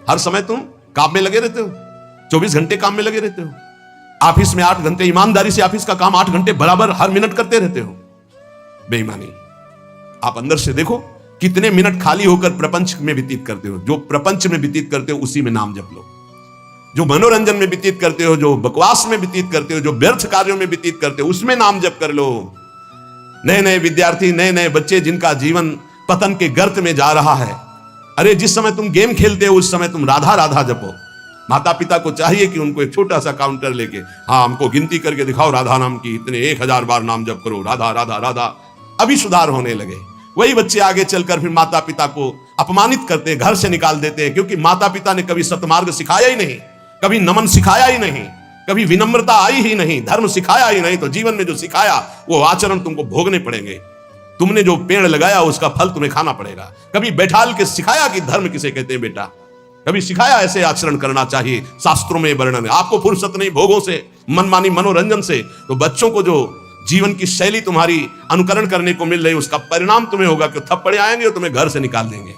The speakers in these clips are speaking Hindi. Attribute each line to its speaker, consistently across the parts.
Speaker 1: हर समय तुम काम में लगे रहते हो, 24 घंटे काम में लगे रहते हो। ऑफिस में 8 घंटे ईमानदारी से ऑफिस का काम 8 घंटे बराबर हर मिनट करते रहते हो। बेईमानी। आप अंदर से देखो कितने मिनट खाली होकर प्रपंच में व्यतीत करते हो। जो प्रपंच में व्यतीत करते हो उसी में नाम जप लो। जो मनोरंजन में व्यतीत करते हो, जो बकवास में व्यतीत करते हो, जो व्यर्थ कार्यों में व्यतीत करते हो, उसमें नाम जप कर लो। नए नए विद्यार्थी, नए नए बच्चे जिनका जीवन पतन के गर्त में जा रहा है, अरे जिस समय तुम गेम खेलते हो उस समय तुम राधा राधा जपो। माता पिता को चाहिए कि उनको एक छोटा सा काउंटर लेके, हाँ हमको गिनती करके दिखाओ राधा नाम की, इतने 1000 बार नाम जप करो, राधा राधा राधा। अभी सुधार होने लगे। वही बच्चे आगे चलकर फिर माता पिता को अपमानित करते हैं, घर से निकाल देते हैं, क्योंकि माता पिता ने कभी सतमार्ग सिखाया ही नहीं, कभी नमन सिखाया ही नहीं, कभी विनम्रता आई ही नहीं, धर्म सिखाया ही नहीं। तो जीवन में जो सिखाया वो आचरण तुमको भोगने पड़ेंगे। तुमने जो पेड़ लगाया उसका फल तुम्हें खाना पड़ेगा। कभी बैठाल के सिखाया कि धर्म किसे कहते हैं बेटा, कभी सिखाया ऐसे आचरण करना चाहिए, शास्त्रों में वर्णन है। आपको फुर्सत नहीं भोगों से, मनमानी मनोरंजन से, तो बच्चों को जो जीवन की शैली तुम्हारी अनुकरण करने को मिल रही उसका परिणाम तुम्हें होगा कि थप्पड़े आएंगे और तुम्हें घर से निकाल देंगे।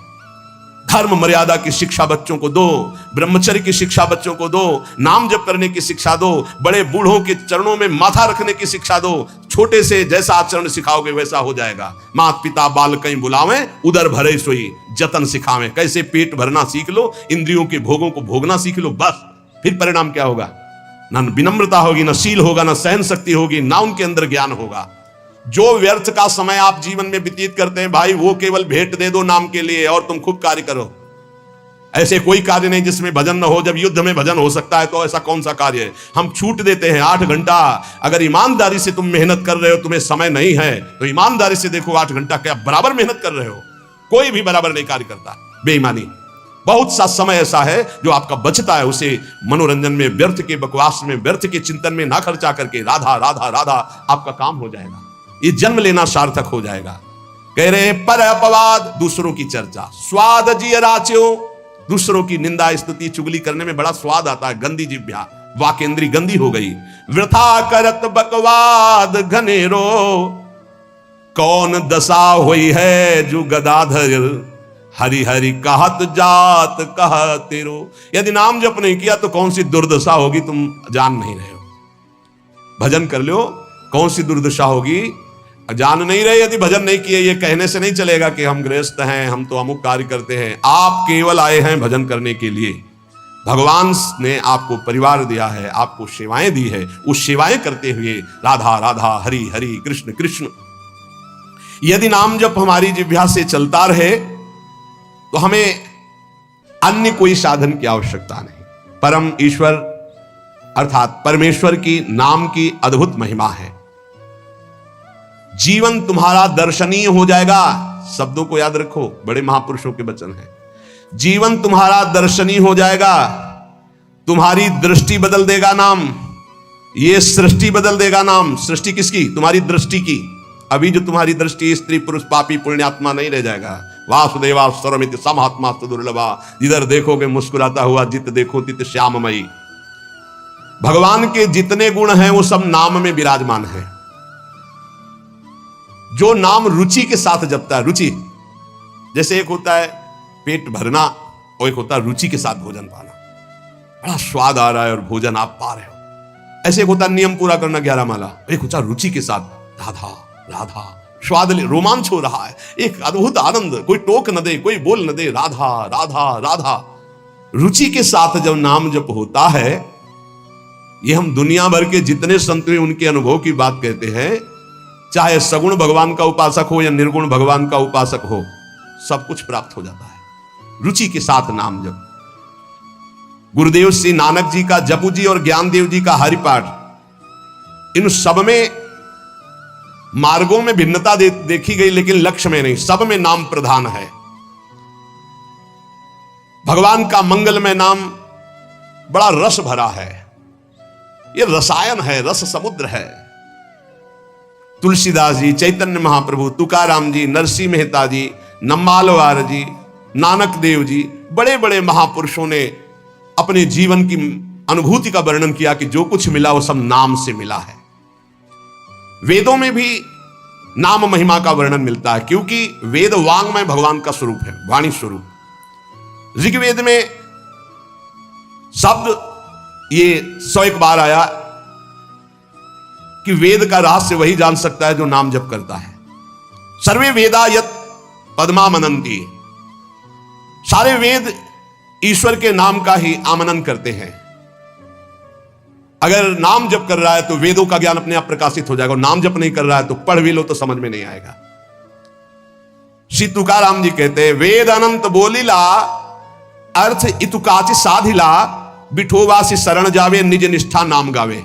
Speaker 1: धर्म मर्यादा की शिक्षा बच्चों को दो, ब्रह्मचर्य की शिक्षा बच्चों को दो, नाम जप करने की शिक्षा दो, बड़े बूढ़ों के चरणों में माथा रखने की शिक्षा दो। छोटे से जैसा आचरण सिखाओगे वैसा हो जाएगा। माता पिता बाल कहीं बुलावें, उधर भरे सोई जतन सिखावें। कैसे पेट भरना सीख लो, इंद्रियों के भोगों को भोगना सीख लो, बस फिर परिणाम क्या होगा? ना विनम्रता होगी, ना शील होगा, ना सहन शक्ति होगी, ना उनके अंदर ज्ञान होगा। जो व्यर्थ का समय आप जीवन में व्यतीत करते हैं भाई, वो केवल भेंट दे दो नाम के लिए और तुम खूब कार्य करो। ऐसे कोई कार्य नहीं जिसमें भजन न हो। जब युद्ध में भजन हो सकता है तो ऐसा कौन सा कार्य है? हम छूट देते हैं 8 घंटा। अगर ईमानदारी से तुम मेहनत कर रहे हो, तुम्हें समय नहीं है तो ईमानदारी से देखो 8 घंटा क्या बराबर मेहनत कर रहे हो? कोई भी बराबर नहीं कार्य करता। बेईमानी। बहुत सा समय ऐसा है जो आपका बचता है, उसे मनोरंजन में, व्यर्थ के बकवास में, व्यर्थ के चिंतन में ना खर्चा करके राधा राधा राधा आपका काम हो जाएगा। ये जन्म लेना सार्थक हो जाएगा। कह रहे हैं पर अपवाद, दूसरों की चर्चा, स्वाद जी राच्यो, दूसरों की निंदा स्तुति चुगली करने में बड़ा स्वाद आता है। गंदी जिह्वा, वाकेंद्री गंदी हो गई। वृथा करत बकवाद घनेरो, कौन दशा हुई है जो गदाधर, हरि हरि कहत जात कह तेरो। यदि नाम जप नहीं किया तो कौन सी दुर्दशा होगी तुम जान नहीं रहे हो। भजन कर लो, कौन सी दुर्दशा होगी जान नहीं रहे। यदि भजन नहीं किए, ये कहने से नहीं चलेगा कि हम गृहस्थ हैं, हम तो अमुक कार्य करते हैं। आप केवल आए हैं भजन करने के लिए। भगवान ने आपको परिवार दिया है, आपको सेवाएं दी है, उस सेवाएं करते हुए राधा राधा, हरि हरि, कृष्ण कृष्ण। यदि नाम जप हमारी जिह्वा से चलता रहे तो हमें अन्य कोई साधन की आवश्यकता नहीं। परम ईश्वर अर्थात परमेश्वर की नाम की अद्भुत महिमा है। जीवन तुम्हारा दर्शनीय हो जाएगा। शब्दों को याद रखो, बड़े महापुरुषों के वचन हैं। जीवन तुम्हारा दर्शनीय हो जाएगा। तुम्हारी दृष्टि बदल देगा नाम। ये सृष्टि बदल देगा नाम। सृष्टि किसकी? तुम्हारी दृष्टि की। अभी जो तुम्हारी दृष्टि स्त्री पुरुष पापी पुण्यात्मा नहीं रह जाएगा। वासुदेवा सर्वमिति समात्मा दुर्लभा, जिधर देखोगे मुस्कुराता हुआ, जित देखो तित श्याममयी। भगवान के जितने गुण हैं वो सब नाम में विराजमान है। जो नाम रुचि के साथ जपता है, रुचि, जैसे एक होता है पेट भरना और एक होता है रुचि के साथ भोजन पाना। बड़ा स्वाद आ रहा है और भोजन आप पा रहे हो। ऐसे एक होता है नियम पूरा करना 11 माला, एक होता है रुचि के साथ राधा राधा, स्वाद रोमांच हो रहा है, एक अद्भुत आनंद, कोई टोक न दे, कोई बोल न दे, राधा राधा राधा। रुचि के साथ जब नाम जप होता है, ये हम दुनिया भर के जितने संत हैं उनके अनुभव की बात कहते हैं। चाहे सगुण भगवान का उपासक हो या निर्गुण भगवान का उपासक हो, सब कुछ प्राप्त हो जाता है रुचि के साथ नाम जप। गुरुदेव श्री नानक जी का जपू जी और ज्ञानदेव जी का हरिपाठ, इन सब में मार्गों में भिन्नता देखी गई, लेकिन लक्ष्य में नहीं। सब में नाम प्रधान है। भगवान का मंगलमय नाम बड़ा रस भरा है। ये रसायन है, रस समुद्र है। तुलसीदास जी, चैतन्य महाप्रभु, तुकाराम जी, नरसिंह मेहता जी, नम्मालवार जी, नानक देव जी, बड़े बड़े महापुरुषों ने अपने जीवन की अनुभूति का वर्णन किया कि जो कुछ मिला वो सब नाम से मिला है। वेदों में भी नाम महिमा का वर्णन मिलता है, क्योंकि वेद वांग्मय भगवान का स्वरूप है, वाणी स्वरूप। ऋग्वेद में शब्द ये 101 बार आया कि वेद का रहस्य वही जान सकता है जो नाम जप करता है। सर्वे वेदा यत पद्मा मनंती, सारे वेद ईश्वर के नाम का ही आमनन करते हैं। अगर नाम जप कर रहा है तो वेदों का ज्ञान अपने आप प्रकाशित हो जाएगा, और नाम जप नहीं कर रहा है तो पढ़ भी लो तो समझ में नहीं आएगा। श्री तुकाराम जी कहते हैं, वेद अनंत बोलीला अर्थ इतुकाचि साधिला, बिठोवासी शरण जावे निज निष्ठा नाम गावे।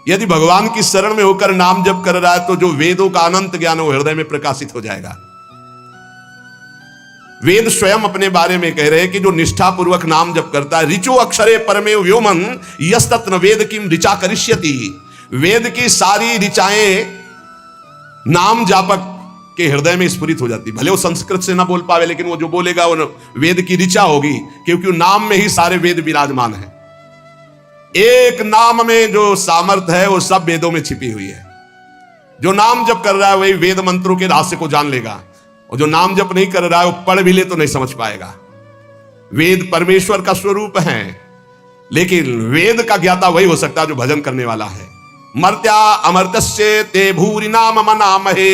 Speaker 1: यदि भगवान की शरण में होकर नाम जप कर रहा है तो जो वेदों का अनंत ज्ञान वो हृदय में प्रकाशित हो जाएगा। वेद स्वयं अपने बारे में कह रहे हैं कि जो निष्ठापूर्वक नाम जप करता है, ऋचो अक्षरे परमे व्योमन यस्तत्न वेद किम ऋचा करिष्यति। वेद की सारी ऋचाएं नाम जापक के हृदय में स्फुरित हो जाती। भले वो संस्कृत से ना बोल पावे, लेकिन वो जो बोलेगा वो वेद की ऋचा होगी, क्योंकि नाम में ही सारे वेद विराजमान है। एक नाम में जो सामर्थ्य है वो सब वेदों में छिपी हुई है। जो नाम जप कर रहा है वही वेद मंत्रों के रहस्य को जान लेगा, और जो नाम जप नहीं कर रहा है वो पढ़ भी ले तो नहीं समझ पाएगा। वेद परमेश्वर का स्वरूप है, लेकिन वेद का ज्ञाता वही हो सकता है जो भजन करने वाला है। मर्त्या अमर्त्य ते भूरि नाम मनामहे,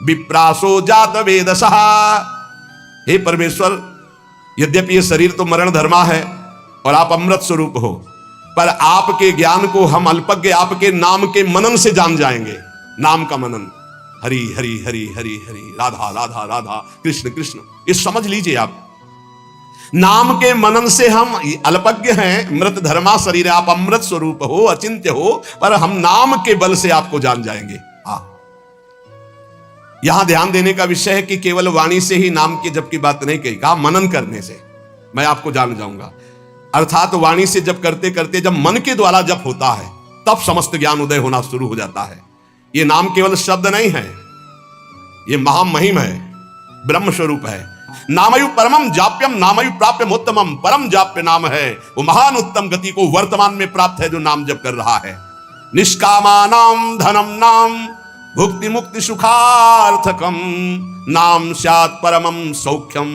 Speaker 1: विप्रासो जात वेदसः। हे परमेश्वर, यद्यपि ये शरीर तो मरण धर्मा है और आप अमृत स्वरूप हो, पर आपके ज्ञान को हम अल्पज्ञ आपके नाम के मनन से जान जाएंगे। नाम का मनन, हरि हरि हरि हरि हरि, राधा राधा राधा, कृष्ण कृष्ण, ये समझ लीजिए आप। नाम के मनन से हम अल्पज्ञ हैं, मृत धर्मा शरीर है, आप अमृत स्वरूप हो, अचिंत्य हो, पर हम नाम के बल से आपको जान जाएंगे। यहां ध्यान देने का विषय है कि केवल वाणी से ही नाम के जप की बात नहीं कही, कहा मनन करने से मैं आपको जान जाऊंगा। अर्थात वाणी से जप करते करते जब मन के द्वारा जप होता है तब समस्त ज्ञान उदय होना शुरू हो जाता है। ये नाम केवल शब्द नहीं है, ये महामहिम है, ब्रह्म स्वरूप है। नामयु परमम जाप्यम नामयु प्राप्यम उत्तमम, परम जाप्य नाम है, वो महान उत्तम गति को वर्तमान में प्राप्त है जो नाम जप कर रहा है। निष्कामानाम धनम नाम भुक्ति मुक्ति सुखार्थकम, नाम स्यात् परमम सौख्यम,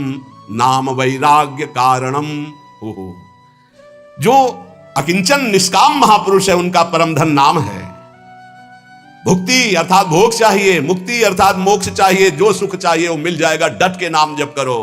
Speaker 1: नाम वैराग्य कारणम। जो अकिंचन निष्काम महापुरुष है उनका परम धन नाम है। भुक्ति अर्थात भोग चाहिए, मुक्ति अर्थात मोक्ष चाहिए, जो सुख चाहिए वो मिल जाएगा, डट के नाम जप करो।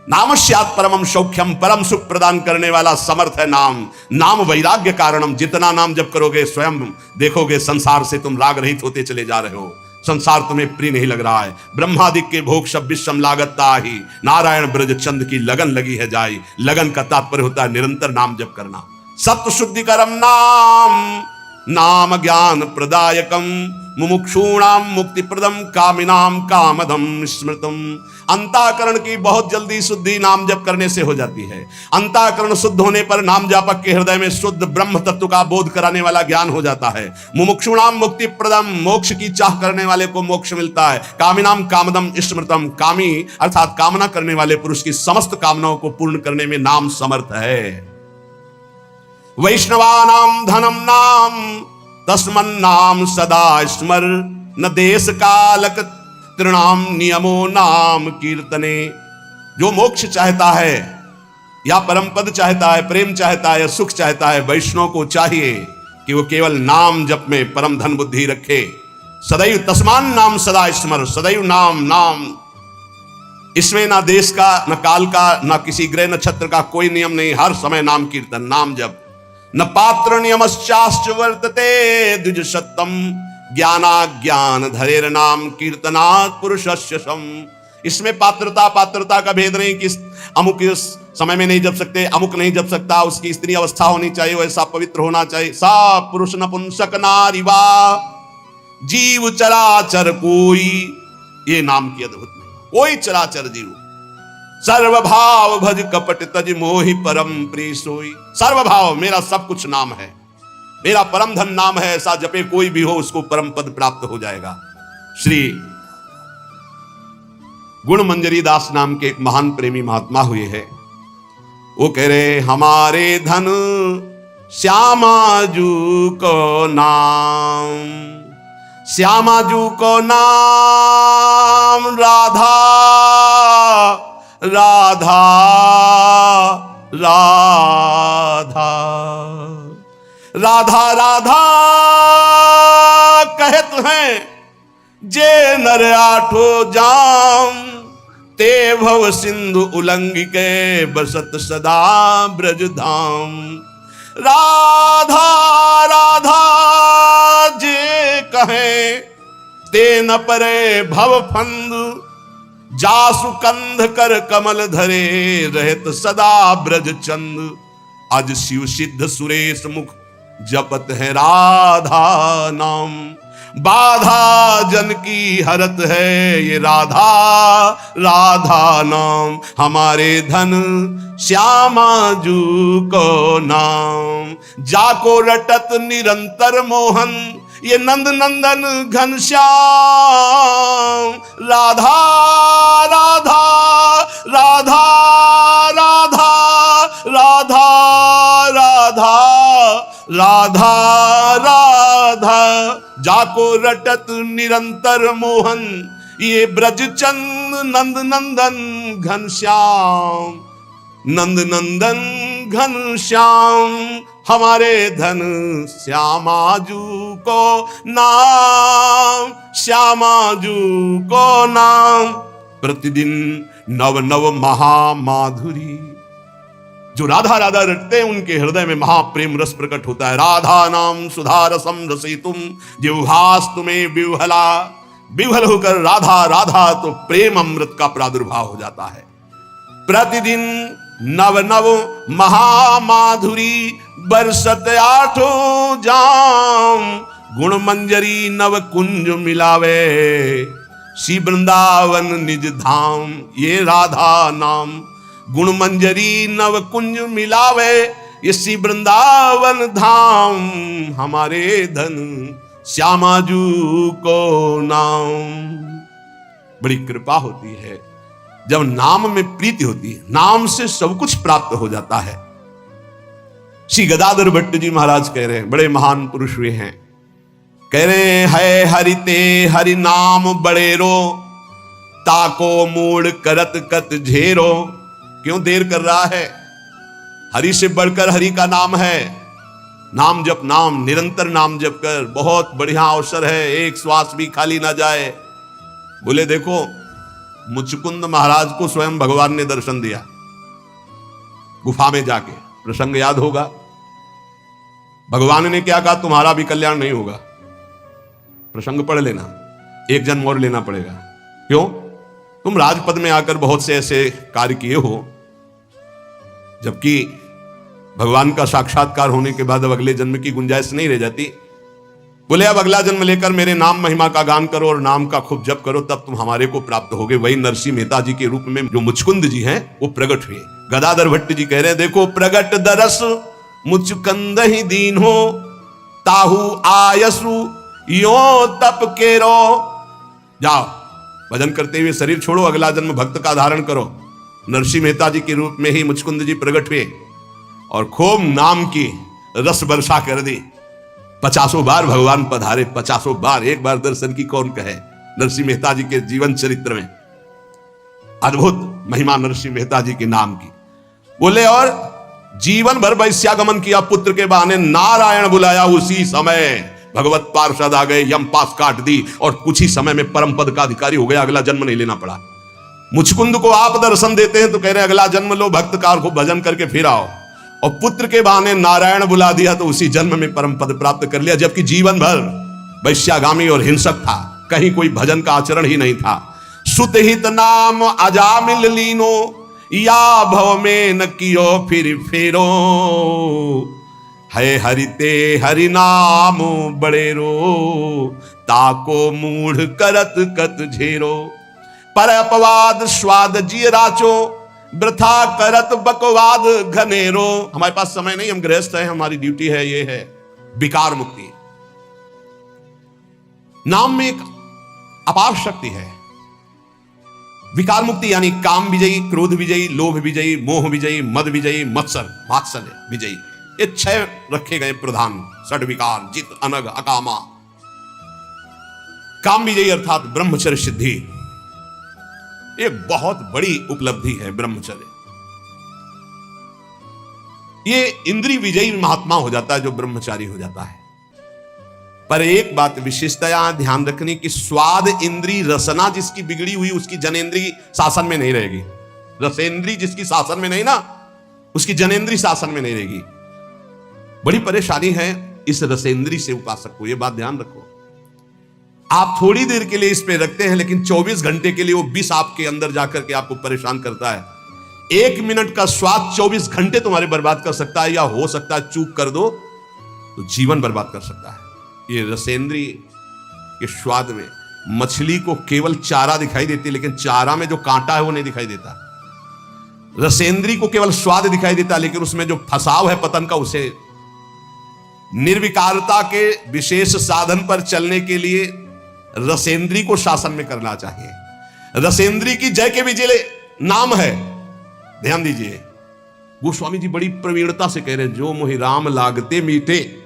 Speaker 1: नाम स्यात् परमम सौख्यम, परम सुख प्रदान करने वाला समर्थ है नाम। नाम वैराग्य कारणम, जितना नाम जप करोगे स्वयं देखोगे संसार से तुम राग रहित होते चले जा रहे हो, संसार तुम्हें प्रिय नहीं लग रहा है। ब्रह्मादिक के भोग सब विश्वम लागता ही, नारायण ब्रज चंद की लगन लगी है जाई। लगन का तात्पर्य होता है निरंतर नाम जप करना। सत्व शुद्धिकरम नाम, नाम ज्ञान प्रदायकम, मुमुक्षूणाम मुक्ति प्रदम, कामिनाम कामदम स्मृतम। अंताकरण की बहुत जल्दी शुद्धि नाम जप करने से हो जाती है। अंताकरण शुद्ध होने पर नाम जापक के हृदय में शुद्ध ब्रह्म तत्व का बोध कराने वाला ज्ञान हो जाता है। मुमुक्षूणाम मुक्ति प्रदम, मोक्ष की चाह करने वाले को मोक्ष मिलता है। कामिनाम कामदम स्मृतम, कामी अर्थात कामना करने वाले पुरुष की समस्त कामनाओं को पूर्ण करने में नाम समर्थ है। वैष्णवानाम धनम नाम, तस्मन् नाम सदा स्मर, न देश कालक तृणाम नियमो नाम कीर्तने। जो मोक्ष चाहता है या परम पद चाहता है, प्रेम चाहता है या सुख चाहता है, वैष्णव को चाहिए कि वो केवल नाम जप में परम धन बुद्धि रखे। सदैव तस्मान नाम सदा स्मर, सदैव नाम नाम। इसमें ना देश का, न काल का, न किसी ग्रह नक्षत्र का कोई नियम नहीं, हर समय नाम कीर्तन, नाम जप। न पात्र नियमश्चाश्च वर्तते द्विज सत्तम, ज्ञानाज्ञान धरेर नाम कीर्तनात् पुरुषस्य सम। इसमें पात्रता का भेद नहीं कि अमुक समय में नहीं जप सकते, अमुक नहीं जप सकता, उसकी स्त्री अवस्था होनी चाहिए, वैसा पवित्र होना चाहिए। सा पुरुष नपुंसक नारी वा जीव चराचर कोई, ये नाम की अद्भुत नहीं, कोई चराचर जीव। सर्वभाव भज कपट तज मोहि परम प्रिय सोई। सर्वभाव, मेरा सब कुछ नाम है, मेरा परम धन नाम है, ऐसा जपे कोई भी हो उसको परम पद प्राप्त हो जाएगा। श्री गुण मंजरी दास नाम के एक महान प्रेमी महात्मा हुए हैं। वो कह रहे, हमारे धन श्यामाजू को नाम, श्यामाजू को नाम, राधा राधा राधा। राधा। राधा राधा कहत हैं जे नर आठो जाम, ते भव सिंधु उल्लंघ के बसत सदा ब्रज धाम। राधा राधा जे कहें ते न परे भव फंद, जासु कंध कर कमल धरे रहत सदा ब्रज चंद। आज शिव सिद्ध सुरेश मुख जपत है राधा नाम, बाधा जन की हरत है ये राधा राधा नाम। हमारे धन श्यामा जू को नाम, जाको रटत निरंतर मोहन ये नंद नंदन घनश्याम। राधा राधा राधा राधा राधा राधा राधा राधा, जाको रटत निरंतर मोहन ये ब्रज चंद नंद नंदन घनश्याम। नंद नंदन घनश्याम हमारे धन श्यामाजू को नाम, श्यामाजू को नाम। प्रतिदिन नव नव महामाधुरी, जो राधा राधा रटते हैं उनके हृदय में महाप्रेम रस प्रकट होता है। राधा नाम सुधारसम रसितुम जिह्वास तुम्हें विह्वला, विह्वल होकर राधा राधा तो प्रेम अमृत का प्रादुर्भाव हो जाता है। प्रतिदिन नव नव महामाधुरी बरसत आठों जाम, गुण मंजरी नव कुंज मिलावे श्री वृंदावन निज धाम। ये राधा नाम गुण मंजरी नव कुंज मिलावे ये श्री वृंदावन धाम। हमारे धन श्यामाजू को नाम। बड़ी कृपा होती है जब नाम में प्रीति होती है, नाम से सब कुछ प्राप्त हो जाता है। श्री गदाधर भट्ट जी महाराज कह रहे हैं, बड़े महान पुरुष हुए हैं, कह रहे हैं है हरिते हरि नाम बड़ेरो, ताको मूड करत कत झेरो। क्यों देर कर रहा है? हरि से बढ़कर हरि का नाम है। नाम जप, नाम निरंतर नाम जप कर, बहुत बढ़िया अवसर है, एक श्वास भी खाली ना जाए। बोले देखो मुचकुंद महाराज को स्वयं भगवान ने दर्शन दिया गुफा में जाके, प्रसंग याद होगा। भगवान ने क्या कहा? तुम्हारा भी कल्याण नहीं होगा, प्रसंग पढ़ लेना, एक जन्म और लेना पड़ेगा। क्यों? तुम राजपद में आकर बहुत से ऐसे कार्य किए हो, जबकि भगवान का साक्षात्कार होने के बाद अब अगले जन्म की गुंजाइश नहीं रह जाती। बोले अब अगला जन्म लेकर मेरे नाम महिमा का गान करो और नाम का खूब जप करो, तब तुम हमारे को प्राप्त होगे। वही नरसिंह मेहता जी के रूप में जो मुचकुंद जी हैं वो प्रकट हुए। गदाधर भट्ट जी कह रहे हैं देखो प्रगट दरस मुचकंद ही दीन हो, ताहू आयसु यो तप केरो। जाओ भजन करते हुए शरीर छोड़ो, अगला जन्म भक्त का धारण करो। नरसिंह मेहता जी के रूप में ही मुचकुंद जी प्रकट हुए और खूब नाम की रस वर्षा कर दी। 50 बार भगवान पधारे, 50 बार। एक बार दर्शन की कौन कहे? नरसिंह मेहता जी के जीवन चरित्र में अद्भुत महिमा नरसिंह मेहता जी के नाम की। बोले और जीवन भर वैश्यागमन किया, पुत्र के बहाने नारायण बुलाया, उसी समय भगवत पार्षद आ गए, यम पास काट दी और कुछ ही समय में परम पद का अधिकारी हो गया, अगला जन्म नहीं लेना पड़ा। मुचकुंद को आप दर्शन देते हैं तो कह रहे अगला जन्म लो, भक्त कार को भजन करके फिर आओ। और पुत्र के बहाने नारायण बुला दिया तो उसी जन्म में परम पद प्राप्त कर लिया, जबकि जीवन भर वैश्यागामी और हिंसक था, कहीं कोई भजन का आचरण ही नहीं था। सुत हित नाम अजामिल लीनो, या भव में न कियो फिर फेरो। है हरिते हरि नाम बड़ेरो, ताको मूढ़ करत कत झेरो। पर अपवाद स्वाद जी राचो, वृथा करत बकवाद घनेरो। हमारे पास समय नहीं, हम गृहस्थ हैं, हमारी ड्यूटी है, ये है विकार मुक्ति। नाम में एक अपार शक्ति है। विकार मुक्ति यानी काम विजयी, क्रोध विजयी, लोभ विजयी, मोह विजयी, मद विजयी, मात्सर्य विजयी। ये 6 रखे गए प्रधान षड विकार, जित, अनग, अकामा। काम विजयी अर्थात ब्रह्मचर्य सिद्धि, एक बहुत बड़ी उपलब्धि है ब्रह्मचर्य। ये इंद्रिय विजयी महात्मा हो जाता है जो ब्रह्मचारी हो जाता है। पर एक बात विशेषतया ध्यान रखनी कि स्वाद इंद्री रसना जिसकी बिगड़ी हुई उसकी जनेंद्री शासन में नहीं रहेगी। रसेंद्री जिसकी शासन में नहीं ना, उसकी जनेंद्री शासन में नहीं रहेगी। बड़ी परेशानी है इस रसेंद्री से उपासक को, यह बात ध्यान रखो। आप थोड़ी देर के लिए इस पे रखते हैं, लेकिन 24 घंटे के लिए वो विष आपके अंदर जाकर के आपको परेशान करता है। 1 मिनट का स्वाद 24 घंटे तुम्हारे बर्बाद कर सकता है, या हो सकता है चूक कर दो तो जीवन बर्बाद कर सकता है। ये रसेंद्री के स्वाद में मछली को केवल चारा दिखाई देती है, लेकिन चारा में जो कांटा है वो नहीं दिखाई देता। रसेंद्री को केवल स्वाद दिखाई देता, लेकिन उसमें जो फसाव है पतन का, उसे निर्विकारता के विशेष साधन पर चलने के लिए रसेंद्री को शासन में करना चाहिए। रसेंद्री की जय के विजय नाम है, ध्यान दीजिए। गोस्वामी जी बड़ी प्रवीणता से कह रहे हैं, जो मोहि राम लागते मीठे।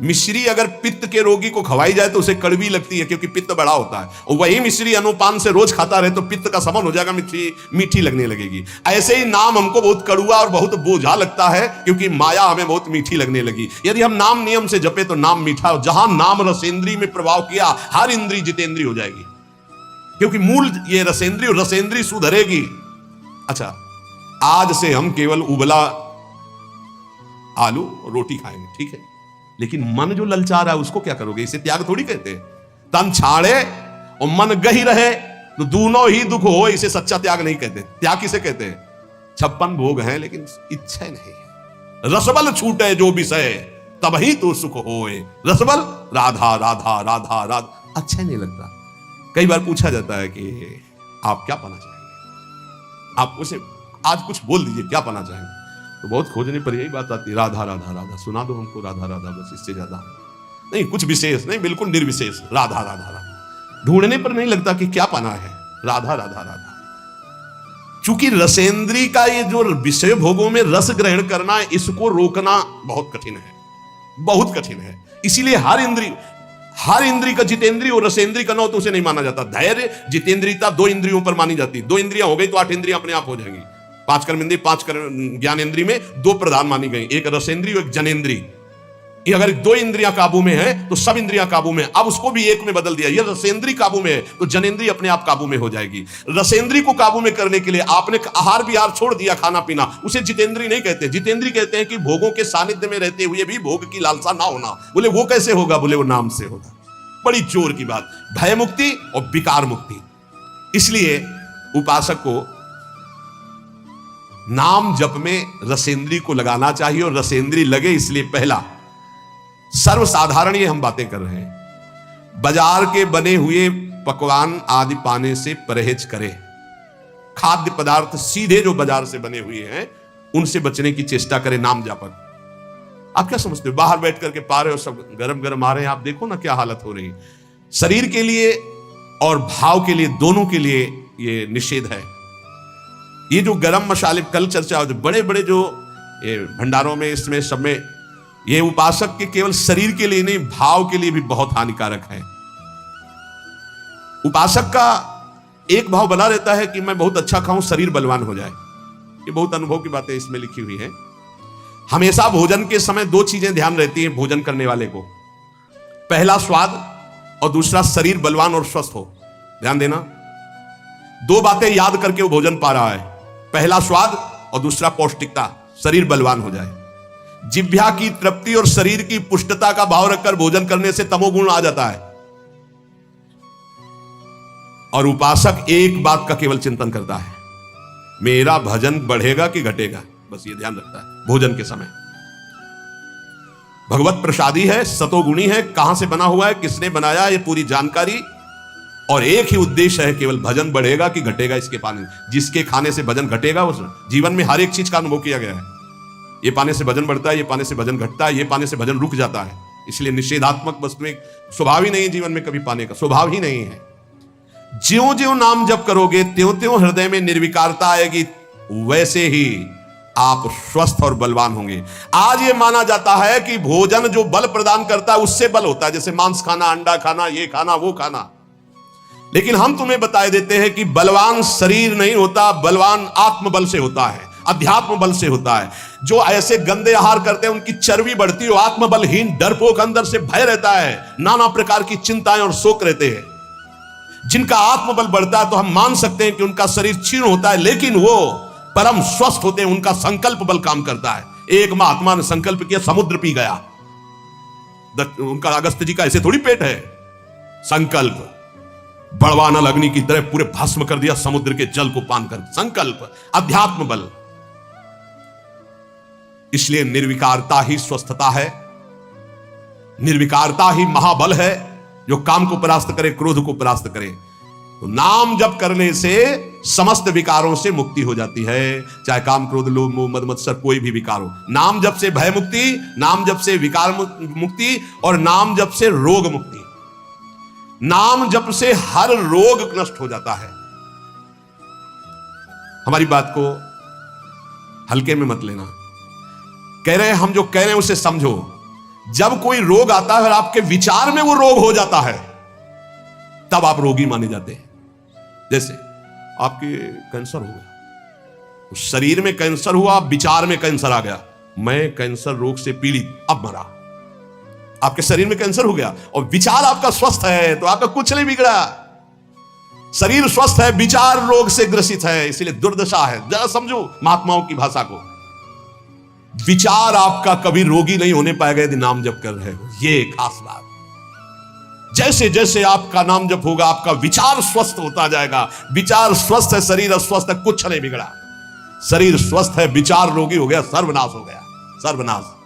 Speaker 1: मिश्री अगर पित्त के रोगी को खवाई जाए तो उसे कड़वी लगती है, क्योंकि पित्त बड़ा होता है, और वही मिश्री अनुपान से रोज खाता रहे तो पित्त का समन हो जाएगा, मीठी लगने लगेगी। ऐसे ही नाम हमको बहुत कड़वा और बहुत बोझा लगता है, क्योंकि माया हमें बहुत मीठी लगने लगी। यदि हम नाम नियम से जपे तो नाम मीठा हो। जहां नाम रसेंद्री में प्रभाव किया, हर इंद्री जितेंद्री हो जाएगी, क्योंकि मूल ये रसेंद्री सुधरेगी। अच्छा, आज से हम केवल उबला आलू रोटी खाएंगे, ठीक है, लेकिन मन जो ललचा रहा है उसको क्या करोगे? इसे त्याग थोड़ी कहते हैं। तन छाड़े और मन गही रहे तो दोनों ही दुख हो, इसे सच्चा त्याग नहीं कहते। त्याग किसे कहते हैं? 56 भोग हैं लेकिन इच्छा नहीं। रसबल छूटे जो विषय तब ही तो सुख होए। रसबल राधा राधा राधा राधा, अच्छा नहीं लगता। कई बार पूछा जाता है कि आप क्या पाना चाहेंगे, आप उसे आज कुछ बोल दीजिए, क्या पाना चाहेंगे? तो बहुत खोजने पर यही बात आती है, राधा राधा राधा, सुना दो हमको राधा राधा, बस इससे ज्यादा नहीं, कुछ विशेष नहीं, बिल्कुल निर्विशेष, राधा राधा राधा। ढूंढने पर नहीं लगता कि क्या पाना है, राधा राधा राधा। चूंकि रसेंद्री का ये जो विषय भोगों में रस ग्रहण करना है, इसको रोकना बहुत कठिन है, बहुत कठिन है। इसीलिए हर इंद्री का जितेंद्री और रसेंद्री का न हो तो उसे नहीं माना जाता। धैर्य जितेंद्रियता 2 इंद्रियों पर मानी जाती है। 2 इंद्रियां हो गई तो 8 इंद्रियां अपने आप हो जाएंगी। 5 कर्मेंद्रिय, 5 ज्ञानेंद्रिय में 2 प्रधान मानी गई, एक रसेंद्रिय और एक जनेंद्रिय। ये अगर 2 इंद्रियां काबू में है तो सब इंद्रियां काबू में। अब उसको भी एक में बदल दिया, ये रसेंद्रिय काबू में है तो जनेंद्रिय अपने आप काबू में हो जाएगी। रसेंद्रिय को काबू में करने के लिए आपने आहार विहार छोड़ दिया, खाना पीना, उसे जितेंद्रिय नहीं कहते। जितेंद्रिय कहते हैं कि भोगों के सानिध्य में रहते हुए भी भोग की लालसा ना होना। बोले वो कैसे होगा? बोले वो नाम से होगा। बड़ी जोर की बात, भय मुक्ति और विकार मुक्ति। इसलिए उपासक को नाम जप में रसेंद्री को लगाना चाहिए, और रसेंद्री लगे इसलिए पहला सर्वसाधारण ये हम बातें कर रहे हैं, बाजार के बने हुए पकवान आदि पाने से परहेज करें। खाद्य पदार्थ सीधे जो बाजार से बने हुए हैं उनसे बचने की चेष्टा करें नाम जापक। आप क्या समझते हो? बाहर बैठ करके पा रहे हो, सब गरम गरम आ रहे हैं, आप देखो ना क्या हालत हो रही है। शरीर के लिए और भाव के लिए, दोनों के लिए ये निषेध है। ये जो गरम मसाले कल चर्चा हो, जो बड़े बड़े जो ये भंडारों में, इसमें सब में, ये उपासक के केवल शरीर के लिए नहीं, भाव के लिए भी बहुत हानिकारक है। उपासक का एक भाव बना रहता है कि मैं बहुत अच्छा खाऊं, शरीर बलवान हो जाए। ये बहुत अनुभव की बातें इसमें लिखी हुई है। हमेशा भोजन के समय 2 चीजें ध्यान रहती हैं भोजन करने वाले को, पहला स्वाद और दूसरा शरीर बलवान और स्वस्थ हो। ध्यान देना, 2 बातें याद करके वो भोजन पा रहा है, पहला स्वाद और दूसरा पौष्टिकता, शरीर बलवान हो जाए। जिह्वा की तृप्ति और शरीर की पुष्टता का भाव रखकर भोजन करने से तमोगुण आ जाता है। और उपासक एक बात का केवल चिंतन करता है, मेरा भजन बढ़ेगा कि घटेगा, बस ये ध्यान रखता है भोजन के समय। भगवत प्रसादी है, सतोगुणी है, कहां से बना हुआ है, किसने बनाया, ये पूरी जानकारी, और एक ही उद्देश्य है, केवल भजन बढ़ेगा कि घटेगा इसके पाने। जिसके खाने से भजन घटेगा, उस जीवन में हर एक चीज का अनुभव किया गया है। ये पाने से भजन बढ़ता है, ये पाने से भजन घटता है, ये पाने से भजन रुक जाता है। इसलिए निषेधात्मक वस्तु एक स्वभाव ही नहीं है जीवन में, कभी पाने का स्वभाव ही नहीं है। ज्यों ज्यों नाम जप करोगे त्यों त्यों हृदय में निर्विकारता आएगी, वैसे ही आप स्वस्थ और बलवान होंगे। आज ये माना जाता है कि भोजन जो बल प्रदान करता है उससे बल होता है, जैसे मांस खाना, अंडा खाना, ये खाना, वो खाना। लेकिन हम तुम्हें बताए देते हैं कि बलवान शरीर नहीं होता, बलवान आत्मबल से होता है। अध्यात्म बल से होता है। जो ऐसे गंदे आहार करते हैं उनकी चर्बी बढ़ती है, आत्मबलहीन डरपोक, अंदर से भय रहता है, नाना प्रकार की चिंताएं और शोक रहते हैं। जिनका आत्मबल बढ़ता है तो हम मान सकते हैं कि उनका शरीर क्षीण होता है, लेकिन वो परम स्वस्थ होते हैं, उनका संकल्प बल काम करता है। एक महात्मा ने संकल्प किया, समुद्र पी गया। उनका अगस्त जी का ऐसे थोड़ी पेट है। संकल्प बड़वानल अग्नि की तरह पूरे भस्म कर दिया समुद्र के जल को पान कर। संकल्प, अध्यात्म बल। इसलिए निर्विकारता ही स्वस्थता है, निर्विकारता ही महाबल है, जो काम को परास्त करे, क्रोध को परास्त करे। तो नाम जप करने से समस्त विकारों से मुक्ति हो जाती है, चाहे काम, क्रोध, लोभ, मोह, मद, मत्सर, कोई भी विकार हो। नाम जप से भय मुक्ति, नाम जप से विकार मुक्ति, और नाम जप से रोग मुक्ति। नाम जप से हर रोग नष्ट हो जाता है। हमारी बात को हल्के में मत लेना। कह रहे हैं, हम जो कह रहे हैं उसे समझो। जब कोई रोग आता है और आपके विचार में वो रोग हो जाता है, तब आप रोगी माने जाते हैं। जैसे आपके कैंसर हो गया, उस शरीर में कैंसर हुआ, विचार में कैंसर आ गया, मैं कैंसर रोग से पीड़ित, अब मरा। आपके शरीर में कैंसर हो गया और विचार आपका स्वस्थ है, तो आपका कुछ नहीं बिगड़ा। शरीर स्वस्थ है, विचार रोग से ग्रसित है, इसलिए दुर्दशा है। जरा समझो महात्माओं की भाषा को। विचार आपका कभी रोगी नहीं होने पाएगा यदि नाम जप कर रहे हो, ये खास बात। जैसे जैसे आपका नाम जप होगा, आपका विचार स्वस्थ होता जाएगा। विचार स्वस्थ है, शरीर अस्वस्थ है, कुछ नहीं बिगड़ा। शरीर स्वस्थ है, विचार रोगी हो गया, सर्वनाश हो गया, सर्वनाश।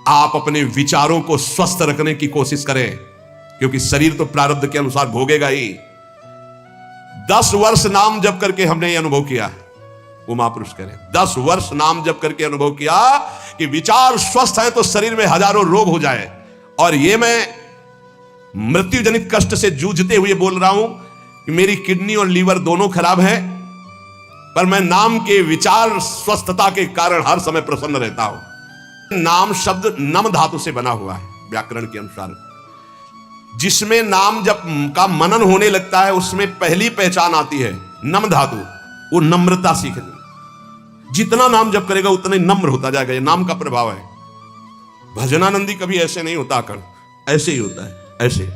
Speaker 1: आप अपने विचारों को स्वस्थ रखने की कोशिश करें, क्योंकि शरीर तो प्रारब्ध के अनुसार भोगेगा ही। 10 वर्ष नाम जप करके हमने ये अनुभव किया है, वो महापुरुष करें, 10 वर्ष नाम जप करके अनुभव किया कि विचार स्वस्थ है तो शरीर में हजारों रोग हो जाए। और ये मैं मृत्यु जनित कष्ट से जूझते हुए बोल रहा हूं कि मेरी किडनी और लीवर दोनों खराब है, पर मैं नाम के विचार स्वस्थता के कारण हर समय प्रसन्न रहता हूं। नाम शब्द नम धातु से बना हुआ है व्याकरण के अनुसार। जिसमें नाम जब का मनन होने लगता है, उसमें पहली पहचान आती है नम धातु। वो नम्रता सीख ले। जितना नाम जप करेगा उतना ही नम्र होता जाएगा। ये नाम का प्रभाव है। भजनानंदी कभी ऐसे नहीं होता, आकर ऐसे ही होता है, ऐसे।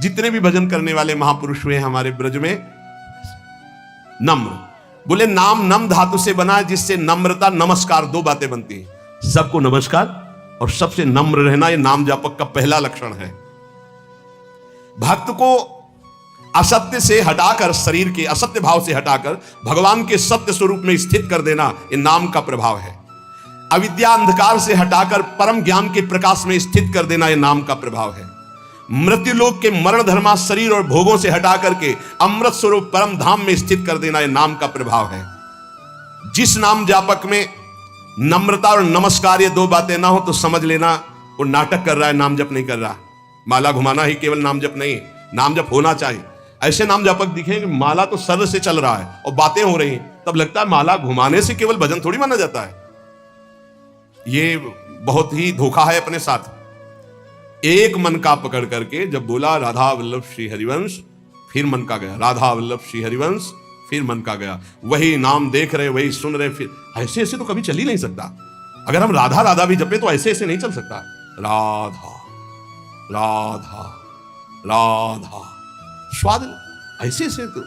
Speaker 1: जितने भी भजन करने वाले महापुरुष हुए हमारे ब्रज में, नम्र। बोले नाम नम धातु से बना है, जिससे नम्रता, नमस्कार, दो बातें बनती हैं। सबको नमस्कार और सबसे नम्र रहना, यह नाम जापक का पहला लक्षण है। भक्त को असत्य से हटाकर, शरीर के असत्य भाव से हटाकर भगवान के सत्य स्वरूप में स्थित कर देना, यह नाम का प्रभाव है। अविद्या अंधकार से हटाकर परम ज्ञान के प्रकाश में स्थित कर देना, यह नाम का प्रभाव है। मृत्युलोक के मरण धर्मा शरीर और भोगों से हटा करके अमृत स्वरूप परम धाम में स्थित कर देना, यह नाम का प्रभाव है। जिस नाम जापक में नम्रता और नमस्कार ये दो बातें ना हो तो समझ लेना वो नाटक कर रहा है, नाम जप नहीं कर रहा। माला घुमाना ही केवल नाम जप नहीं, नाम जप होना चाहिए। ऐसे नाम जापक दिखें कि माला तो सर से चल रहा है और बातें हो रही हैं, तब लगता है माला घुमाने से केवल भजन थोड़ी माना जाता है। ये बहुत ही धोखा है अपने साथ। एक मन का पकड़ करके जब बोला राधा वल्लभ श्री हरिवंश, फिर मन का गया, राधा वल्लभ श्री हरिवंश, फिर मन का गया। वही नाम देख रहे, वही सुन रहे, फिर ऐसे ऐसे तो कभी चल ही नहीं सकता। अगर हम राधा राधा भी जपे तो ऐसे ऐसे नहीं चल सकता। राधा राधा राधा, स्वाद ऐसे ऐसे तो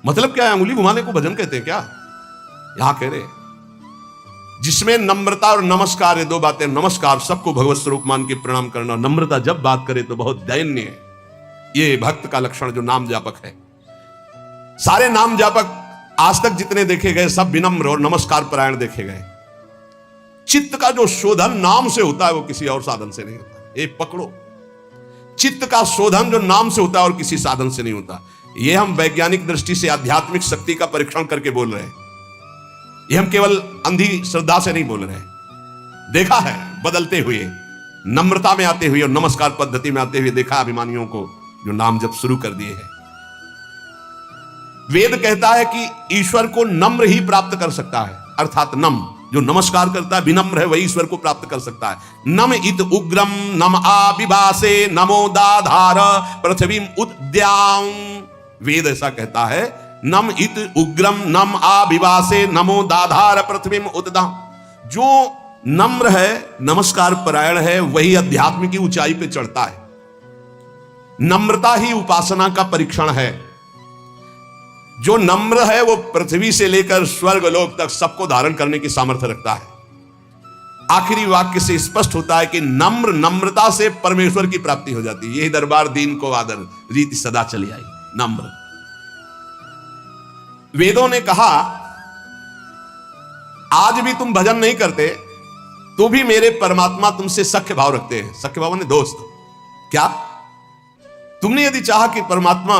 Speaker 1: मतलब क्या है? अंगुली घुमाने को भजन कहते हैं क्या? यहां कह रहे जिसमें नम्रता और नमस्कार, ये दो बातें। नमस्कार, सबको भगवत स्वरूप मान के प्रणाम करना। नम्रता जब बात करे तो बहुत दैन्य है। ये भक्त का लक्षण जो नाम जापक है। सारे नाम जापक आज तक जितने देखे गए सब विनम्र और नमस्कार परायण देखे गए। चित्त का जो शोधन नाम से होता है वो किसी और साधन से नहीं होता। ये पकड़ो, चित्त का शोधन जो नाम से होता है और किसी साधन से नहीं होता। ये हम वैज्ञानिक दृष्टि से आध्यात्मिक शक्ति का परीक्षण करके बोल रहे हैं। ये हम केवल अंधी श्रद्धा से नहीं बोल रहे हैं। देखा है बदलते हुए, नम्रता में आते हुए और नमस्कार पद्धति में आते हुए देखा अभिमानियों को जो नाम जब शुरू कर दिए हैं। वेद कहता है कि ईश्वर को नम्र ही प्राप्त कर सकता है, अर्थात नम जो नमस्कार करता है, विनम्र है, वही ईश्वर को प्राप्त कर सकता है। नम इत उग्रम नम आविभासे नमो दाधार पृथ्वी उद्याम। वेद ऐसा कहता है नम इत उग्रम नम आविवासे नमो दाधार पृथ्वीम उददा। जो नम्र है, नमस्कार परायण है, वही अध्यात्म की ऊंचाई पे चढ़ता है। नम्रता ही उपासना का परीक्षण है। जो नम्र है वो पृथ्वी से लेकर स्वर्ग लोक तक सबको धारण करने की सामर्थ्य रखता है। आखिरी वाक्य से स्पष्ट होता है कि नम्रता से परमेश्वर की प्राप्ति हो जाती है। यही दरबार दीन को आदर रीति सदा चली आई, नम्र। वेदों ने कहा आज भी तुम भजन नहीं करते तो भी मेरे परमात्मा तुमसे सख्य भाव रखते हैं। सख्य भाव ने दोस्त। क्या तुमने यदि चाहा कि परमात्मा,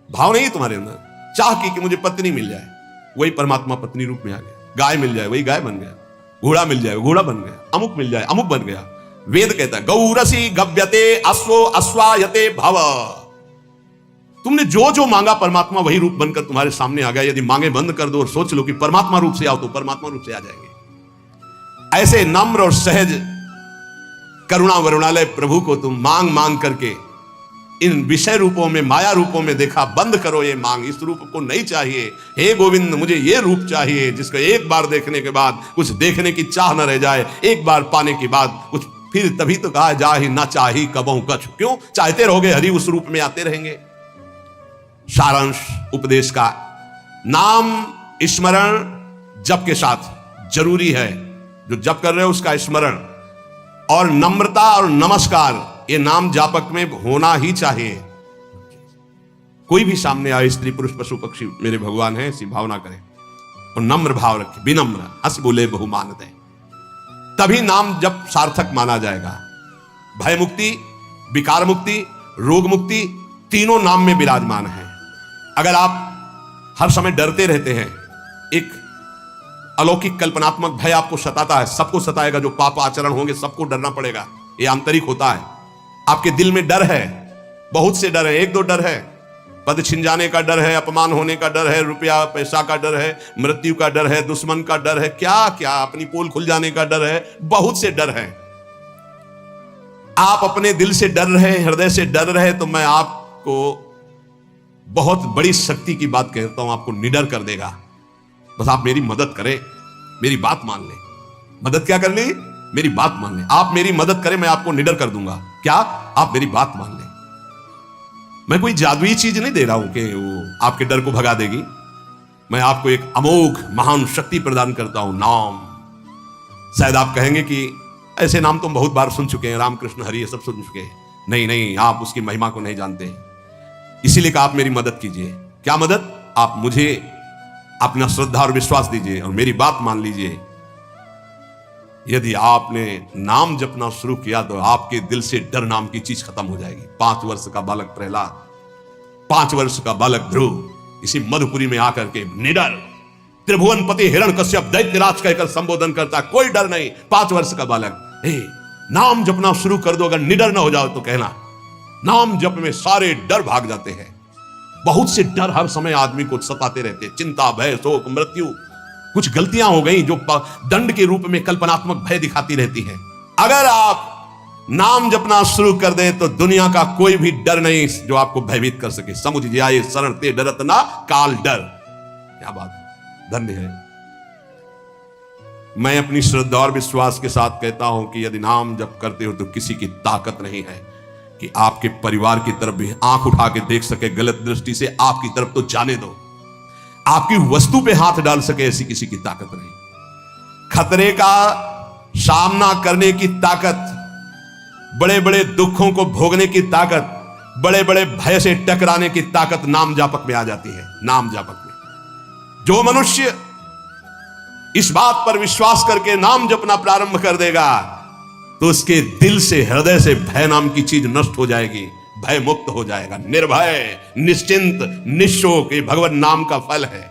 Speaker 1: भाव नहीं तुम्हारे अंदर, चाह की कि मुझे पत्नी मिल जाए, वही परमात्मा पत्नी रूप में आ गया। गाय मिल जाए, वही गाय बन गया। घोड़ा मिल जाए, घोड़ा बन गया। अमुक मिल जाए, अमुक बन गया। वेद कहता है गौरसी गव्यते अश्वो अश्वायते भव। तुमने जो जो मांगा परमात्मा वही रूप बनकर तुम्हारे सामने आ गया। यदि मांगे बंद कर दो और सोच लो कि परमात्मा रूप से आओ तो परमात्मा रूप से आ जाएंगे। ऐसे नम्र और सहज करुणा वरुणालय प्रभु को तुम मांग मांग करके इन विषय रूपों में, माया रूपों में देखा। बंद करो ये मांग, इस रूप को नहीं चाहिए। हे गोविंद, मुझे ये रूप चाहिए जिसको एक बार देखने के बाद कुछ देखने की चाह न रह जाए, एक बार पाने के बाद कुछ फिर तभी तो कहा जा ही ना चाही कबहू कछु। क्यों चाहते रहोगे, हरि उस रूप में आते रहेंगे। सारांश उपदेश का, नाम स्मरण जप के साथ जरूरी है। जो जप कर रहे हो उसका स्मरण और नम्रता और नमस्कार ये नाम जापक में होना ही चाहिए। कोई भी सामने आए, स्त्री पुरुष पशु पक्षी मेरे भगवान है, ऐसी भावना करें और नम्र भाव रखें, विनम्र, हंस बोले बहुमान दे, तभी नाम जप सार्थक माना जाएगा। भय मुक्ति, विकार मुक्ति, रोग मुक्ति तीनों नाम में विराजमान है। अगर आप हर समय डरते रहते हैं, एक अलौकिक कल्पनात्मक भय आपको सताता है, सबको सताएगा, जो पाप आचरण होंगे सबको डरना पड़ेगा, ये आंतरिक होता है। आपके दिल में डर है, बहुत से डर है, एक दो डर है। पद छिन जाने का डर है, अपमान होने का डर है, रुपया पैसा का डर है, मृत्यु का डर है, दुश्मन का डर है, क्या क्या, अपनी पोल खुल जाने का डर है, बहुत से डर है। आप अपने दिल से डर रहे, हृदय से डर रहे, तो मैं आपको बहुत बड़ी शक्ति की बात कहता हूं, आपको निडर कर देगा। बस आप मेरी मदद करें, मेरी बात मान लें। मदद क्या कर ली? मेरी बात मान लें। आप मेरी मदद करें, मैं आपको निडर कर दूंगा। क्या? आप मेरी बात मान लें। मैं कोई जादुई चीज नहीं दे रहा हूं कि वो आपके डर को भगा देगी। मैं आपको एक अमोघ महान शक्ति प्रदान करता हूं, नाम। शायद आप कहेंगे कि ऐसे नाम तुम बहुत बार सुन चुके हैं, राम कृष्ण हरि ये सब सुन चुके हैं। नहीं नहीं, आप उसकी महिमा को नहीं जानते। इसीलिए आप मेरी मदद कीजिए। क्या मदद? आप मुझे अपना श्रद्धा और विश्वास दीजिए और मेरी बात मान लीजिए। यदि आपने नाम जपना शुरू किया तो आपके दिल से डर नाम की चीज खत्म हो जाएगी। 5 वर्ष का बालक प्रहलाद, 5 वर्ष का बालक ध्रुव इसी मधुपुरी में आकर के निडर त्रिभुवनपति हिरण्यकश्यप दैत्यराज कहकर संबोधन करता, कोई डर नहीं। 5 वर्ष का बालक, नाम जपना शुरू कर दो, अगर निडर ना हो जाओ तो कहना। नाम जप में सारे डर भाग जाते हैं। बहुत से डर हर समय आदमी को सताते रहते हैं, चिंता, भय, शोक, मृत्यु। कुछ गलतियां हो गई जो दंड के रूप में कल्पनात्मक भय दिखाती रहती है। अगर आप नाम जपना शुरू कर दें तो दुनिया का कोई भी डर नहीं जो आपको भयभीत कर सके। समुझ जाए शरण ते डरत ना काल डर। क्या बात, धन्य है। मैं अपनी श्रद्धा और विश्वास के साथ कहता हूं कि यदि नाम जप करते हो तो किसी की ताकत नहीं है कि आपके परिवार की तरफ भी आंख उठा के देख सके, गलत दृष्टि से आपकी तरफ तो जाने दो। आपकी वस्तु पे हाथ डाल सके, ऐसी किसी की ताकत नहीं। खतरे का सामना करने की ताकत, बड़े बड़े दुखों को भोगने की ताकत, बड़े बड़े भय से टकराने की ताकत नाम जापक में आ जाती है। नाम जापक में जो मनुष्य इस बात पर विश्वास करके नाम जपना प्रारंभ कर देगा तो उसके दिल से, हृदय से भय नाम की चीज नष्ट हो जाएगी, भय मुक्त हो जाएगा, निर्भय, निश्चिंत, निशोक। ये भगवान नाम का फल है।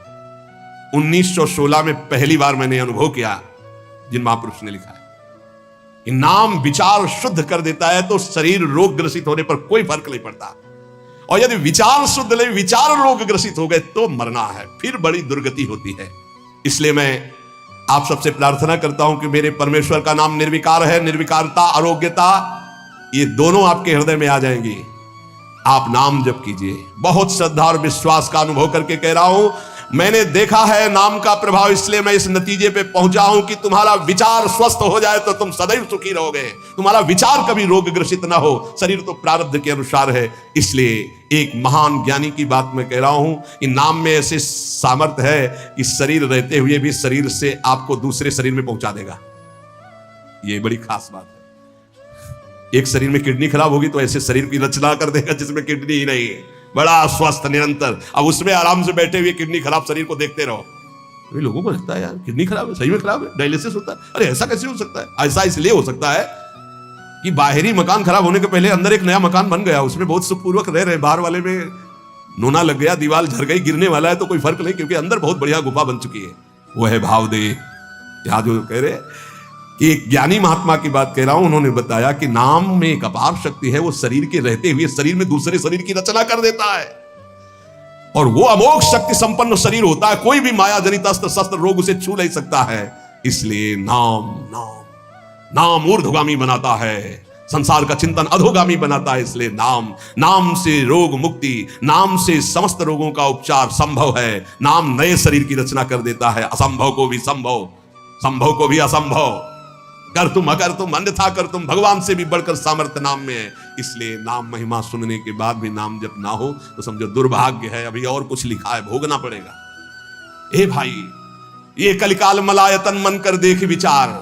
Speaker 1: 1916 में पहली बार मैंने अनुभव किया, जिन महापुरुष ने लिखा है कि नाम विचार शुद्ध कर देता है तो शरीर रोग ग्रसित होने पर कोई फर्क नहीं पड़ता, और यदि विचार शुद्ध नहीं, विचार रोग ग्रसित हो गए तो मरना है, फिर बड़ी दुर्गति होती है। इसलिए मैं आप सबसे प्रार्थना करता हूं कि मेरे परमेश्वर का नाम निर्विकार है। निर्विकारता, आरोग्यता, ये दोनों आपके हृदय में आ जाएंगी। आप नाम जप कीजिए। बहुत श्रद्धा और विश्वास का अनुभव करके कह रहा हूं, मैंने देखा है नाम का प्रभाव, इसलिए मैं इस नतीजे पे पहुंचा हूं कि तुम्हारा विचार स्वस्थ हो जाए तो तुम सदैव सुखी रहोगे। तुम्हारा विचार कभी रोग ग्रसित ना हो। शरीर तो प्रारब्ध के अनुसार है। इसलिए एक महान ज्ञानी की बात मैं कह रहा हूं कि नाम में ऐसे सामर्थ्य है कि शरीर रहते हुए भी शरीर से आपको दूसरे शरीर में पहुंचा देगा। ये बड़ी खास बात है। एक शरीर में किडनी खराब होगी तो ऐसे शरीर की रचना कर देगा जिसमें किडनी ही नहीं है, बड़ा स्वस्थ निरंतर। अब उसमें आराम से बैठे हुए किडनी खराब शरीर को देखते रहो। अरे लोगों को लगता है यार किडनी खराब है, सही में खराब है, डायलिसिस होता है। अरे ऐसा कैसे हो सकता है? ऐसा इसलिए हो सकता है कि बाहरी मकान खराब होने के पहले अंदर एक नया मकान बन गया, उसमें बहुत सुखपूर्वक रह रहे, बाहर वाले में नोना लग गया, दीवार झड़ गई, गिरने वाला है तो कोई फर्क नहीं, क्योंकि अंदर बहुत बढ़िया गुफा बन चुकी है। वो है भावदेह। यहां जो कह रहे कि एक ज्ञानी महात्मा की बात कह रहा हूं, उन्होंने बताया कि नाम में एक अपार शक्ति है, वो शरीर के रहते हुए शरीर में दूसरे शरीर की रचना कर देता है और वो अमोघ शक्ति संपन्न शरीर होता है। कोई भी माया जनित अस्त्र शस्त्र रोग उसे छू नहीं सकता है। इसलिए नाम नाम नाम ऊर्ध्वगामी बनाता है, संसार का चिंतन अधोगामी बनाता है। इसलिए नाम नाम से रोग मुक्ति, नाम से समस्त रोगों का उपचार संभव है। नाम नए शरीर की रचना कर देता है, असंभव को भी संभव, संभव को भी असंभव, कर तुम अगर तुम अन्यथा कर तुम, भगवान से भी बढ़कर सामर्थ्य नाम में है। इसलिए नाम महिमा सुनने के बाद भी नाम जब ना हो तो समझो दुर्भाग्य है, अभी और कुछ लिखा है, भोगना पड़ेगा। ए भाई, ये कलिकाल मलायतन मन कर देख विचार।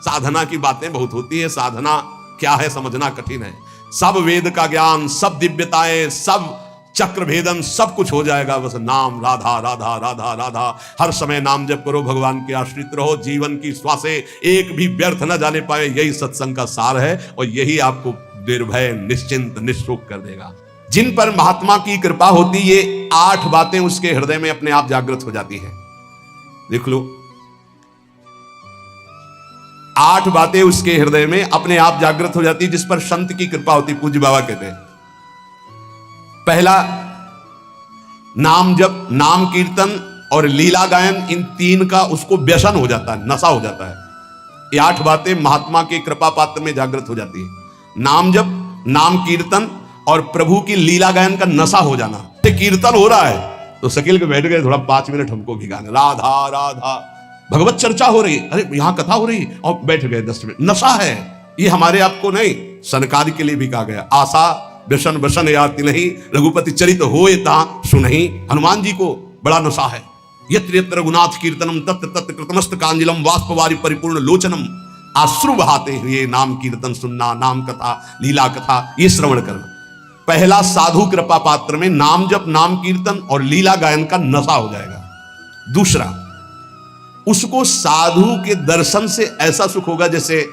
Speaker 1: साधना की बातें बहुत होती है, साधना क्या है समझना कठिन है। सब वेद का ज्ञान, सब दिव्यताएं, सब चक्र भेदन, सब कुछ हो जाएगा, बस नाम राधा राधा राधा राधा। हर समय नाम जप करो, भगवान के आश्रित रहो, जीवन की श्वासें एक भी व्यर्थ न जाने पाए। यही सत्संग का सार है और यही आपको निर्भय निश्चिंत निःशोक कर देगा। जिन पर महात्मा की कृपा होती, ये 8 बातें उसके हृदय में अपने आप जागृत हो जाती हैं। देख लो, 8 बातें उसके हृदय में अपने आप जागृत हो जाती, जिस पर संत की कृपा होती। पूज्य बाबा कहते हैं, पहला नाम जप, नाम कीर्तन और लीला गायन, इन 3 का उसको व्यसन हो जाता है, नशा हो जाता है। ये 8 बातें महात्मा के कृपा पात्र में जागृत हो जाती है। नाम जप, नाम कीर्तन और प्रभु की लीला गायन का नशा हो जाना। कीर्तन हो रहा है तो सकेल के बैठ गए, थोड़ा 5 मिनट हमको भी गाने, राधा राधा, भगवत चर्चा हो रही, अरे यहां कथा हो रही और बैठ गए 10 मिनट। नशा है ये, हमारे आपको नहीं, सनकादि के लिए भी कहा गया, आशा व्यसन व्यसन याति नहीं, रघुपति चरित होए ता सुनहि। हनुमान जी को बड़ा नशा है। यत्र यत्र रघुनाथ कीर्तनम तत्र तत्र कृतमस्त कांजलम वाष्पवारी परिपूर्ण लोचनम। आश्रु बहाते हुए नाम कीर्तन सुनना, नाम कथा, लीला कथा, ये श्रवण करना। पहला साधु कृपा पात्र में नाम जप, नाम कीर्तन और लीला गायन का नशा हो जाएगा। दूसरा, उसको साधु के दर्शन से ऐसा सुख होगा जैसे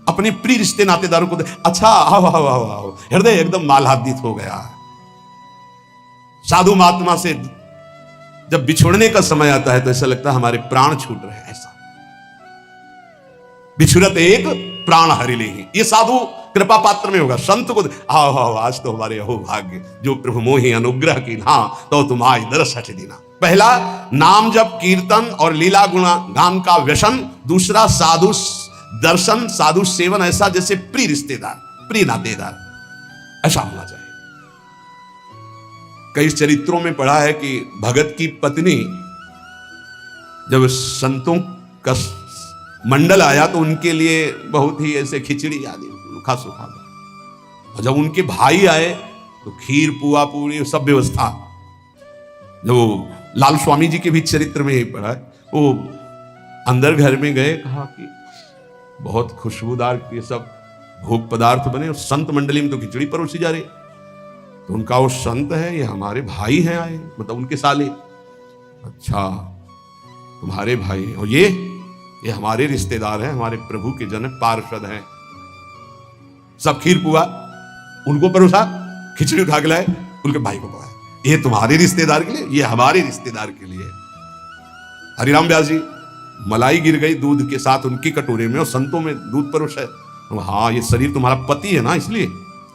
Speaker 1: अपने प्रिय रिश्ते नातेदारों को अच्छा आओ आओ आओ आओ, हृदय एकदम मालादित हो गया। साधु महात्मा से जब बिछुड़ने का समय आता है तो ऐसा लगता है हमारे प्राण छूट रहे हैं। ऐसा बिछुरत एक प्राण हरि ले, ये साधु कृपा पात्र में होगा। संत को आओ आओ, आज तो हमारे अहो भाग्य, जो प्रभु मोहि अनुग्रह की ना तो तुम आए दरस हट देना। पहला नाम जप, कीर्तन और लीला गुणा गान का व्यसन। दूसरा साधु दर्शन, साधु सेवन, ऐसा जैसे प्रिय रिश्तेदार, प्रिय नातेदार, ऐसा होना चाहिए। कई चरित्रों में पढ़ा है कि भगत की पत्नी जब संतों का मंडल आया तो उनके लिए बहुत ही ऐसे खिचड़ी आदि रूखा सूखा, और जब उनके भाई आए तो खीर पुआ पूरी सब व्यवस्था। जो लाल स्वामी जी के भी चरित्र में पढ़ा है, वो अंदर घर में गए, कहा कि बहुत खुशबूदार ये सब भोग पदार्थ बने और संत मंडली में तो खिचड़ी परोसी जा रही। तो उनका वो संत है, ये हमारे भाई हैं आए, मतलब उनके साले। अच्छा तुम्हारे भाई, और ये हमारे रिश्तेदार हैं, हमारे प्रभु के जन पार्षद हैं। सब खीर पुआ उनको परोसा, खिचड़ी उठा के लाए, उनके भाई को पकाया। ये तुम्हारे रिश्तेदार के लिए, ये हमारे रिश्तेदार के लिए। हरिराम व्यास जी, मलाई गिर गई दूध के साथ उनकी कटोरे में और संतों में दूध परोस है। हाँ, ये शरीर तुम्हारा पति है ना, इसलिए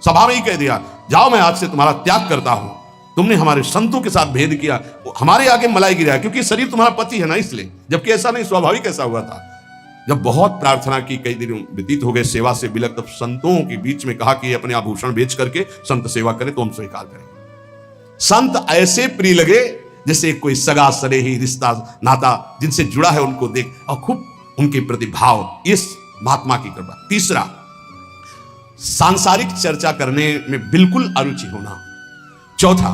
Speaker 1: सभा में ही कह दिया, जाओ मैं आज से तुम्हारा त्याग करता हूं। तुमने हमारे संतों के साथ भेद किया, हमारे आगे मलाई गिरा, क्योंकि शरीर तुम्हारा पति है ना, इसलिए। जबकि ऐसा नहीं, स्वाभाविक ऐसा हुआ था। जब बहुत प्रार्थना की, कई दिन व्यतीत हो गए सेवा से बिलक, तब संतों के बीच में कहा कि अपने आभूषण बेच करके संत सेवा करे तो हम स्वीकार करेंगे। संत ऐसे प्रिय लगे जैसे कोई सगा सनेही रिश्ता नाता जिनसे जुड़ा है उनको देख और खूब उनके प्रति भाव, इस महात्मा की कृपा। तीसरा, सांसारिक चर्चा करने में बिल्कुल अरुचि होना। चौथा,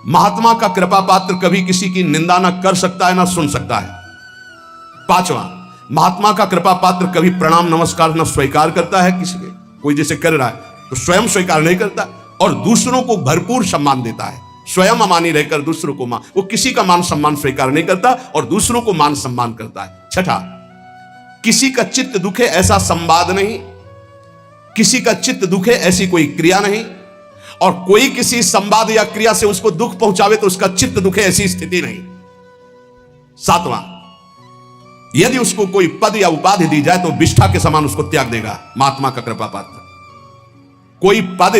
Speaker 1: महात्मा का कृपा पात्र कभी किसी की निंदा ना कर सकता है ना सुन सकता है। पांचवा, महात्मा का कृपा पात्र कभी प्रणाम नमस्कार न स्वीकार करता है किसी के, कोई जैसे कर रहा है तो स्वयं स्वीकार नहीं करता और दूसरों को भरपूर सम्मान देता है। स्वयं अमानी रहकर दूसरों को मान, वो किसी का मान सम्मान स्वीकार नहीं करता और दूसरों को मान सम्मान करता है। छठा, किसी का चित्त दुखे ऐसा संवाद नहीं, किसी का चित्त दुखे ऐसी कोई क्रिया नहीं, और कोई किसी संवाद या क्रिया से उसको दुख पहुंचावे तो उसका चित्त दुखे ऐसी स्थिति नहीं। सातवां, यदि उसको कोई पद या उपाधि दी जाए तो विष्ठा के समान उसको त्याग देगा महात्मा का कृपा पात्र। कोई पद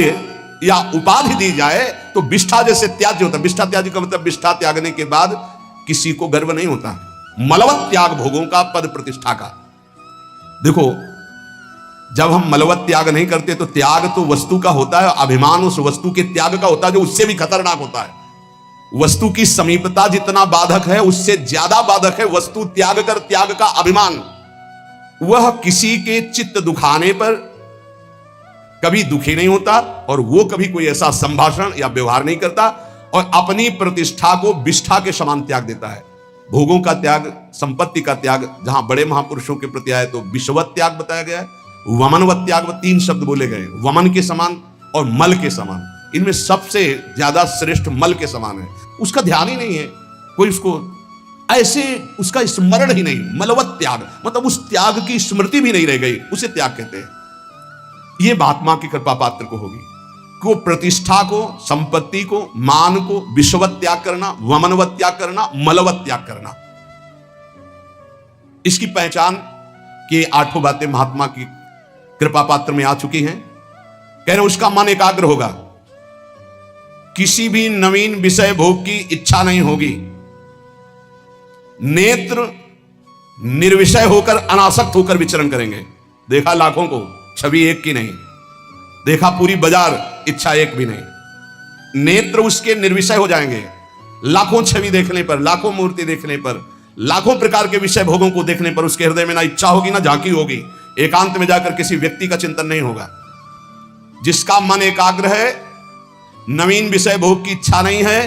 Speaker 1: या उपाधि दी जाए तो विष्ठा जैसे त्याज्य होता है। विष्ठा त्याज्य का मतलब विष्ठा त्यागने के बाद किसी को गर्व नहीं होता। मलवत त्याग भोगों का, पद प्रतिष्ठा का। देखो, जब हम मलवत त्याग नहीं करते तो त्याग तो वस्तु का होता है, अभिमान उस वस्तु के त्याग का होता है जो उससे भी खतरनाक होता है। वस्तु की समीपता जितना बाधक है उससे ज्यादा बाधक है वस्तु त्याग कर त्याग का अभिमान। वह किसी के चित्त दुखाने पर कभी दुखी नहीं होता और वो कभी कोई ऐसा संभाषण या व्यवहार नहीं करता और अपनी प्रतिष्ठा को विष्ठा के समान त्याग देता है। भोगों का त्याग, संपत्ति का त्याग, जहां बड़े महापुरुषों के प्रति आए तो विषवत त्याग बताया गया है, वमनवत त्याग, तीन शब्द बोले गए, वमन के समान और मल के समान। इनमें सबसे ज्यादा श्रेष्ठ मल के समान है। उसका ध्यान ही नहीं है, कोई उसको ऐसे उसका स्मरण ही नहीं। मलवत त्याग मतलब उस त्याग की स्मृति भी नहीं रह गई, उसे त्याग कहते हैं। यह महात्मा की कृपा पात्र को होगी कि वो प्रतिष्ठा को, संपत्ति को, मान को विषवत त्याग करना, वमनवत त्याग करना, मलवत त्याग करना। इसकी पहचान कि आठों बातें महात्मा की कृपा पात्र में आ चुकी हैं। कह रहे उसका मन एकाग्र होगा, किसी भी नवीन विषय भोग की इच्छा नहीं होगी, नेत्र निर्विषय होकर अनासक्त होकर विचरण करेंगे। देखा लाखों को, छवि एक की नहीं, देखा पूरी बाजार, इच्छा एक भी नहीं। नेत्र उसके निर्विषय हो जाएंगे। लाखों छवि देखने पर, लाखों मूर्ति देखने पर, लाखों प्रकार के विषय भोगों को देखने पर उसके हृदय में ना इच्छा होगी ना झांकी होगी। एकांत में जाकर किसी व्यक्ति का चिंतन नहीं होगा। जिसका मन एकाग्र है, नवीन विषय भोग की इच्छा नहीं है,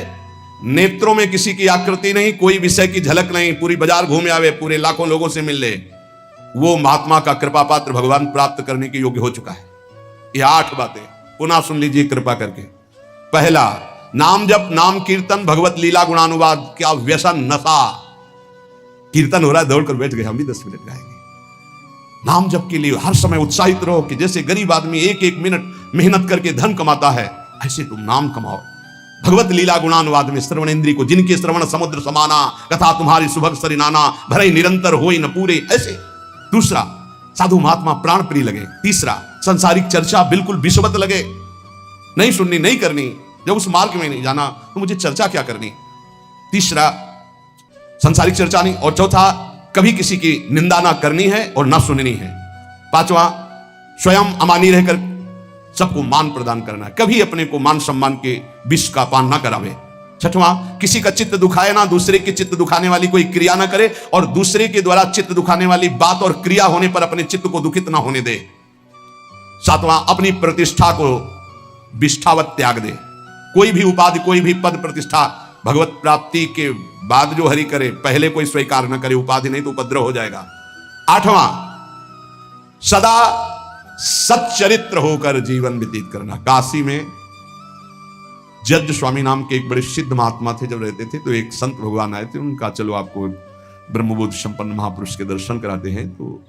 Speaker 1: नेत्रों में किसी की आकृति नहीं, कोई विषय की झलक नहीं, पूरी बाजार घूम आवे, पूरे लाखों लोगों से मिल ले, वो महात्मा का कृपा पात्र भगवान प्राप्त करने के योग्य हो चुका है। ये 8 बातें पुनः सुन लीजिए कृपा करके। पहला, नाम जप, नाम कीर्तन, भगवत लीला गुणानुवाद। क्या व्यसन, नशा। कीर्तन हो रहा है, दौड़कर बैठ गए, हम भी 10 मिनट गाएंगे। नाम जप के लिए हर समय उत्साहित रहो कि जैसे गरीब आदमी एक एक मिनट मेहनत करके धन कमाता है, ऐसे तुम नाम कमाओ। भगवत लीला गुणानुवाद में श्रवण इंद्रिय को, जिनके श्रवण समुद्र समाना, कथा तुम्हारी सुभग सरिनाना, भरे निरंतर होई न पूरे, ऐसे। दूसरा, साधु महात्मा प्राण प्रिय लगे। तीसरा, संसारिक चर्चा बिल्कुल विषवत लगे, नहीं सुननी, नहीं करनी। जब उस मार्ग में नहीं जाना तो मुझे चर्चा क्या करनी। तीसरा, संसारिक चर्चा नहीं। और चौथा, कभी किसी की निंदा ना करनी है और ना सुननी है। पांचवा, स्वयं अमानी रहकर सबको मान प्रदान करना है, कभी अपने को मान सम्मान के विष का पान ना करावे। छठवां, किसी का चित्त दुखाए ना, दूसरे के चित्त दुखाने वाली कोई क्रिया ना करे और दूसरे के द्वारा चित्त दुखाने वाली बात और क्रिया होने पर अपने चित्त को दुखित ना होने दे। सातवां, अपनी प्रतिष्ठा को विष्ठावत त्याग दे। कोई भी उपाधि, कोई भी पद प्रतिष्ठा भगवत प्राप्ति के बाद जो हरि करे, पहले कोई स्वीकार न करे, उपाधि नहीं तो उपद्रव हो जाएगा। आठवां, सदा सच्चरित्र होकर जीवन व्यतीत करना। काशी में जज स्वामी नाम के एक बड़े सिद्ध महात्मा थे, जब रहते थे तो एक संत भगवान आए थे, उनका चलो आपको ब्रह्मबोध संपन्न महापुरुष के दर्शन कराते हैं। तो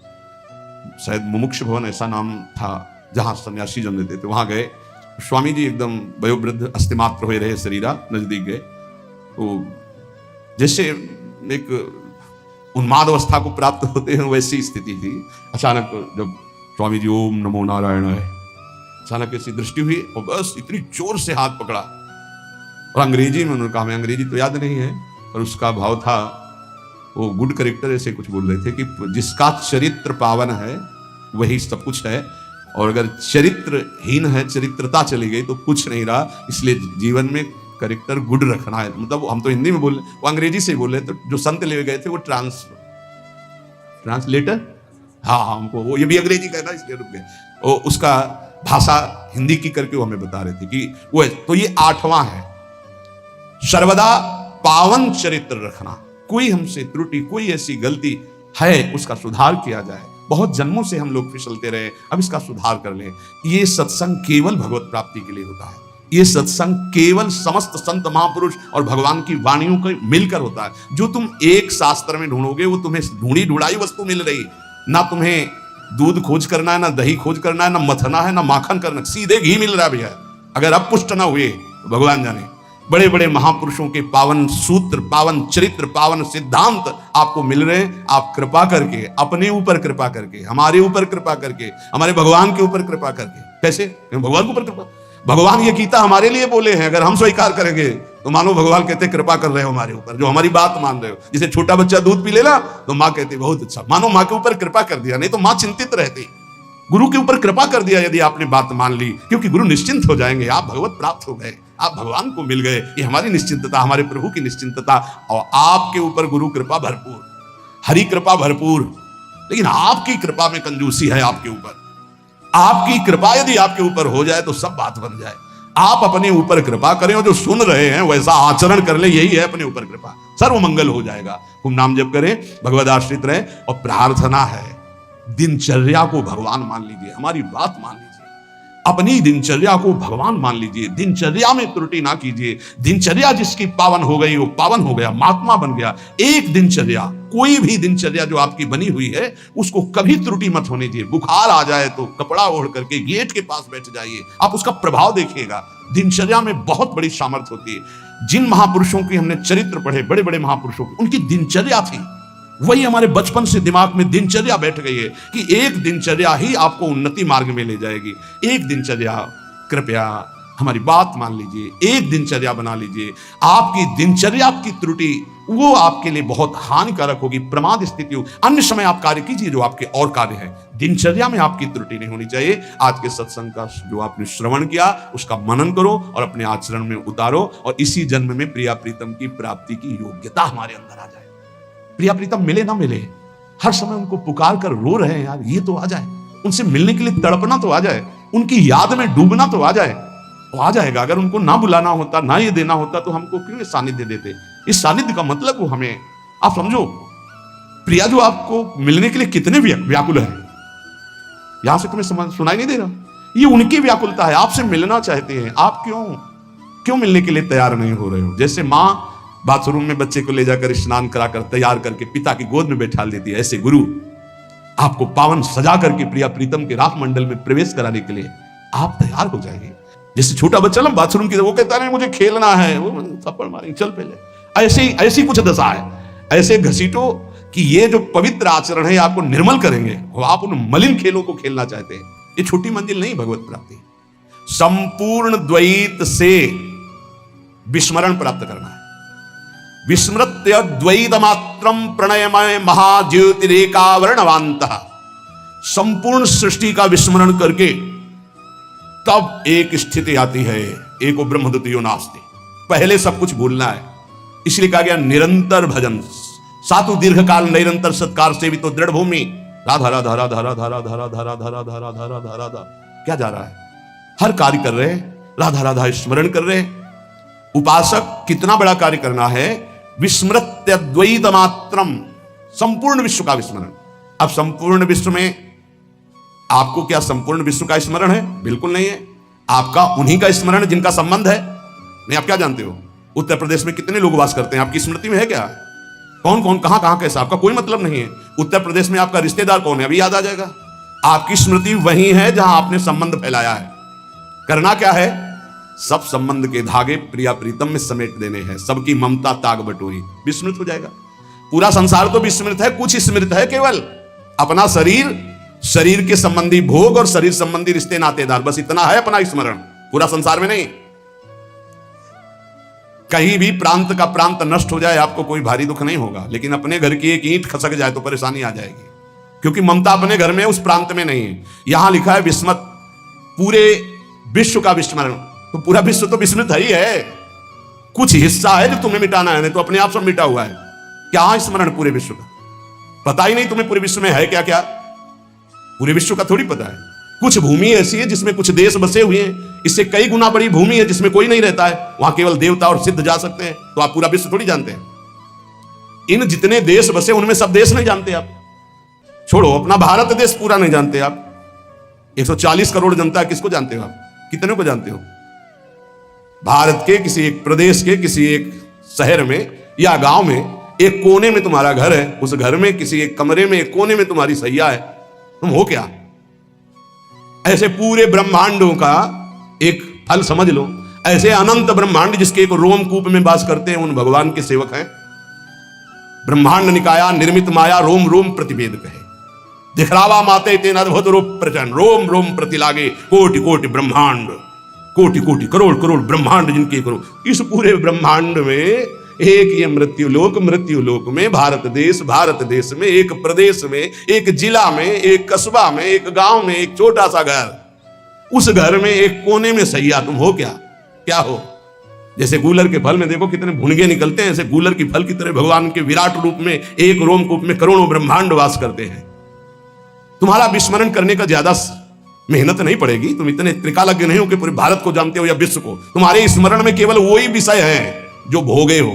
Speaker 1: शायद मुमुक्ष भवन ऐसा नाम था जहां सन्यासी जन रहते थे, वहां गए। स्वामी जी एकदम वयोवृद्ध, अस्थिमात्र हुए रहे, शरीरा नजदीक गए तो जैसे एक उन्माद अवस्था को प्राप्त होते हैं वैसी स्थिति थी। अचानक जब स्वामी जी ओम नमो नारायण है, अचानक ऐसी दृष्टि हुई और बस इतनी जोर से हाथ पकड़ा और अंग्रेजी में उन्होंने कहा, हमें अंग्रेजी तो याद नहीं है पर उसका भाव था वो गुड करेक्टर ऐसे कुछ बोल रहे थे कि जिसका चरित्र पावन है वही सब कुछ है, और अगर चरित्रहीन है, चरित्रता चली गई तो कुछ नहीं रहा। इसलिए जीवन में करेक्टर गुड रखना है। मतलब हम तो हिंदी में बोल रहे, वो अंग्रेजी से बोल रहे, तो जो संत ले गए थे वो ट्रांसलेटर, हाँ हमको वो ये भी अंग्रेजी का है ना, इसलिए रुक गए। वो उसका भाषा हिंदी की करके वो हमें बता रहे थे कि वो है। तो ये 8वां है, सर्वदा पावन चरित्र रखना। कोई हमसे त्रुटि, कोई ऐसी गलती है उसका सुधार किया जाए। बहुत जन्मों से हम लोग फिसलते रहे, अब इसका सुधार कर लें। ये सत्संग केवल भगवत प्राप्ति के लिए होता है। ये सत्संग केवल समस्त संत महापुरुष और भगवान की वाणियों को मिलकर होता है। जो तुम एक शास्त्र में ढूंढोगे वो तुम्हें ढूंढी ढूंढाई वस्तु मिल रही। ना तुम्हें दूध खोज करना है, ना दही खोज करना है, ना मथना है, ना माखन करना, सीधे घी मिल रहा है भैया। अगर अब पुष्ट ना हुए तो भगवान जाने। बड़े बड़े महापुरुषों के पावन सूत्र, पावन चरित्र, पावन सिद्धांत आपको मिल रहे हैं। आप कृपा करके, अपने ऊपर कृपा करके, हमारे ऊपर कृपा करके, हमारे भगवान के ऊपर कृपा करके। कैसे? भगवान के ऊपर कृपा। भगवान ये गीता हमारे लिए बोले हैं, अगर हम स्वीकार करेंगे तो मानो भगवान कहते कृपा कर रहे हो हमारे ऊपर, जो हमारी बात मान रहे हो। जैसे छोटा बच्चा दूध पी लेना तो माँ कहती बहुत अच्छा, मानो माँ के ऊपर कृपा कर दिया, नहीं तो माँ चिंतित रहती। गुरु के ऊपर कृपा कर दिया यदि आपने बात मान ली, क्योंकि गुरु निश्चिंत हो जाएंगे। आप भगवत प्राप्त हो गए, आप भगवान को मिल गए। ये हमारी निश्चिंतता, हमारे प्रभु की निश्चिंतता। और आपके ऊपर गुरु कृपा भरपूर, हरि कृपा भरपूर, लेकिन आपकी कृपा में कंजूसी है। आपके ऊपर आपकी कृपा यदि आपके ऊपर हो जाए तो सब बात बन जाए। आप अपने ऊपर कृपा करें और जो सुन रहे हैं वैसा आचरण कर ले, यही है अपने ऊपर कृपा। सर्व मंगल हो जाएगा। खूब नाम जप करें, भगवद आश्रित रहे। और प्रार्थना है, दिनचर्या को भगवान मान लीजिए, हमारी बात मान लीजिए, अपनी दिनचर्या को भगवान मान लीजिए। दिनचर्या में त्रुटि ना कीजिए। दिनचर्या जिसकी पावन हो गई वो पावन हो गया, महात्मा बन गया। एक दिनचर्या, कोई भी दिनचर्या जो आपकी बनी हुई है उसको कभी त्रुटि मत होने दीजिए। बुखार आ जाए तो कपड़ा ओढ़ करके गेट के पास बैठ जाइए, आप उसका प्रभाव देखिएगा। दिनचर्या में बहुत बड़ी सामर्थ्य होती है। जिन महापुरुषों की हमने चरित्र पढ़े, बड़े बड़े महापुरुषों की, उनकी दिनचर्या थी, वही हमारे बचपन से दिमाग में दिनचर्या बैठ गई है कि एक दिनचर्या ही आपको उन्नति मार्ग में ले जाएगी। एक दिनचर्या, कृपया हमारी बात मान लीजिए, एक दिनचर्या बना लीजिए। आपकी दिनचर्या की त्रुटि वो आपके लिए बहुत हानिकारक होगी, प्रमाद स्थिति हो। अन्य समय आप कार्य कीजिए जो आपके और कार्य है, दिनचर्या में आपकी त्रुटि नहीं होनी चाहिए। आज के सत्संग का जो आपने श्रवण किया उसका मनन करो और अपने आचरण में उतारो, और इसी जन्म में प्रिया प्रीतम की प्राप्ति की योग्यता हमारे अंदर आ जाए। प्रिया प्रीतम मिले ना मिले, हर समय उनको पुकार कर रो रहे हैं यार, ये तो आ जाए। उनसे मिलने के लिए तड़पना तो आ जाए, उनकी याद में डूबना तो आ जाए। वो आ जाएगा। अगर उनको ना बुलाना होता, ना ये देना होता तो हमको क्यों ये सानिध्य देते? इस सानिध्य का मतलब वो हमें, आप समझो, प्रिया जो आपको मिलने के लिए कितने व्याकुल है, यहां से तुम्हें सुनाई नहीं दे रहा? ये उनकी व्याकुलता है, आपसे मिलना चाहते हैं। आप क्यों मिलने के लिए तैयार नहीं हो रहे हो? जैसे माँ बाथरूम में बच्चे को ले जाकर स्नान कराकर तैयार करके पिता की गोद में बैठा देती है, ऐसे गुरु आपको पावन सजा करके प्रिया प्रीतम के रात मंडल में प्रवेश कराने के लिए आप तैयार हो जाएंगे। जैसे छोटा बच्चा ना बाथरूम की, वो कहता नहीं मुझे खेलना है, वो थप्पड़ मारेंगे, चल पहले। ऐसी कुछ दशा है। ऐसे घसीटो कि ये जो पवित्र आचरण है आपको निर्मल करेंगे, आप उन मलिन खेलों को खेलना चाहते हैं। ये छोटी मंजिल नहीं भगवत प्राप्ति। संपूर्ण द्वैत से विस्मरण प्राप्त करना है। विस्मृत्य द्वैतमात्रम प्रणयमय महाज्योतिरेका वर्णवांतः, संपूर्ण सृष्टि का विस्मरण करके तब एक स्थिति आती है, एको ब्रह्म द्वितीयो नास्ति। पहले सब कुछ भूलना है। इसलिए कहा गया निरंतर भजन, सातु दीर्घ काल निरंतर सत्कार सेवितो दृढ़ भूमि। राधा राधा राधा राधा राधा राधा राधा राधा राधा राधा राधा, क्या जा रहा है? हर कार्य कर रहे हैं, राधा राधा स्मरण कर रहे हैं। उपासक कितना बड़ा कार्य करना है, विस्मृत्य द्वैत मात्रम, संपूर्ण विश्व का विस्मरण। अब संपूर्ण विश्व में आपको क्या संपूर्ण विश्व का स्मरण है? बिल्कुल नहीं है। आपका उन्हीं का स्मरण है जिनका संबंध है। नहीं, आप क्या जानते हो उत्तर प्रदेश में कितने लोग वास करते हैं? आपकी स्मृति में है क्या? कौन कौन कहां कहां कैसा? आपका कोई मतलब नहीं है। उत्तर प्रदेश में आपका रिश्तेदार कौन है? अभी याद आ जाएगा। आपकी स्मृति वही है जहां आपने संबंध फैलाया है। करना क्या है? सब संबंध के धागे प्रिया प्रीतम में समेट देने हैं। सबकी ममता ताग बटोरी, विस्मृत हो जाएगा। पूरा संसार तो विस्मृत है, कुछ स्मृत है केवल अपना शरीर, शरीर के संबंधी भोग और शरीर संबंधी रिश्ते नातेदार, बस इतना है अपना स्मरण, पूरा संसार में नहीं। कहीं भी प्रांत का प्रांत नष्ट हो जाए आपको कोई भारी दुख नहीं होगा, लेकिन अपने घर की एक ईंट खसक जाए तो परेशानी आ जाएगी, क्योंकि ममता अपने घर में उस प्रांत में नहीं है। यहां लिखा है विस्मत, पूरे विश्व का विस्मरण, तो पूरा विश्व तो विस्मृत ही है, कुछ हिस्सा है जो तुम्हें मिटाना है, नहीं तो अपने आप सब मिटा हुआ है। क्या स्मरण पूरे विश्व का? पता ही नहीं तुम्हें पूरे विश्व में है क्या क्या, पूरे विश्व का थोड़ी पता है। कुछ भूमि ऐसी है जिसमें कुछ देश बसे हुए हैं, इससे कई गुना बड़ी भूमि है जिसमें कोई नहीं रहता है, वहां केवल देवता और सिद्ध जा सकते हैं, तो आप पूरा विश्व थोड़ी जानते हैं। इन जितने देश बसे उनमें सब देश नहीं जानते आप, छोड़ो अपना भारत देश पूरा नहीं जानते आप। 140 करोड़ जनता है, किसको जानते हो आप? कितने को जानते हो? भारत के किसी एक प्रदेश के किसी एक शहर में या गांव में एक कोने में तुम्हारा घर है, उस घर में किसी एक कमरे में एक कोने में तुम्हारी सैया है, तुम हो क्या? ऐसे पूरे ब्रह्मांडों का एक फल समझ लो, ऐसे अनंत ब्रह्मांड जिसके एक रोमकूप में वास करते हैं, उन भगवान के सेवक हैं। ब्रह्मांड निकाया निर्मित माया रोम रोम प्रतिवेद कहे, दिखरावा माते तेन अद्भुत रूप प्रचंड, रोम रोम प्रति लागे कोटि कोटि ब्रह्मांड, कोटि कोटि करोड़ करोड़ ब्रह्मांड जिनके करो। इस पूरे ब्रह्मांड में एक ये मृत्यु लोक में भारत देश में एक प्रदेश में एक जिला में एक कस्बा में एक गांव में एक छोटा सा घर, उस घर में एक कोने में सैया, तुम हो क्या? क्या हो? जैसे गूलर के फल में देखो कितने भुनगे निकलते हैं, ऐसे गूलर की फल की तरह भगवान के विराट रूप में एक रोमकूप में करोड़ों ब्रह्मांड वास करते हैं। तुम्हारा विस्मरण करने का ज्यादा मेहनत नहीं पड़ेगी, तुम इतने त्रिकालज्ञ नहीं हो कि पूरे भारत को जानते हो या विश्व को। तुम्हारे स्मरण में केवल वही विषय है जो भोगे हो,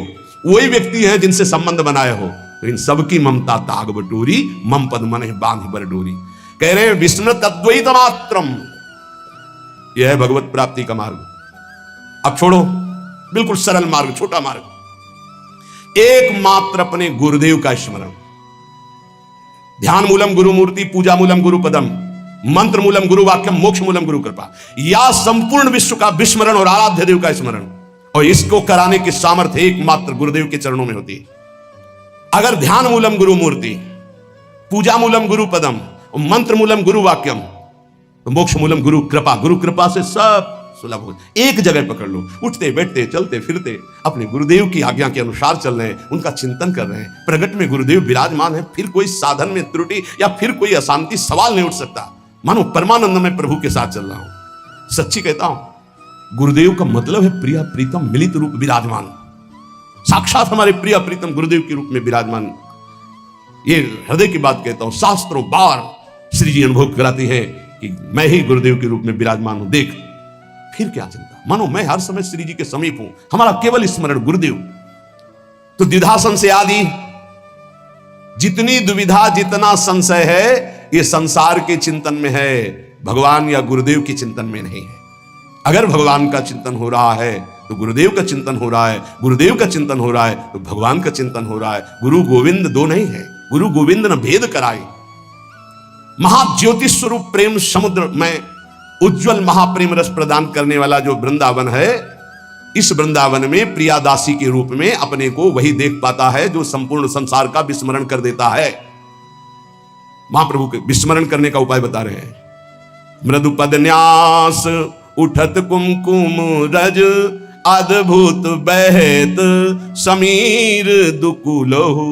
Speaker 1: वही व्यक्ति है जिनसे संबंध बनाए हो, तो इन सबकी ममता ताग बटोरी, मम पद मन बांध बर डोरी। कह रहे हैं विस्मृत अद्वैत मात्रम, यह है भगवत प्राप्ति का मार्ग। अब छोड़ो, बिल्कुल सरल मार्ग, छोटा मार्ग, एकमात्र अपने गुरुदेव का स्मरण। ध्यान मूलम गुरु मूर्ति, पूजा मूलम गुरु पदम, मंत्र मूलम गुरु वाक्यम, मोक्ष मूलम गुरु कृपा, या संपूर्ण विश्व का विस्मरण और आराध्य देव का स्मरण। और इसको कराने की सामर्थ्य एकमात्र गुरुदेव के चरणों में होती है। अगर ध्यान मूलम गुरु मूर्ति, पूजा मूलम गुरु पदम, मंत्र मूलम गुरु वाक्यम, तो मोक्ष मूलम गुरु कृपा, गुरु कृपा से सब सुलभ हो। एक जगह पकड़ लो, उठते बैठते चलते फिरते अपने गुरुदेव की आज्ञा के अनुसार चल रहे हैं, उनका चिंतन कर रहे हैं, प्रगट में गुरुदेव विराजमान है, फिर कोई साधन में त्रुटि या फिर कोई अशांति सवाल नहीं उठ सकता, मानो परमानंद में प्रभु के साथ चल रहा हूं। सच्ची कहता हूं, गुरुदेव का मतलब है प्रिय प्रीतम मिलित रूप विराजमान, साक्षात हमारे प्रिय प्रीतम गुरुदेव के रूप में विराजमान। ये हृदय की बात कहता हूं, शास्त्रों बार श्री जी अनुभव कराती है कि मैं ही गुरुदेव के रूप में विराजमान हूं। देख, फिर क्या चिंता, मानो मैं हर समय श्री जी के समीप हूं, हमारा केवल स्मरण गुरुदेव। तो द्विधा संशय आदि, जितनी दुविधा जितना संशय है ये संसार के चिंतन में है, भगवान या गुरुदेव के चिंतन में नहीं है। अगर भगवान का चिंतन हो रहा है तो गुरुदेव का चिंतन हो रहा है, गुरुदेव का चिंतन हो रहा है तो भगवान का चिंतन हो रहा है। गुरु गोविंद दो नहीं है, गुरु गोविंद न भेद कराए। महाज्योतिष स्वरूप प्रेम समुद्र में उज्जवल महाप्रेम रस प्रदान करने वाला जो वृंदावन है, इस वृंदावन में प्रियादासी के रूप में अपने को वही देख पाता है जो संपूर्ण संसार का विस्मरण कर देता है। महाप्रभु के विस्मरण करने का उपाय बता रहे हैं। मृदु पद न्यास उठत कुमकुम रज, अद्भुत बहत समीर दुकुलहु,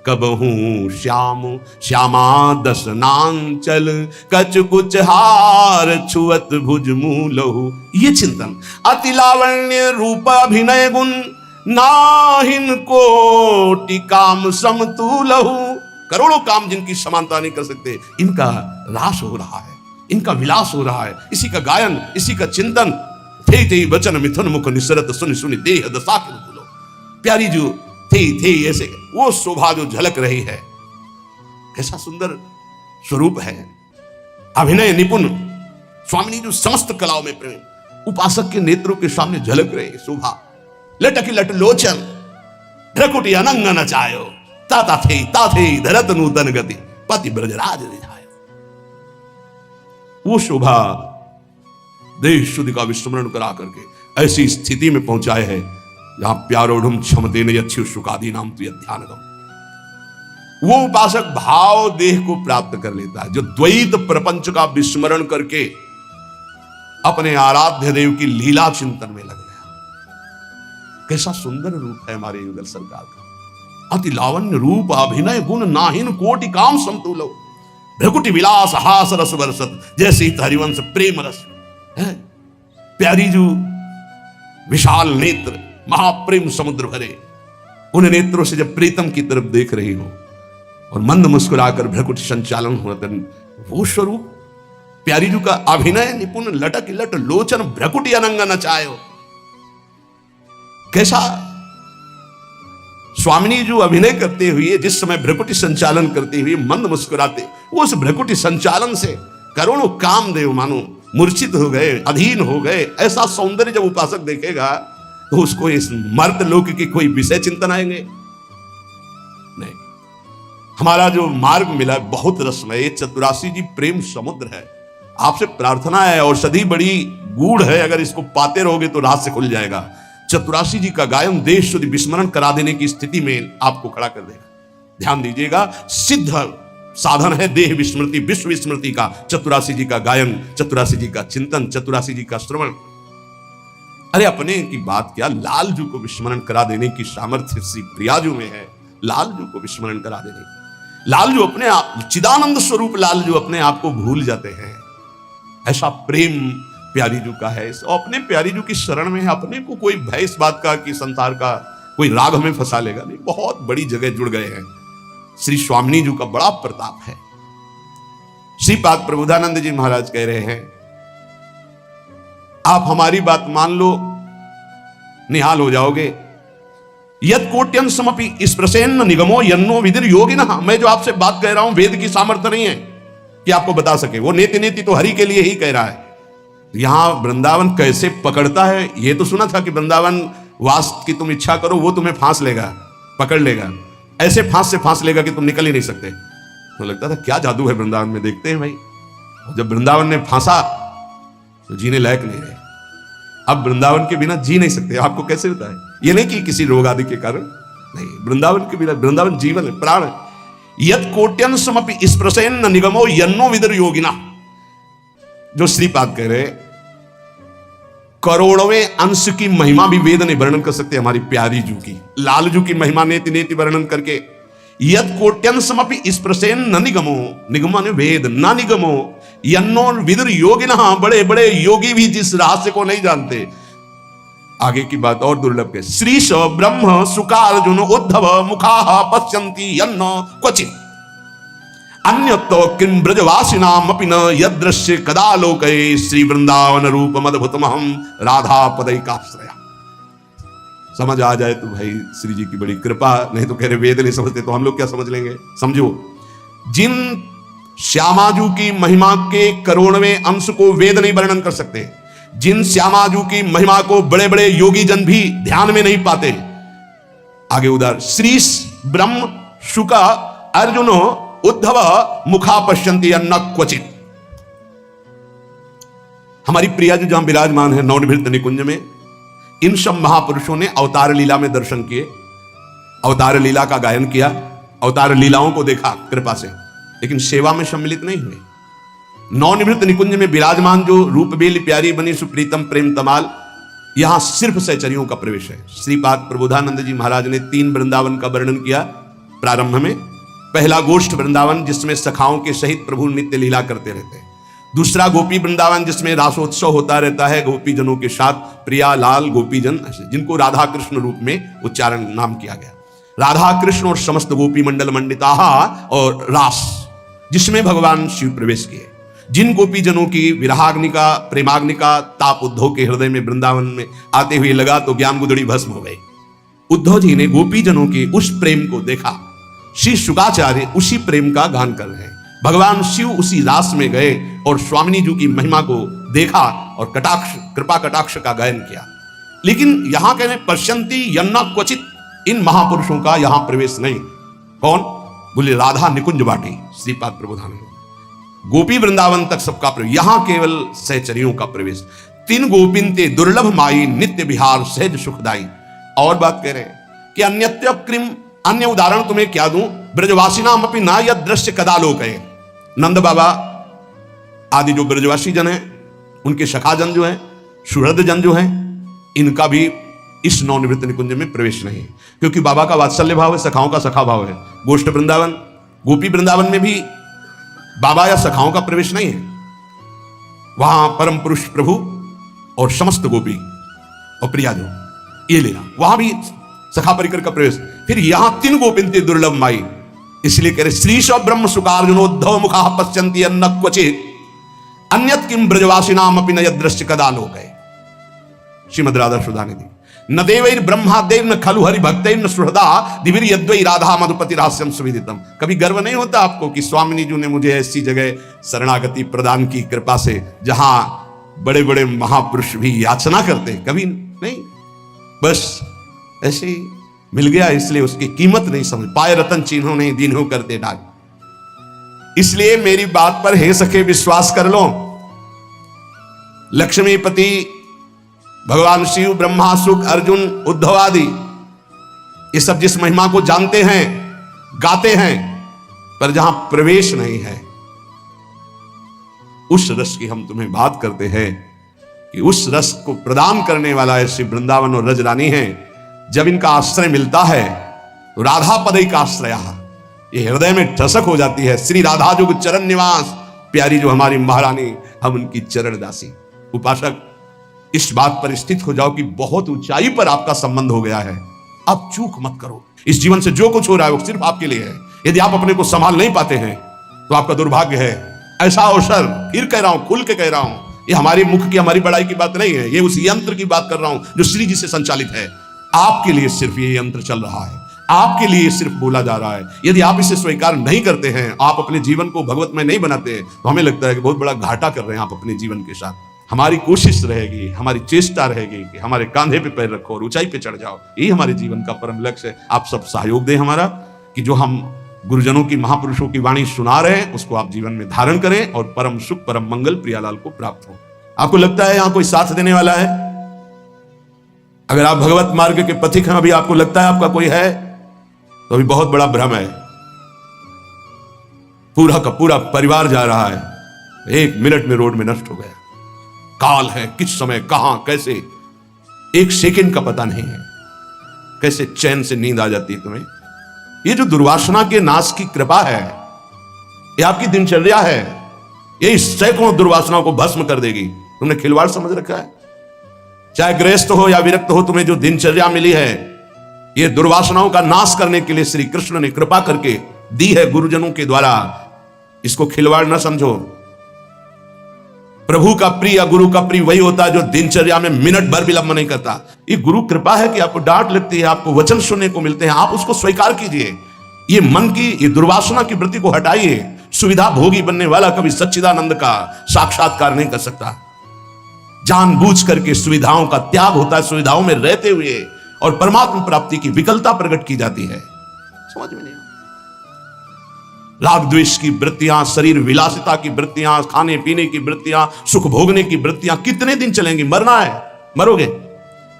Speaker 1: कबहू श्याम श्यामा दसनांचल, कच कुछ हार छुअत भुज मूलहु। ये चिंतन, अति लावण्य रूप अभिनय गुण, नाहिन कोटि काम समतुलहु। करोड़ों काम जिनकी समानता नहीं कर सकते, इनका रास हो रहा है, इनका विलास हो रहा है, इसी का गायन, इसी का चिंतन। थे थे वचन मिथुन मुख निसरत, सुनि सुनि देह दशा के रूप लो। प्यारी जो थे ऐसे वो शोभा जो झलक रही है, कैसा सुंदर स्वरूप है। अभिनय निपुण स्वामिनी जो समस्त कलाओं में प्रेम, उपासक के नेत्रों के सामने झलक रही शोभा। लटकी लट लोचन ढकुटी अनंग नचायो, ताता थे धरत नूतन गति, पति ब्रजराज रिझायो। वो शोभा देश शुद्धि का विस्मरण करा करके ऐसी स्थिति में पहुंचाए है जहां प्यारोढ़ क्षमते ने अच्छी शुकादी नाम तु ध्यानगम। वो उपासक भाव देह को प्राप्त कर लेता है जो द्वैत प्रपंच का विस्मरण करके अपने आराध्य देव की लीला चिंतन में लग गया। कैसा सुंदर रूप है हमारे युगल सरकार का। अति लावण्य रूप अभिनय गुण नाहिन कोटि काम समतुलो, भ्रकुटि विलास हास रस बरसत, जैसे हरिवंश प्रेम रस है। प्यारी जो विशाल नेत्र महाप्रेम समुद्र भरे, उन नेत्रों से जब प्रीतम की तरफ देख रही हो और मंद मुस्कुराकर भ्रकुटि संचालन होता, वो स्वरूप प्यारी जी का अभिनय निपुण लटक लट लोचन भ्रकुटि अनंग नचायो। कैसा स्वामिनी जो अभिनय करते हुए जिस समय भ्रकुटि संचालन करते हुए मंद मुस्कुराते, वो उस भ्रकुटि संचालन से करोड़ों कामदेव मानो मूर्छित हो गए, अधीन हो गए। ऐसा सौंदर्य जब उपासक देखेगा तो उसको इस मर्त लोक की कोई विषय चिंतन आएंगे नहीं। हमारा जो मार्ग मिला बहुत रसमय, चतुरासी जी प्रेम समुद्र है। आपसे प्रार्थना है, औषधि बड़ी गूढ़ है, अगर इसको पाते रहोगे तो रात से खुल जाएगा। चतुरासी जी का गायन देश शुद्ध विस्मरण करा देने की स्थिति में आपको खड़ा कर देगा। ध्यान दीजिएगा, सिद्ध साधन है देह विस्मृति विश्व विस्मृति का चतुरासी जी का गायन, चतुरासी जी का चिंतन, चतुरासी जी का श्रवण। अरे अपने की बात क्या, लालजू को विस्मरण करा देने की सामर्थ्य श्री प्रियाजू में है। लालजू को विस्मरण करा देने, लालजू अपने आप चिदानंद स्वरूप लालजू अपने आप को भूल जाते हैं। ऐसा प्रेम प्यारी जू का है। और अपने प्यारी जू की शरण में है, अपने को कोई भय इस बात का कि संसार का कोई राग हमें फंसा लेगा नहीं। बहुत बड़ी जगह जुड़ गए हैं। श्री स्वामिनी जू का बड़ा प्रताप है। श्रीपाद प्रबोधानंद जी महाराज कह रहे हैं, आप हमारी बात मान लो, निहाल हो जाओगे। यद कोट्यन समपि स्पृशेन्न निगमो यन्नो विदिर योगिनः। मैं जो आपसे बात कह रहा हूं वेद की सामर्थ्य नहीं है कि आपको बता सके, वो नेति नेति तो हरि के लिए ही कह रहा है। यहां वृंदावन कैसे पकड़ता है ये तो सुना था कि वृंदावन वास की तुम इच्छा करो वो तुम्हें फांस लेगा, पकड़ लेगा, ऐसे फांस से फांस लेगा कि तुम निकल ही नहीं सकते। तो लगता था क्या जादू है वृंदावन में, देखते हैं भाई। जब वृंदावन ने फांसा तो जीने लायक नहीं रहे। अब वृंदावन के बिना जी नहीं सकते। आपको कैसे होता है, ये नहीं कि किसी रोग आदि के कारण नहीं, वृंदावन के बिना, वृंदावन जीवन है, प्राण है। यद कोट्यन समपि स्पृशेन्न निगमो यन्नो विदर योगिना। जो श्रीपाद कह रहे, करोड़वें अंश की महिमा भी वेद ने वर्णन कर सकते। हमारी प्यारी जू की, लालजू की महिमा नेति नेति वर्णन करके, यद कोट्यन समपि स्पृशेन्न निगमो, निगम ने वेद, न निगमो यन्नो विदुर योगिनः। बड़े बड़े योगी भी जिस रहस्य को नहीं जानते। आगे की बात और दुर्लभ है। श्रीश ब्रह्म सुकार्जुन उद्धव मुखा पश्यन्ति यन्न क्वचित्, अन्यतो किं ब्रजवासिनाम अपि न यदृश्य कदा लोके। श्री वृंदावन रूपम अद्भुतमहं राधा पदैकाश्रया। समझ आ जाए तो भाई श्री जी की बड़ी कृपा, नहीं तो कह रहे वेद नहीं समझते तो हम लोग क्या समझ लेंगे। समझो, जिन श्यामाजू की महिमा के करोड़वें अंश को वेद नहीं वर्णन कर सकते, जिन श्यामाजू की महिमा को बड़े बड़े योगी जन भी ध्यान में नहीं पाते। आगे उधर श्रीश ब्रह्म शुका अर्जुन उद्धव मुखा पश्यन्ति अन्न क्वचित्। हमारी प्रिया जी जहां विराजमान है नवनिभृत निकुंज में, इन सब महापुरुषों ने अवतार लीला में दर्शन किए, अवतार लीला का गायन किया, अवतार लीलाओं को देखा कृपा से, लेकिन सेवा में सम्मिलित नहीं हुए। नवनिभृत निकुंज में विराजमान जो रूपबेली प्यारी बनी सुप्रीतम प्रेम तमाल, यहां सिर्फ सहचरियों का प्रवेश है। श्रीपाद प्रबोधानंद जी महाराज ने 3 वृंदावन का वर्णन किया प्रारंभ में। पहला गोष्ठ वृंदावन जिसमें सखाओं के सहित प्रभु नित्य लीला करते रहते हैं। दूसरा गोपी वृंदावन जिसमें रासोत्सव होता रहता है गोपी जनों के साथ, प्रिया लाल गोपी जन, जिनको राधा कृष्ण रूप में उच्चारण नाम किया गया। राधा कृष्ण और समस्त गोपी मंडल मंडिता और रास जिसमें भगवान शिव प्रवेश किए। जिन गोपी जनों की विरहाग्नि का प्रेमाग्नि का ताप उद्धव के हृदय में वृंदावन में आते हुए लगा तो ज्ञान गुदड़ी भस्म हो गई। उद्धव जी ने गोपी जनों के उस प्रेम को देखा। श्री शुकाचार्य उसी प्रेम का गान कर रहे हैं। भगवान शिव उसी रास में गए और स्वामिनी जी की महिमा को देखा और कटाक्ष कृपा कटाक्ष का गायन किया। लेकिन यहां कहने पश्यन्ति यन्ना क्वचित, इन महापुरुषों का यहां प्रवेश नहीं। कौन? बोले राधा निकुंज बाटी श्रीपाद प्रबोधानंद। गोपी वृंदावन तक सबका प्रवेश, यहां केवल सहचरियों का प्रवेश। 3 गोपिन ते दुर्लभ माई नित्य विहार सहज सुखदाई। और बात कह रहे हैं कि अन्यत्य कृम, अन्य उदाहरण तुम्हें क्या दूं, ब्रजवासिनाम अपि न यद दृश्य कदा लोके। नंद बाबा आदि जो ब्रजवासी जन हैं, उनके सखा जन जो हैं, सुहृद जन जो हैं, इनका भी इस नवनिवृत्त निकुंज में प्रवेश नहीं है, क्योंकि बाबा का वात्सल्य भाव है, सखाओं का सखा भाव है। गोष्ठ वृंदावन, गोपी वृंदावन में भी बाबा या सखाओं का प्रवेश नहीं है। वहां परम पुरुष प्रभु और समस्त गोपी और प्रियाजो, ये लेना, वहां भी सखा परिकर का प्रवेश। फिर यहां 3 गोपिंते दुर्लभ माई, इसलिए कह रहे श्रीश ब्रह्म सुकार्जुनोद्धव मुखा पश्यन्ति अन्न क्वचित अन्यत किम ब्रजवासिनाम अपि न यदृश्य कदा लोके। श्रीमद् राधा सुधानिधि। न देवैर ब्रह्मादेव न खलु हरि भक्तैर न सुहृदा दिविर यद्वै राधा मधुपति रहस्यम सुविदितम। कभी गर्व नहीं होता आपको कि स्वामिनी जी ने मुझे ऐसी जगह शरणागति प्रदान की कृपा से जहां बड़े बड़े महापुरुष भी याचना करते? कभी नहीं, बस ऐसे ही मिल गया, इसलिए उसकी कीमत नहीं समझ पाए। रतन चिन्हों नहीं दीन्हों करते डाक। इसलिए मेरी बात पर हे सखे विश्वास कर लो। लक्ष्मीपति भगवान शिव, ब्रह्मा, शुक, अर्जुन, उद्धव आदि ये सब जिस महिमा को जानते हैं, गाते हैं, पर जहां प्रवेश नहीं है, उस रस की हम तुम्हें बात करते हैं कि उस रस को प्रदान करने वाला ऐसे वृंदावन और रजरानी है। जब इनका आश्रय मिलता है तो राधा पदई का आश्रय ये हृदय में ठसक हो जाती है। श्री राधा जुग चरण निवास, प्यारी जो हमारी महारानी, हम उनकी चरण दासी। उपासक इस बात पर स्थित हो जाओ कि बहुत ऊंचाई पर आपका संबंध हो गया है। अब चूक मत करो। इस जीवन से जो कुछ हो रहा है वो सिर्फ आपके लिए है। यदि आप अपने को संभाल नहीं पाते हैं तो आपका दुर्भाग्य है। ऐसा अवसर, फिर कह रहा हूं, खुल के कह रहा हूं, ये हमारी मुख की, हमारी बड़ाई की बात नहीं है, ये उस यंत्र की बात कर रहा हूं जो श्री जी से संचालित है। आपके लिए सिर्फ ये यंत्र चल रहा है, आपके लिए सिर्फ बोला जा रहा है। यदि आप इसे स्वीकार नहीं करते हैं, आप अपने जीवन को भगवतमय नहीं बनाते, तो हमें लगता है कि बहुत बड़ा घाटा कर रहे हैं आप अपने जीवन के साथ। हमारी कोशिश रहेगी, हमारी चेष्टा रहेगी कि हमारे कांधे पे पैर रखो और ऊंचाई पे चढ़ जाओ। यही हमारे जीवन का परम लक्ष्य है। आप सब सहयोग दें हमारा, कि जो हम गुरुजनों की, महापुरुषों की वाणी सुना रहे हैं उसको आप जीवन में धारण करें और परम सुख, परम मंगल प्रियालाल को प्राप्त हो। आपको लगता है यहां कोई साथ देने वाला है? अगर आप भगवत मार्ग के पथिक हैं, अभी आपको लगता है आपका कोई है, तो अभी बहुत बड़ा भ्रम है। पूरा का पूरा परिवार जा रहा है, 1 मिनट में रोड में नष्ट हो गया। काल है, किस समय, कहां, कैसे, 1 सेकंड का पता नहीं है। कैसे चैन से नींद आ जाती है तुम्हें? ये जो दुर्वासना के नाश की कृपा है, ये आपकी दिनचर्या है, ये सैकड़ों दुर्वासनाओं को भस्म कर देगी। तुमने खिलवाड़ समझ रखा है? चाहे गृहस्थ हो या विरक्त हो, तुम्हें जो दिनचर्या मिली है, ये दुर्वासनाओं का नाश करने के लिए श्री कृष्ण ने कृपा करके दी है गुरुजनों के द्वारा। इसको खिलवाड़ न समझो। प्रभु का प्रिय या गुरु का प्रिय वही होता है जो दिनचर्या में मिनट भर विलंब नहीं करता। ये गुरु कृपा है कि आपको डांट लगती है, आपको वचन सुनने को मिलते हैं, आप उसको स्वीकार कीजिए। ये मन की, ये दुर्वासना की वृत्ति को हटाइए। सुविधा भोगी बनने वाला कभी सच्चिदानंद का साक्षात्कार नहीं कर सकता। जानबूझ करके सुविधाओं का त्याग होता है, सुविधाओं में रहते हुए, और परमात्मा प्राप्ति की विकलता प्रकट की जाती है। समझ में नहीं? राग द्वेष की वृत्तियां, शरीर विलासिता की वृत्तियां, खाने पीने की वृत्तियां, सुख भोगने की वृत्तियां कितने दिन चलेंगी? मरना है, मरोगे।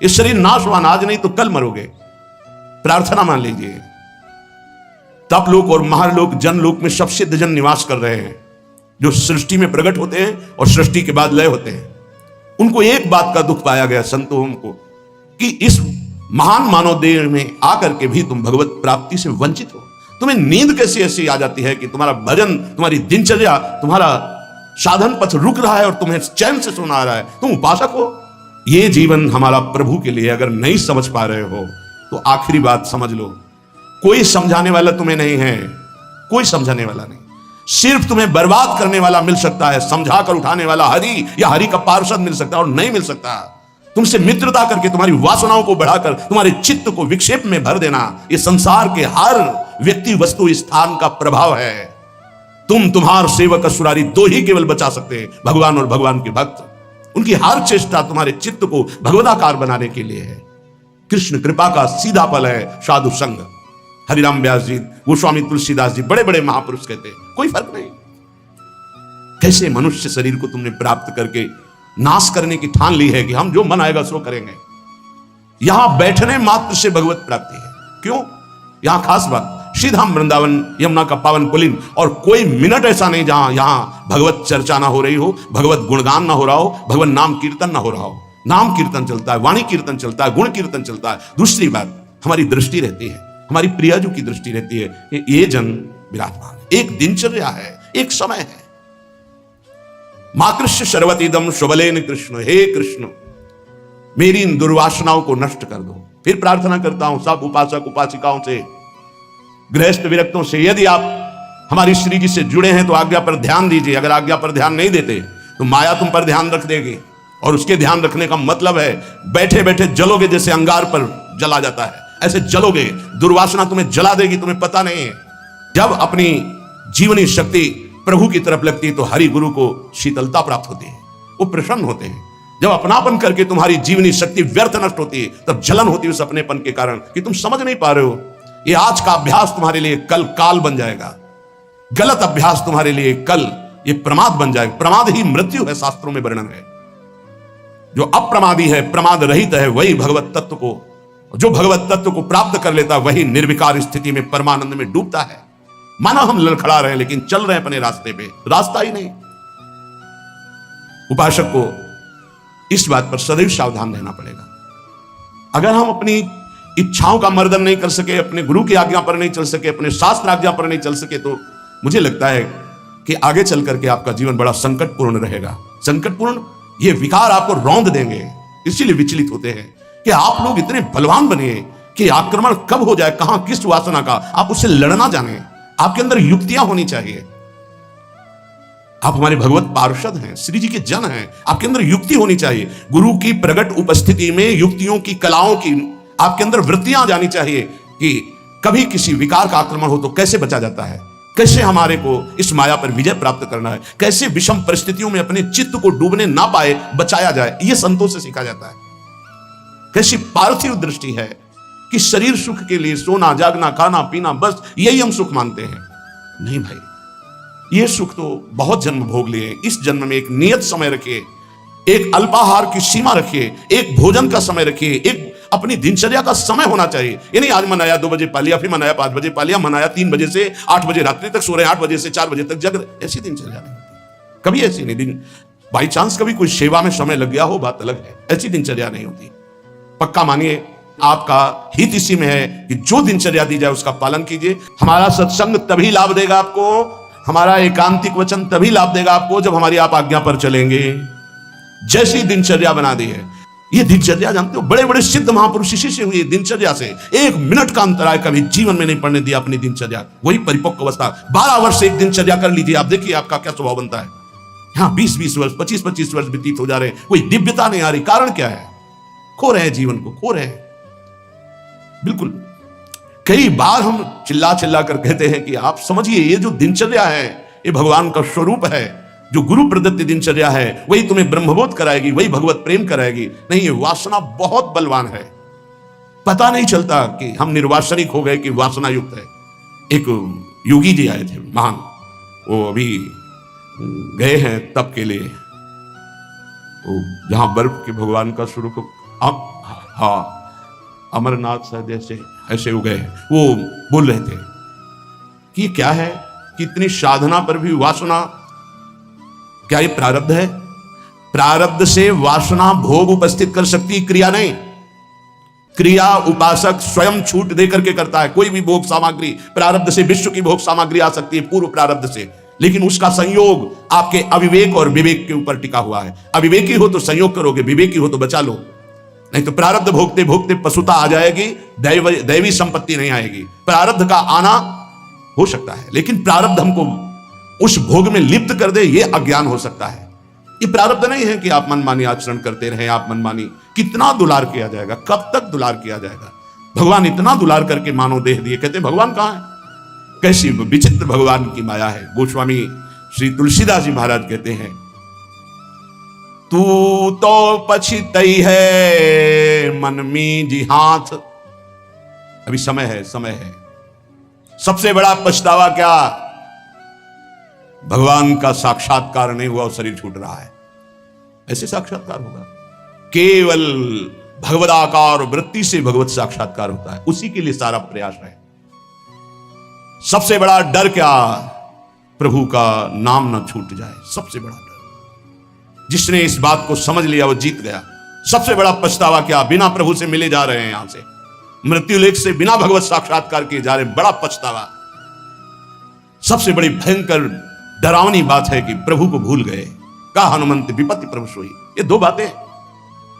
Speaker 1: ये शरीर नाशवान, आज नहीं तो कल मरोगे। प्रार्थना मान लीजिए। तपलोक और महालोक, जनलोक में सब सिद्धजन निवास कर रहे हैं, जो सृष्टि में प्रकट होते हैं और सृष्टि के बाद लय होते हैं। उनको एक बात का दुख पाया गया संतों को, कि इस महान मानव देह में आकर के भी तुम भगवत प्राप्ति से वंचित हो। तुम्हें नींद कैसी ऐसी आ जाती है कि तुम्हारा भजन, तुम्हारी दिनचर्या, तुम्हारा साधन पथ रुक रहा है और तुम्हें चैन से सोना आ रहा है। तुम उपासक हो। ये जीवन हमारा प्रभु के लिए, अगर नहीं समझ पा रहे हो तो आखिरी बात समझ लो, कोई समझाने वाला तुम्हें नहीं है, कोई समझाने वाला नहीं। सिर्फ तुम्हें बर्बाद करने वाला मिल सकता है, समझा कर उठाने वाला हरि या हरि का पार्षद मिल सकता है, और नहीं मिल सकता। तुमसे मित्रता करके तुम्हारी वासनाओं को बढ़ाकर तुम्हारे चित्त को विक्षेप में भर देना, यह संसार के हर व्यक्ति, वस्तु, स्थान का प्रभाव है। तुम्हार सेवक असुरारी दो ही केवल बचा सकते हैं, भगवान और भगवान के भक्त। उनकी हर चेष्टा तुम्हारे चित्त को भगवदाकार बनाने के लिए है। कृष्ण कृपा का सीधा फल है साधु संग। हरिराम व्यास जी, गोस्वामी तुलसीदास जी, बड़े बड़े महापुरुष कहते हैं कोई फर्क नहीं। कैसे मनुष्य शरीर को तुमने प्राप्त करके नाश करने की ठान ली है कि हम जो मन आएगा सो करेंगे। यहां बैठने मात्र से भगवत प्राप्ति है। क्यों? यहां खास बात, श्रीधाम वृंदावन यमुना का पावन पुलिन, और कोई मिनट ऐसा नहीं जहां यहां भगवत चर्चा ना हो रही हो, भगवत गुणगान ना हो रहा हो, भगवत नाम कीर्तन ना हो रहा हो। नाम कीर्तन चलता है, वाणी कीर्तन चलता है, गुण कीर्तन चलता है। दूसरी बात, हमारी दृष्टि रहती है, हमारी प्रियाजू की दृष्टि रहती है कि ये जन विराजमान है, एक दिनचर्या है, एक समय है। माकृष्य शर्वतीदम शुभलेन कृष्ण, हे कृष्ण मेरी इन दुर्वासनाओं को नष्ट कर दो। फिर प्रार्थना करता हूं सब उपासक उपासिकाओं से, गृहस्थ विरक्तों से, यदि आप हमारी श्री जी से जुड़े हैं तो आज्ञा पर ध्यान दीजिए। अगर आज्ञा पर ध्यान नहीं देते तो माया तुम पर ध्यान रख देगी, और उसके ध्यान रखने का मतलब है बैठे बैठे जलोगे, जैसे अंगार पर जला जाता है ऐसे जलोगे। दुर्वासना तुम्हें जला देगी, तुम्हें पता नहीं है। जब अपनी जीवनी शक्ति प्रभु की तरफ लगती है तो हरि गुरु को शीतलता प्राप्त होती है, वो प्रसन्न होते हैं। जब अपनापन करके तुम्हारी जीवनी शक्ति व्यर्थ नष्ट होती है तब जलन होती है उस अपनेपन के कारण कि तुम समझ नहीं पा रहे हो। ये आज का अभ्यास तुम्हारे लिए कल काल बन जाएगा, गलत अभ्यास तुम्हारे लिए कल ये प्रमाद बन जाएगा। प्रमाद ही मृत्यु है, शास्त्रों में वर्णन है। जो अप्रमादी है, प्रमाद रहित है, वही भगवत तत्व को, जो भगवत तत्व को प्राप्त कर लेता वही निर्विकार स्थिति में परमानंद में डूबता है। मानो हम लड़खड़ा रहे हैं लेकिन चल रहे हैं अपने रास्ते पे, रास्ता ही नहीं। उपासक को इस बात पर सदैव सावधान रहना पड़ेगा। अगर हम अपनी इच्छाओं का मर्दन नहीं कर सके, अपने गुरु की आज्ञा पर नहीं चल सके, अपने शास्त्र आज्ञा पर नहीं चल सके, तो मुझे लगता है कि आगे चल करके आपका जीवन बड़ा संकटपूर्ण रहेगा। संकटपूर्ण, ये विकार आपको रौंद देंगे। इसीलिए विचलित होते हैं कि आप लोग इतने बलवान बनिए कि आक्रमण कब हो जाए, कहां किस वासना का, आप उससे लड़ना जाने। आपके अंदर युक्तियां होनी चाहिए। आप हमारे भगवत पार्षद हैं, श्री जी के जन हैं, आपके अंदर युक्ति होनी चाहिए। गुरु की प्रगट उपस्थिति में युक्तियों की, कलाओं की आपके अंदर वृत्तियां जानी चाहिए कि कभी किसी विकार का आक्रमण हो तो कैसे बचा जाता है, कैसे हमारे को इस माया पर विजय प्राप्त करना है, कैसे विषम परिस्थितियों में अपने चित्त को डूबने ना पाए बचाया जाए। यह संतों से सीखा जाता है। कैसी पार्थिव दृष्टि है कि शरीर सुख के लिए सोना जागना खाना पीना बस यही हम सुख मानते हैं। नहीं भाई, ये सुख तो बहुत जन्म भोग लिए। इस जन्म में एक नियत समय रखिए, एक अल्पाहार की सीमा रखिए, एक भोजन का समय रखिए, एक अपनी दिनचर्या का समय होना चाहिए। ये नहीं आज मनाया 2 बजे पालिया, फिर मनाया 5 बजे पालिया, मनाया 3 बजे से 8 बजे रात्रि तक सो रहे, 8 बजे से 4 बजे तक जग रहे। ऐसी दिनचर्या नहीं होती, कभी ऐसी नहीं। दिन बाई चांस कभी कोई सेवा में समय लग गया हो, बात अलग है। ऐसी दिनचर्या नहीं होती। पक्का मानिए, आपका हित इसी में है कि जो दिनचर्या दी जाए उसका पालन कीजिए। हमारा सत्संग तभी लाभ देगा आपको, हमारा एकांतिक वचन तभी लाभ देगा आपको जब हमारी आप आज्ञा पर चलेंगे। जैसी दिनचर्या बना दी है, ये दिनचर्या जानते हो, बड़े बड़े सिद्ध महापुरुष इसी से हुई दिनचर्या से। 1 मिनट का अंतराय कभी जीवन में नहीं पड़ने दिया अपनी दिनचर्या। वही परिपक्व अवस्था। 12 वर्ष एक दिनचर्या कर लीजिए, आप देखिए आपका क्या स्वभाव बनता है। यहाँ 20-20 वर्ष 25-25 वर्ष व्यतीत हो जा रहे हैं, कोई दिव्यता नहीं आ रही। कारण क्या है? खो रहे हैं, जीवन को खो रहे हैं। बिल्कुल, कई बार हम चिल्ला चिल्ला कर कहते हैं कि आप समझिए, ये जो दिनचर्या है ये भगवान का स्वरूप है। जो गुरु प्रदत्त दिनचर्या है वही तुम्हें ब्रह्मबोध कराएगी, वही भगवत प्रेम कराएगी। नहीं, ये वासना बहुत बलवान है। पता नहीं चलता कि हम निर्वासनिक हो गए कि वासना युक्त है। एक योगी जी आए थे महान, वो अभी गए हैं तप के लिए, वो जहां बर्फ के भगवान का स्वरूप, हाँ अमरनाथ शायद ऐसे हो गए। वो बोल रहे थे कि क्या है कि इतनी साधना पर भी वासना, क्या ये प्रारब्ध है? प्रारब्ध से वासना भोग उपस्थित कर सकती, क्रिया नहीं। क्रिया उपासक स्वयं छूट दे करके करता है। कोई भी भोग सामग्री प्रारब्ध से, विश्व की भोग सामग्री आ सकती है पूर्व प्रारब्ध से, लेकिन उसका संयोग आपके अविवेक और विवेक के ऊपर टिका हुआ है। अविवेकी हो तो संयोग करोगे, विवेकी हो तो बचा लो, नहीं तो प्रारब्ध भोगते भोगते पशुता आ जाएगी, दैवी संपत्ति नहीं आएगी। प्रारब्ध का आना हो सकता है, लेकिन प्रारब्ध हमको उस भोग में लिप्त कर दे, ये अज्ञान हो सकता है। ये प्रारब्ध नहीं है कि आप मनमानी आचरण करते रहें, आप मनमानी। कितना दुलार किया जाएगा, कब तक दुलार किया जाएगा? भगवान इतना दुलार करके मानव देह दिए, कहते भगवान कहां है? कैसी विचित्र भगवान की माया है। गोस्वामी श्री तुलसीदास जी महाराज कहते हैं, तू तो पछितई है मन में जी हाथ। अभी समय है, समय है। सबसे बड़ा पछतावा क्या? भगवान का साक्षात्कार नहीं हुआ और शरीर छूट रहा है। ऐसे साक्षात्कार होगा? केवल भगवदाकार वृत्ति से भगवत साक्षात्कार होता है, उसी के लिए सारा प्रयास है। सबसे बड़ा डर क्या? प्रभु का नाम ना छूट जाए, सबसे बड़ा डर। जिसने इस बात को समझ लिया वो जीत गया। सबसे बड़ा पछतावा क्या, बिना प्रभु से मिले जा रहे हैं, यहां से मृत्यु लेख से बिना भगवत साक्षात्कार किए जा रहे हैं, बड़ा पछतावा। सबसे बड़ी भयंकर डरावनी बात है कि प्रभु को भूल गए। का हनुमंत विपत्ति प्रभु सोई, ये दो बातें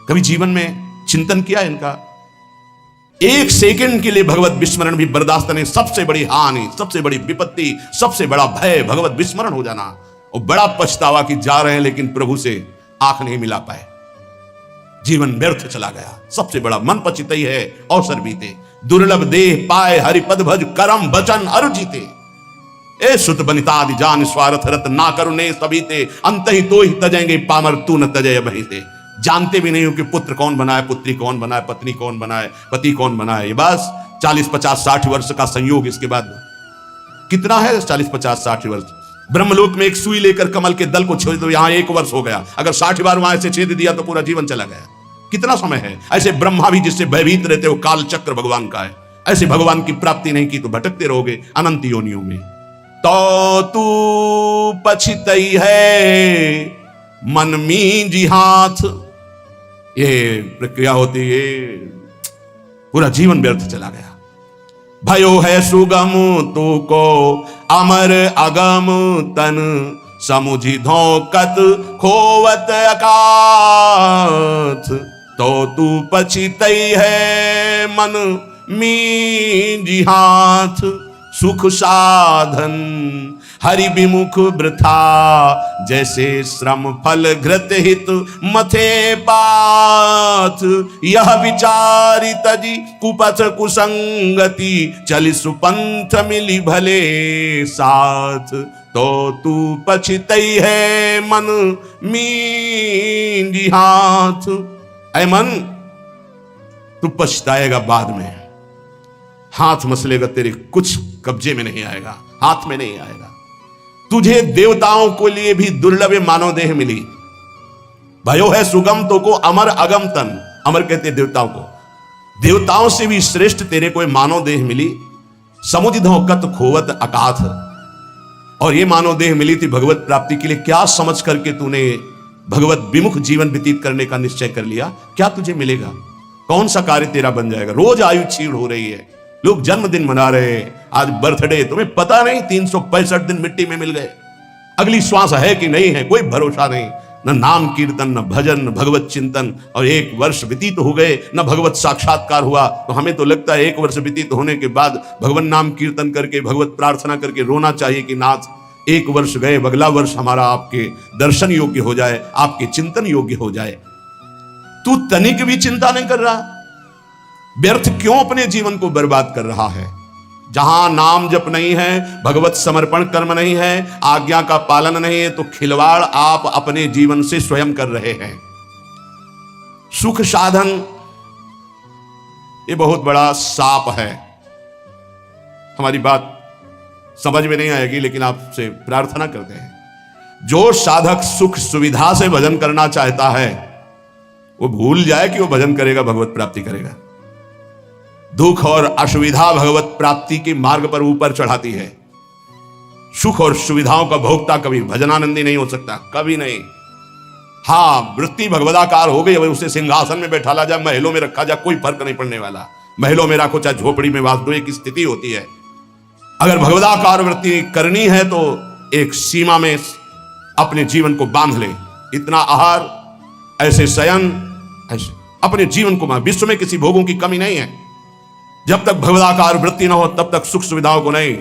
Speaker 1: कभी जीवन में चिंतन किया इनका? एक सेकंड के लिए भगवत विस्मरण भी बर्दाश्त नहीं। सबसे बड़ी हानि, सबसे बड़ी विपत्ति, सबसे बड़ा भय भगवत विस्मरण हो जाना, और बड़ा पछतावा कि जा रहे हैं लेकिन प्रभु से आंख नहीं मिला पाए, जीवन व्यर्थ चला गया। सबसे बड़ा मन पचितई है अवसर बीते, दुर्लभ देह पाए हरिपद भज करम वचन अरु जीते। ए सुत बनितादि जान स्वार्थ रत ना करुणे सबीते, अंत ही तो ही तजेंगे पामर तू न तजय बहिते। जानते भी नहीं हो कि पुत्र कौन बनाए, पुत्री कौन बनाए, पत्नी कौन बनाए, पति कौन बनाए। ये बस 40 50 60 वर्ष का संयोग, इसके बाद कितना है 40 50 60 वर्ष। ब्रह्मलोक में एक सुई लेकर कमल के दल को छोड़ दो, यहां 1 वर्ष हो गया। अगर 60 बार वहां से छेद दिया तो पूरा जीवन चला गया। कितना समय है। ऐसे ब्रह्मा भी जिससे भयभीत रहते हो, काल चक्र भगवान का है। ऐसे भगवान की प्राप्ति नहीं की तो भटकते रहोगे अनंत योनियों में। तो तू पछितई है मन मींजी हाथ, ये प्रक्रिया होती है, पूरा जीवन व्यर्थ चला गया। भयो है सुगम तू को अमर अगम तन, समुझी धोकत खोवत अकाथ। तो तू पछितई है मन मींजी हाथ, सुख साधन हरि विमुख वृथा, जैसे श्रम फल घृत हित मथे पाथ। यह विचारी तजी कुपथ कुसंगति, चलि सुपंथ मिली भले साथ। तो तू पछितई है मन मींजी हाथ। ऐ मन, तू पछताएगा बाद में, हाथ मसलेगा, तेरे कुछ कब्जे में नहीं आएगा, हाथ में नहीं आएगा। तुझे देवताओं को लिए भी दुर्लभ मानव देह मिली। भयो है सुगम तो को अमर अगम तन, अमर कहते देवताओं को, देवताओं से भी श्रेष्ठ तेरे को मानव देह मिली। समुझ धोकत खोवत अकाथ, और ये मानव देह मिली थी भगवत प्राप्ति के लिए। क्या समझ करके तूने भगवत विमुख जीवन व्यतीत करने का निश्चय कर लिया? क्या तुझे मिलेगा? कौन सा कार्य तेरा बन जाएगा? रोज आयु क्षीण हो रही है, लोग जन्मदिन मना रहे हैं, आज बर्थडे, तुम्हें पता नहीं 365 दिन मिट्टी में मिल गए। अगली श्वास है कि नहीं है, कोई भरोसा नहीं। न नाम कीर्तन, न भजन, न भगवत चिंतन, और 1 वर्ष व्यतीत हो गए, न भगवत साक्षात्कार हुआ। तो हमें तो लगता है 1 वर्ष व्यतीत होने के बाद भगवान नाम कीर्तन करके, भगवत प्रार्थना करके रोना चाहिए कि नाथ 1 वर्ष गए, अगला वर्ष हमारा आपके दर्शन योग्य हो जाए, आपके चिंतन योग्य हो जाए। तू तनिक भी चिंता नहीं कर रहा, व्यर्थ क्यों अपने जीवन को बर्बाद कर रहा है? जहां नाम जप नहीं है, भगवत समर्पण कर्म नहीं है, आज्ञा का पालन नहीं है, तो खिलवाड़ आप अपने जीवन से स्वयं कर रहे हैं। सुख साधन ये बहुत बड़ा साप है। हमारी बात समझ में नहीं आएगी, लेकिन आपसे प्रार्थना करते हैं, जो साधक सुख सुविधा से भजन करना चाहता है वो भूल जाए कि वो भजन करेगा, भगवत प्राप्ति करेगा। दुख और असुविधा भगवत प्राप्ति के मार्ग पर ऊपर चढ़ाती है। सुख और सुविधाओं का भोक्ता कभी भजनानंदी नहीं हो सकता, कभी नहीं। हाँ, वृत्ति भगवदाकार हो गई, उसे सिंहासन में बैठा ला जाए, महलों में रखा जाए, कोई फर्क नहीं पड़ने वाला। महलों में रखो चाहे झोपड़ी में वास दो, एक स्थिति होती है। अगर भगवदाकार वृत्ति करनी है तो एक सीमा में अपने जीवन को बांध ले। इतना आहार, ऐसे शयन, ऐसे अपने जीवन को, विश्व में किसी भोगों की कमी नहीं है। जब तक भगवदाकार वृत्ति न हो तब तक सुख सुविधाओं को नहीं।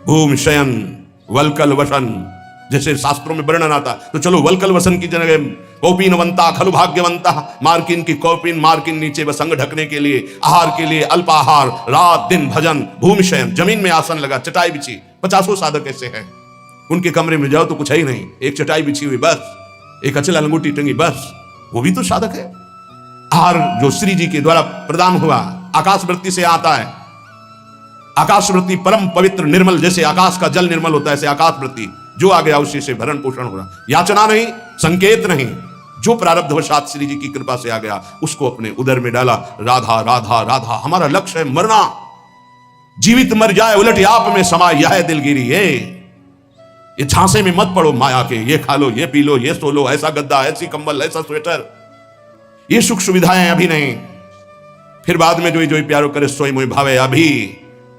Speaker 1: भूम शयन वलकल वसन, जैसे शास्त्रों में वर्णन आता, तो चलो वलकल वसन की जगह कौपीनवंता खलु भाग्यवंता, मार्किन की कौपीन, मार्किन नीचे वसंग ढकने के लिए, आहार के लिए अल्पाहार, रात दिन भजन, भूमि शयन, जमीन में आसन लगा, चटाई बिछी। 50 साधक ऐसे हैं, उनके कमरे में जाओ तो कुछ है ही नहीं, एक चटाई बिछी हुई बस, एक अचल लंगोटी टंगी बस, वो भी तो साधक है। आहार जो श्री जी के द्वारा प्रदान हुआ आकाश वृत्ति से आता है। आकाश वृत्ति परम पवित्र निर्मल, जैसे आकाश का जल निर्मल होता है, ऐसे आकाश वृत्ति जो आ गया उसी से भरण पोषण हो रहा। याचना नहीं, संकेत नहीं, जो प्रारब्धवशात श्री जी की कृपा से आ गया उसको अपने उदर में डाला। राधा राधा राधा, हमारा लक्ष्य है मरना, जीवित मर जाए उलट आप में समा, यह है दिलगिरी। ये झांसे में मत पड़ो माया के, ये खा लो, ये पी लो, ये सो लो, ऐसा गद्दा, ऐसी कंबल, ऐसा स्वेटर, ये सुख सुविधाएं अभी नहीं, फिर बाद में जो प्यारो करे सोई मोई भावे। अभी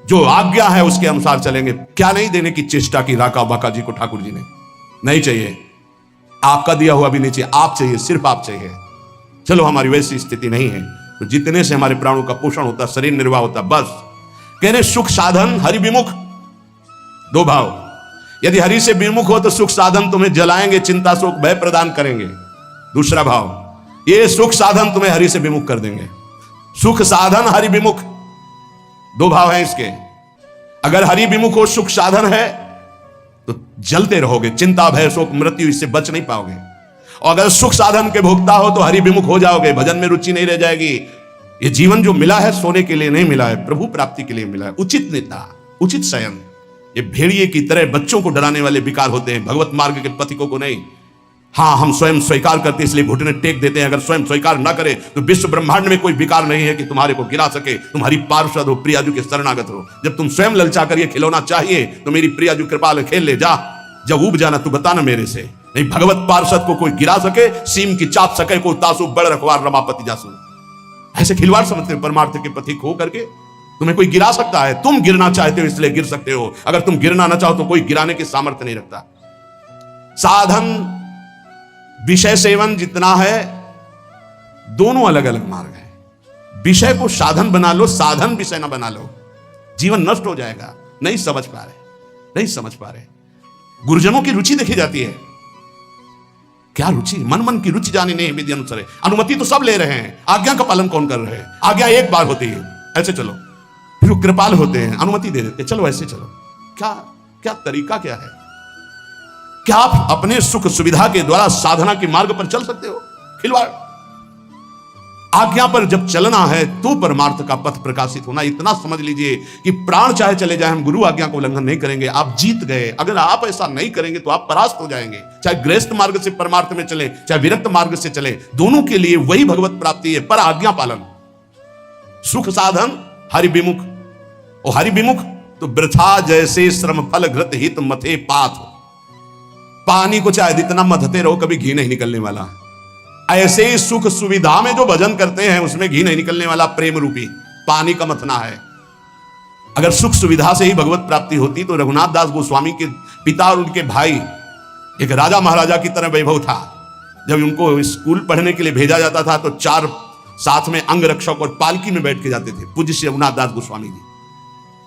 Speaker 1: जो आज्ञा है उसके अनुसार चलेंगे। क्या नहीं देने की चेष्टा की राका बाका जी को ठाकुर जी ने? नहीं चाहिए, आपका दिया हुआ भी नहीं चाहिए, आप चाहिए, सिर्फ आप चाहिए। चलो हमारी वैसी स्थिति नहीं है तो जितने से हमारे प्राणों का पोषण होता, शरीर निर्वाह होता, बस कहने सुख साधन हरि विमुख। दो भाव, यदि हरि से विमुख हो तो सुख साधन तुम्हें जलाएंगे, चिंता शोक भय प्रदान करेंगे। दूसरा भाव, ये सुख साधन तुम्हें हरि से विमुख कर देंगे। सुख साधन हरि विमुख, दो भाव हैं इसके। अगर हरि विमुख हो, सुख साधन है तो जलते रहोगे, चिंता भय शोक मृत्यु इससे बच नहीं पाओगे। और अगर सुख साधन के भोक्ता हो तो हरि विमुख हो जाओगे, भजन में रुचि नहीं रह जाएगी। ये जीवन जो मिला है सोने के लिए नहीं मिला है, प्रभु प्राप्ति के लिए मिला है। उचित नेता, उचित शयन। ये भेड़िए की तरह बच्चों को डराने वाले विकार होते हैं, भगवत मार्ग के पथिकों को नहीं। हाँ, हम स्वयं स्वीकार करते इसलिए घुटने टेक देते हैं। अगर स्वयं स्वीकार ना करे तो विश्व ब्रह्मांड में कोई विकार नहीं है कि तुम्हारे को गिरा सके। तुम्हारी पार्षद हो, प्रियाजू के शरणागत हो। जब तुम स्वयं ललचा कर ये खिलौना चाहिए तो मेरी प्रियाजू कृपाल खेल ले जा। जब उब जाना तू बताना मेरे से। नहीं भगवत पार्षद को कोई गिरा सके, सीम की चाप सके को तासु बड़ रखवार रमापति जासु। ऐसे खिलवाड़ समझते हो परमार्थ के पथिक हो करके। तुम्हें कोई गिरा सकता है, तुम गिरना चाहते हो इसलिए गिर सकते हो। अगर तुम गिरना ना चाहो तो कोई गिराने की सामर्थ्य नहीं रखता। साधन विषय सेवन जितना है, दोनों अलग अलग मार्ग है। विषय को साधन बना लो, साधन विषय ना बना लो, जीवन नष्ट हो जाएगा। नहीं समझ पा रहे, नहीं समझ पा रहे। गुरुजनों की रुचि देखी जाती है। क्या रुचि? मन मन की रुचि जानी नहीं विधि अनुसार। अनुमति तो सब ले रहे हैं, आज्ञा का पालन कौन कर रहे हैं? आज्ञा एक बार होती है, ऐसे चलो। फिर कृपाल होते हैं, अनुमति दे देते, चलो ऐसे चलो। क्या क्या तरीका क्या है? क्या आप अपने सुख सुविधा के द्वारा साधना के मार्ग पर चल सकते हो? खिलवाड़। आज्ञा पर जब चलना है तो परमार्थ का पथ प्रकाशित होना। इतना समझ लीजिए कि प्राण चाहे चले जाए, हम गुरु आज्ञा को उल्लंघन नहीं करेंगे। आप जीत गए। अगर आप ऐसा नहीं करेंगे तो आप परास्त हो जाएंगे। चाहे गृहस्थ मार्ग से परमार्थ में चले, चाहे विरक्त मार्ग से चले, दोनों के लिए वही भगवत प्राप्ति है, पर आज्ञा पालन। सुख साधन हरि विमुख। और हरि विमुख तो वृथा जैसे श्रम फल घृत हित मथे पाथ। पानी को चाहे जितना मथते रहो, कभी घी नहीं निकलने वाला। ऐसे ही सुख सुविधा में जो भजन करते हैं उसमें घी नहीं निकलने वाला, प्रेम रूपी पानी का मथना है। अगर सुख सुविधा से ही भगवत प्राप्ति होती तो रघुनाथ दास गोस्वामी के पिता और उनके भाई एक राजा महाराजा की तरह वैभव था। जब उनको स्कूल पढ़ने के लिए भेजा जाता था तो 4 साथ में अंग रक्षक और पालकी में बैठ के जाते थे, पूज्य श्री रघुनाथ दास गोस्वामी जी।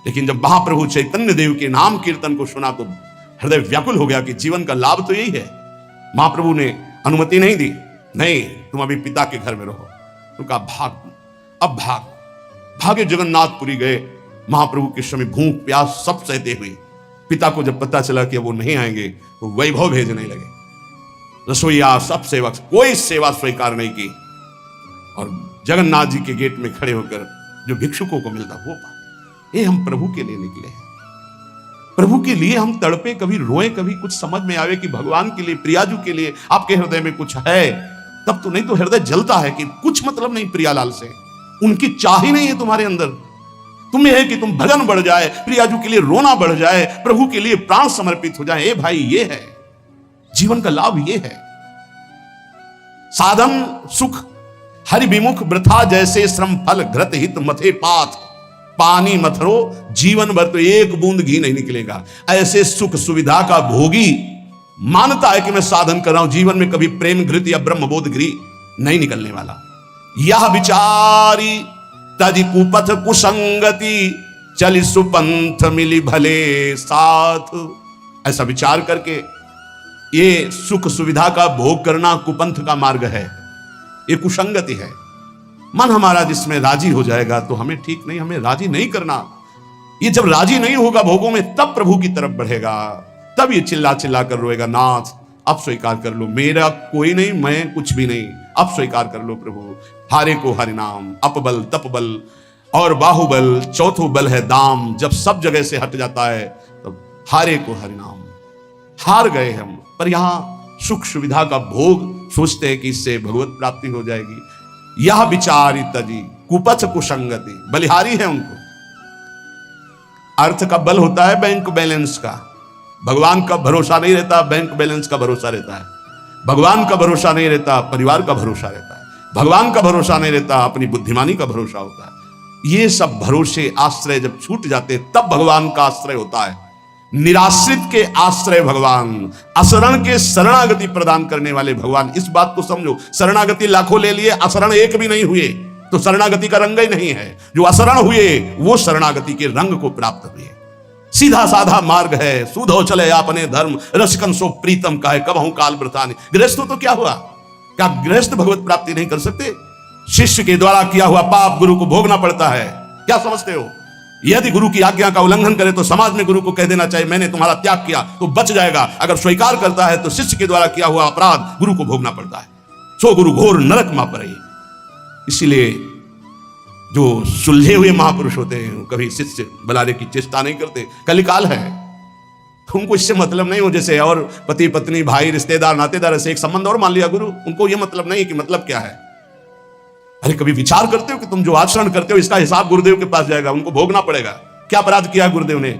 Speaker 1: लेकिन जब महाप्रभु चैतन्य देव के नाम कीर्तन को सुना तो हृदय व्याकुल हो गया कि जीवन का लाभ तो यही है। महाप्रभु ने अनुमति नहीं दी, नहीं तुम अभी पिता के घर में रहो। तो कहा भाग, अब भाग। भागे जगन्नाथपुरी गए। महाप्रभु के समय भूख प्यास सब सहते हुए पिता को जब पता चला कि वो नहीं आएंगे तो वैभव भेजने लगे। रसोईया सब सेवक, कोई सेवा स्वीकार नहीं की। और जगन्नाथ जी के गेट में खड़े होकर जो भिक्षुकों को मिलता वो पा, ये हम प्रभु के लिए निकले हैं। प्रभु के लिए हम तड़पे, कभी रोए, कभी कुछ समझ में आवे कि भगवान के लिए, प्रियाजू के लिए आपके हृदय में कुछ है तब तो। नहीं तो हृदय जलता है कि कुछ मतलब नहीं प्रियालाल से, उनकी चाह ही नहीं है तुम्हारे अंदर। तुम्हें है कि तुम भजन बढ़ जाए, प्रियाजू के लिए रोना बढ़ जाए, प्रभु के लिए प्राण समर्पित हो जाए। ए भाई, ये है जीवन का लाभ, ये है साधन सुख हरि विमुख। वृथा जैसे श्रम फल घृत हित मथे पाथ। पानी मथरो, जीवन भर तो एक बूंद घी नहीं निकलेगा। ऐसे सुख सुविधा का भोगी मानता है कि मैं साधन कर रहा हूं, जीवन में कभी प्रेम घृत या ब्रह्मबोध घी नहीं निकलने वाला। यह विचारी तज कुपथ कुसंगति, चली सुपंथ मिली भले साथ। ऐसा विचार करके ये सुख सुविधा का भोग करना कुपंथ का मार्ग है, ये कुसंगति है। मन हमारा जिसमें राजी हो जाएगा तो हमें ठीक नहीं, हमें राजी नहीं करना। ये जब राजी नहीं होगा भोगों में तब प्रभु की तरफ बढ़ेगा, तब ये चिल्ला चिल्ला कर रोएगा, नाथ अब स्वीकार कर लो, मेरा कोई नहीं, मैं कुछ भी नहीं, अब स्वीकार कर लो प्रभु। हारे को हरि नाम, अपबल तपबल और बाहुबल, चौथो बल है दाम। जब सब जगह से हट जाता है तब हारे को हरि नाम। हार गए हम, पर यहां सुख सुविधा का भोग सोचते हैं कि इससे भगवत प्राप्ति हो जाएगी। यह विचारी तजी कुपथ कुसंगति, बलिहारी है उनको। अर्थ का बल होता है बैंक बैलेंस का, भगवान का भरोसा नहीं रहता, बैंक बैलेंस का भरोसा रहता है। भगवान का भरोसा नहीं रहता, परिवार का भरोसा रहता है। भगवान का भरोसा नहीं रहता, अपनी बुद्धिमानी का भरोसा होता है। ये सब भरोसे आश्रय जब छूट जाते तब भगवान का आश्रय होता है। निराश्रित के आश्रय भगवान, असरण के शरणागति प्रदान करने वाले भगवान। इस बात को समझो, शरणागति लाखों ले लिए, असरण एक भी नहीं हुए तो शरणागति का रंग ही नहीं है। जो असरण हुए वो शरणागति के रंग को प्राप्त हुए। सीधा साधा मार्ग है, सूधो चले आपने धर्म, रसिकन सो प्रीतम का है, कबहू काल व्रतानि। गृहस्थों तो क्या हुआ, क्या गृहस्थ भगवत प्राप्ति नहीं कर सकते? शिष्य के द्वारा किया हुआ पाप गुरु को भोगना पड़ता है। क्या समझते हो? यदि गुरु की आज्ञा का उल्लंघन करे तो समाज में गुरु को कह देना चाहिए मैंने तुम्हारा त्याग किया, तो बच जाएगा। अगर स्वीकार करता है तो शिष्य के द्वारा किया हुआ अपराध गुरु को भोगना पड़ता है। सो गुरु घोर नरक मा पड़े। इसीलिए जो सुलझे हुए महापुरुष होते हैं कभी शिष्य बुलाने की चेष्टा नहीं करते। कलिकाल है, उनको इससे मतलब नहीं हो। जैसे और पति पत्नी भाई रिश्तेदार नातेदार ऐसे एक संबंध और मान लिया गुरु, उनको ये मतलब नहीं कि मतलब क्या है। अरे कभी विचार करते हो कि तुम जो आचरण करते हो इसका हिसाब गुरुदेव के पास जाएगा, उनको भोगना पड़ेगा। क्या अपराध किया गुरुदेव ने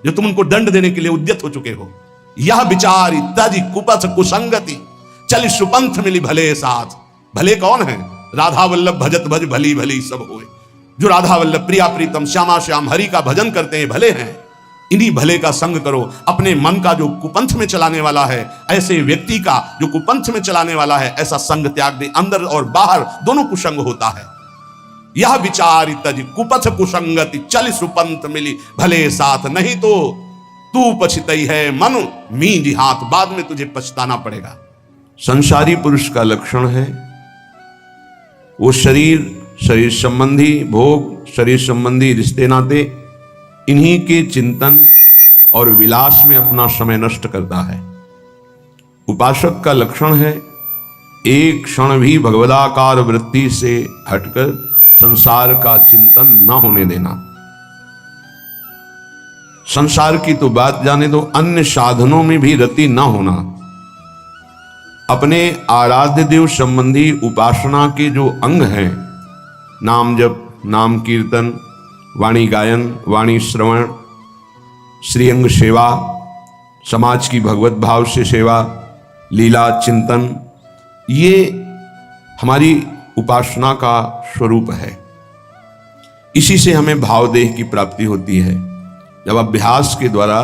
Speaker 1: जो तुम उनको दंड देने के लिए उद्यत हो चुके हो? यह विचार इत्यादि कुपथ कुसंगति चल सुपंथ मिली भले साथ। भले कौन है? राधा वल्लभ भजत भज भली भली सब होए। जो राधा वल्लभ प्रिया प्रीतम श्यामा श्याम हरि का भजन करते हैं भले हैं। इन्हीं भले का संग करो। अपने मन का जो कुपंथ में चलाने वाला है, ऐसे व्यक्ति का जो कुपंथ में चलाने वाला है, ऐसा संग त्याग दे। अंदर और बाहर दोनों कुसंग होता है। यह विचार तज कुपथ कुसंगति चल सुपंथ मिली भले साथ, नहीं तो तू पछतई है मनु मींज हाथ, बाद में तुझे पछताना पड़ेगा। संसारी पुरुष का लक्षण है वो शरीर संबंधी भोग, शरीर संबंधी रिश्ते नाते, इन्हीं के चिंतन और विलास में अपना समय नष्ट करता है। उपासक का लक्षण है एक क्षण भी भगवदाकार वृत्ति से हटकर संसार का चिंतन न होने देना। संसार की तो बात जाने दो, अन्य साधनों में भी रति न होना। अपने आराध्य देव संबंधी उपासना के जो अंग हैं, नाम जप, नाम कीर्तन, वाणी गायन, वाणी श्रवण, श्रीअंग सेवा, समाज की भगवत भाव से सेवा, लीला चिंतन, ये हमारी उपासना का स्वरूप है। इसी से हमें भावदेह की प्राप्ति होती है। जब अभ्यास के द्वारा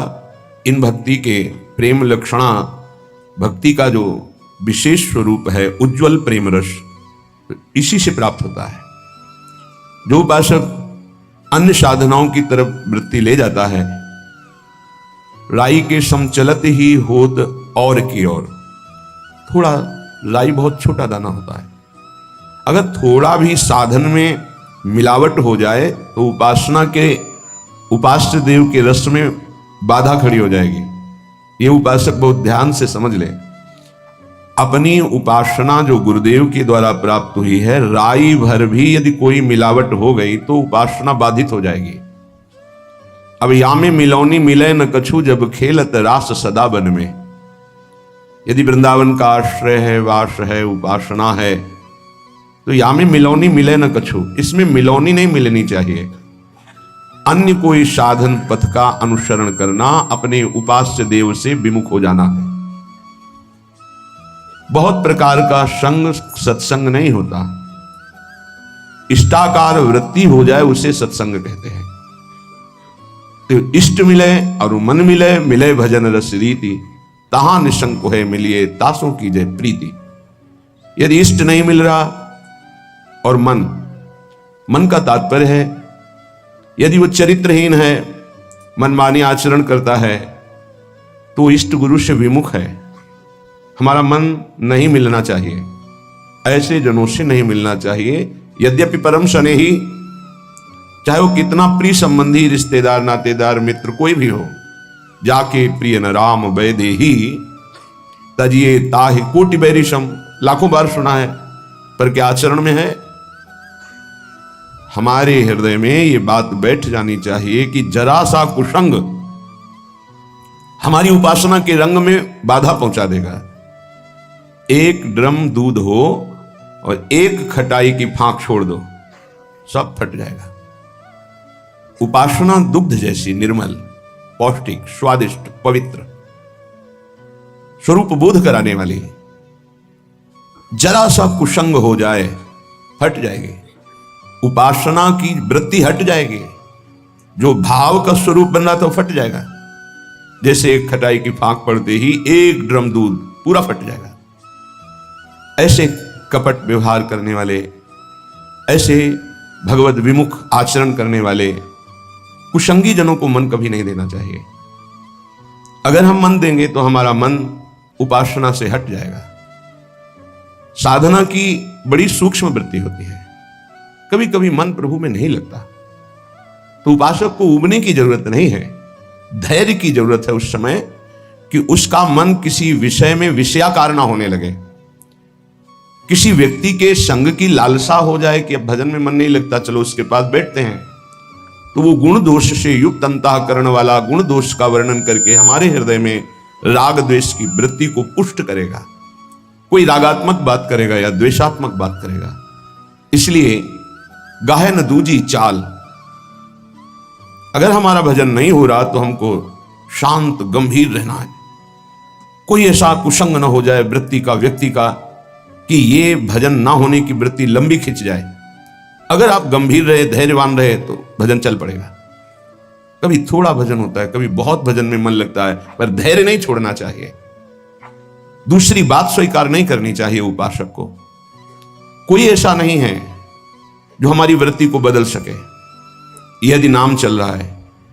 Speaker 1: इन भक्ति के प्रेम लक्षणा, भक्ति का जो विशेष स्वरूप है उज्जवल प्रेम रस, इसी से प्राप्त होता है। जो उपासक अन्य साधनाओं की तरफ वृत्ति ले जाता है, राई के समचलत ही होत और की ओर। थोड़ा राई बहुत छोटा दाना होता है, अगर थोड़ा भी साधन में मिलावट हो जाए तो उपासना के उपास्य देव के रस में बाधा खड़ी हो जाएगी। ये उपासक बहुत ध्यान से समझ ले। अपनी उपासना जो गुरुदेव के द्वारा प्राप्त हुई है, राई भर भी यदि कोई मिलावट हो गई तो उपासना बाधित हो जाएगी। अब या में मिलौनी मिले न कछु, जब खेलत रास सदा बन में। यदि वृंदावन का आश्रय है, वास है, उपासना है, तो या में मिलौनी मिले न कछु, इसमें मिलौनी नहीं मिलनी चाहिए। अन्य कोई साधन पथ का अनुसरण करना, अपने उपास्य देव से विमुख हो जाना है। बहुत प्रकार का संग सत्संग नहीं होता। इष्टाकार वृत्ति हो जाए उसे सत्संग कहते हैं। तो इष्ट मिले और मन मिले, मिले भजन रस रीति, तहां निशंक है मिलिए तासों की जय प्रीति। यदि इष्ट नहीं मिल रहा और मन का तात्पर्य है यदि वो चरित्रहीन है, मनमानी आचरण करता है, तो इष्ट गुरु से विमुख है। हमारा मन नहीं मिलना चाहिए, ऐसे जनों से नहीं मिलना चाहिए। यद्यपि परम स्नेही, चाहे वो कितना प्रिय संबंधी, रिश्तेदार, नातेदार, मित्र कोई भी हो, जाके प्रिय न राम वैदेही तजिए ताहि कोटि बैरिशम, लाखों बार सुना है, पर क्या आचरण में है? हमारे हृदय में ये बात बैठ जानी चाहिए कि जरा सा कुसंग हमारी उपासना के रंग में बाधा पहुंचा देगा। एक ड्रम दूध हो और एक खटाई की फांक छोड़ दो, सब फट जाएगा। उपासना दुग्ध जैसी निर्मल, पौष्टिक, स्वादिष्ट, पवित्र, स्वरूप बोध कराने वाली। जरा सा कुसंग हो जाए हट जाएगी, उपासना की वृत्ति हट जाएगी, जो भाव का स्वरूप बन रहा था वो फट जाएगा। जैसे एक खटाई की फांक पड़ते ही एक ड्रम दूध पूरा फट जाएगा। ऐसे कपट व्यवहार करने वाले, ऐसे भगवत विमुख आचरण करने वाले कुसंगी जनों को मन कभी नहीं देना चाहिए। अगर हम मन देंगे तो हमारा मन उपासना से हट जाएगा। साधना की बड़ी सूक्ष्म वृत्ति होती है, कभी कभी मन प्रभु में नहीं लगता तो उपासक को उबने की जरूरत नहीं है, धैर्य की जरूरत है उस समय कि उसका मन किसी विषय में विषयाकार ना होने लगे। किसी व्यक्ति के संग की लालसा हो जाए कि अब भजन में मन नहीं लगता, चलो उसके पास बैठते हैं, तो वो गुण दोष से युक्त अंतःकरण वाला गुण दोष का वर्णन करके हमारे हृदय में राग द्वेष की वृत्ति को पुष्ट करेगा। कोई रागात्मक बात करेगा या द्वेषात्मक बात करेगा। इसलिए गाहे न दूजी चाल। अगर हमारा भजन नहीं हो रहा तो हमको शांत गंभीर रहना है। कोई ऐसा कुसंग न हो जाए वृत्ति का, व्यक्ति का, कि ये भजन ना होने की वृत्ति लंबी खिंच जाए। अगर आप गंभीर रहे, धैर्यवान रहे तो भजन चल पड़ेगा। कभी थोड़ा भजन होता है, कभी बहुत भजन में मन लगता है, पर धैर्य नहीं छोड़ना चाहिए। दूसरी बात स्वीकार नहीं करनी चाहिए उपासक को। कोई ऐसा नहीं है जो हमारी वृत्ति को बदल सके। यदि नाम चल रहा है,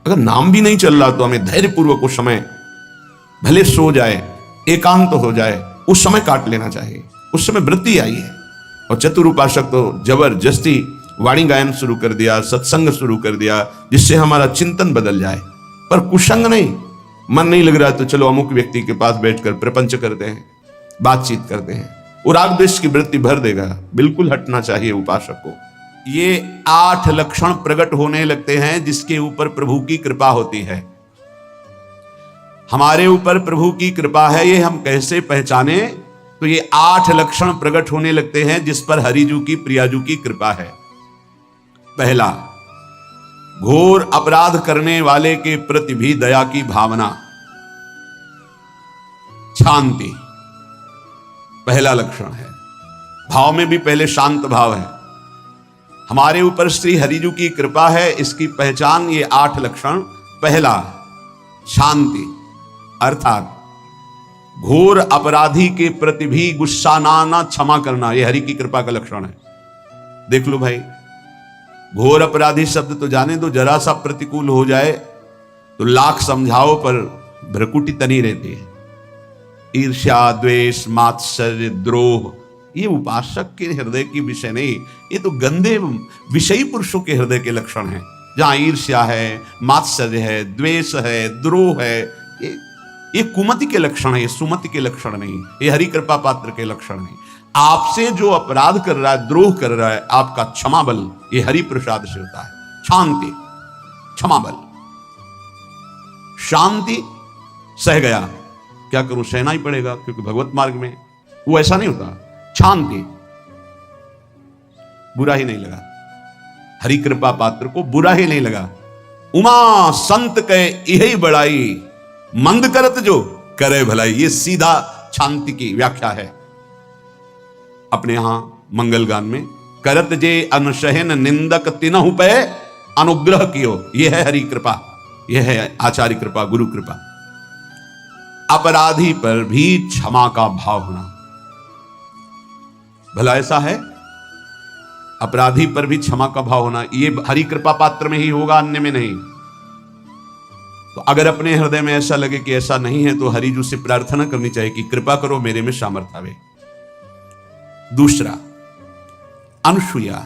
Speaker 1: अगर नाम भी नहीं चल रहा तो हमें धैर्यपूर्वक उस समय, भले सो जाए, एकांत हो जाए, उस समय काट लेना चाहिए। उस समय वृत्ति आई है। और चतुर उपासक तो जबरदस्ती वाणी गायन शुरू कर दिया, सत्संग शुरू कर दिया, जिससे हमारा चिंतन बदल जाए। पर कुसंग नहीं, मन नहीं लग रहा तो चलो अमुक व्यक्ति के पास बैठकर प्रपंच करते हैं, बातचीत करते हैं, वो राग द्वेष की वृत्ति भर देगा। बिल्कुल हटना चाहिए उपासक को। ये 8 लक्षण प्रकट होने लगते हैं जिसके ऊपर प्रभु की कृपा होती है। हमारे ऊपर प्रभु की कृपा है, ये हम कैसे पहचाने? तो ये 8 लक्षण प्रकट होने लगते हैं जिस पर हरिजू की, प्रियाजू की कृपा है। पहला, घोर अपराध करने वाले के प्रति भी दया की भावना, शांति पहला लक्षण है। भाव में भी पहले शांत भाव है। हमारे ऊपर श्री हरिजू की कृपा है, इसकी पहचान ये 8 लक्षण। पहला, शांति, अर्थात घोर अपराधी के प्रति भी गुस्सा ना आना, क्षमा करना, यह हरि की कृपा का लक्षण है। देख लो भाई, घोर अपराधी शब्द तो जाने दो, जरा सा प्रतिकूल हो जाए तो लाख समझाओ पर भ्रकुटी तनी रहती है। ईर्ष्या, द्वेष, मात्सर्य, द्रोह, ये उपासक के हृदय की विषय नहीं, ये तो गंदे विषयी पुरुषों के हृदय के लक्षण हैं। जहां ईर्ष्या है, मात्सर्य है, द्वेष है, द्रोह है, ये कुमति के लक्षण है, ये सुमति के लक्षण नहीं, ये हरि कृपा पात्र के लक्षण नहीं। आपसे जो अपराध कर रहा है, द्रोह कर रहा है, आपका क्षमा बल ये हरि प्रसाद से होता है। शांति, क्षमा बल, शांति, सह गया, क्या करूं, सहना ही पड़ेगा क्योंकि भगवत मार्ग में वो ऐसा नहीं होता। शांति, बुरा ही नहीं लगा, हरि कृपा पात्र को बुरा ही नहीं लगा। उमा संत के यही बड़ाई, मंद करत जो करे भलाई, ये सीधा शांति की व्याख्या है। अपने यहां मंगल गान में, करत जे अनुशहन निंदक तिनहु पे अनुग्रह कियो, यह है हरि कृपा, यह है आचार्य कृपा, गुरु कृपा। अपराधी पर भी क्षमा का भाव होना, भला ऐसा है, अपराधी पर भी क्षमा का भाव होना, ये हरि कृपा पात्र में ही होगा, अन्य में नहीं। तो अगर अपने हृदय में ऐसा लगे कि ऐसा नहीं है तो हरिजू से प्रार्थना करनी चाहिए कि कृपा करो, मेरे में सामर्थ्य आवे। दूसरा, अनुसूया,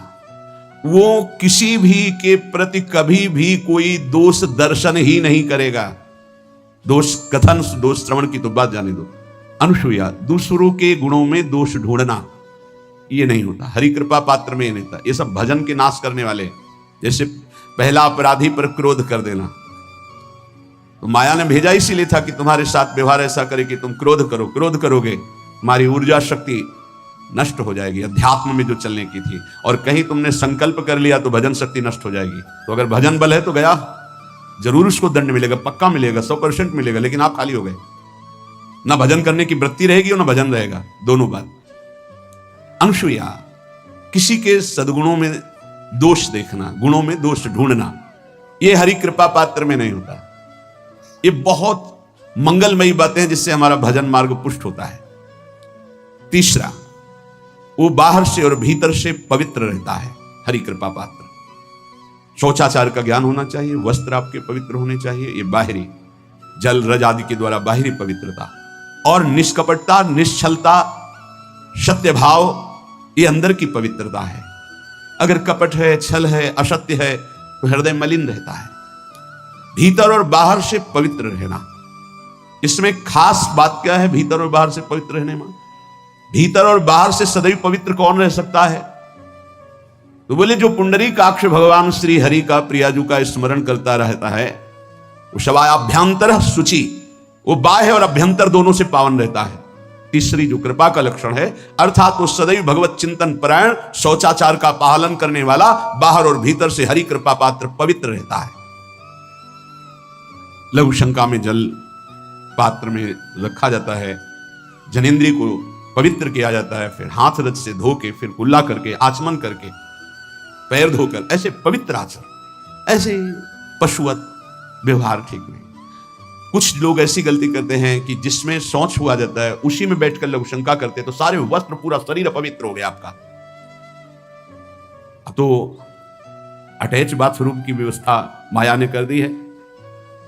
Speaker 1: वो किसी भी के प्रति कभी भी कोई दोष दर्शन ही नहीं करेगा। दोष कथन, दोष श्रवण की तो बात जाने दो। अनुसूया, दूसरों के गुणों में दोष ढूंढना, ये नहीं होता। हरि कृपा पात्र में नहीं होता। ये सब भजन के नाश करने वाले, जैसे पहला अपराधी पर क्रोध कर देना, तो माया ने भेजा इसीलिए था कि तुम्हारे साथ व्यवहार ऐसा करे कि तुम क्रोध करो, क्रोध करोगे तुम्हारी ऊर्जा शक्ति नष्ट हो जाएगी, अध्यात्म में जो चलने की थी। और कहीं तुमने संकल्प कर लिया तो भजन शक्ति नष्ट हो जाएगी। तो अगर भजन बल है तो गया, जरूर उसको दंड मिलेगा, पक्का मिलेगा, 100% मिलेगा, लेकिन आप खाली हो गए। ना भजन करने की वृत्ति रहेगी और ना भजन रहेगा, दोनों बात। अनुसूया, किसी के सद्गुणों में दोष देखना, गुणों में दोष ढूंढना, यह हरि कृपा पात्र में नहीं होता। ये बहुत मंगलमयी बातें हैं जिससे हमारा भजन मार्ग पुष्ट होता है। तीसरा, वो बाहर से और भीतर से पवित्र रहता है हरि कृपा पात्र। शौचाचार का ज्ञान होना चाहिए, वस्त्र आपके पवित्र होने चाहिए, ये बाहरी जल रज आदि के द्वारा बाहरी पवित्रता, और निष्कपटता, निश्चलता, सत्य भाव, ये अंदर की पवित्रता है। अगर कपट है, छल है, असत्य है तो हृदय मलिन रहता है। भीतर और बाहर से पवित्र रहना, इसमें खास बात क्या है भीतर और बाहर से पवित्र रहने में? भीतर और बाहर से सदैव पवित्र कौन रह सकता है? तो बोले जो पुंडरीकाक्ष भगवान श्री हरि का, प्रियाजू का स्मरण करता रहता है वो शवाभ्यंतर शुचि, वो बाह्य और अभ्यंतर दोनों से पावन रहता है। तीसरी जो कृपा का लक्षण है, अर्थात वो सदैव भगवत चिंतन परायण, शौचाचार का पालन करने वाला, बाहर और भीतर से हरि कृपा पात्र पवित्र रहता है। लघु शंका में जल पात्र में रखा जाता है, जनेंद्रिय को पवित्र किया जाता है, फिर हाथ रज से धो के, फिर कुल्ला करके, आचमन करके, पैर धोकर, ऐसे पवित्र आचरण, ऐसे पशुवत व्यवहार ठीक नहीं। कुछ लोग ऐसी गलती करते हैं कि जिसमें शौच हुआ जाता है उसी में बैठकर लघु शंका करते, तो सारे वस्त्र, पूरा शरीर अपवित्र हो गया आपका। अब तो अटैच बाथरूम की व्यवस्था माया ने कर दी है।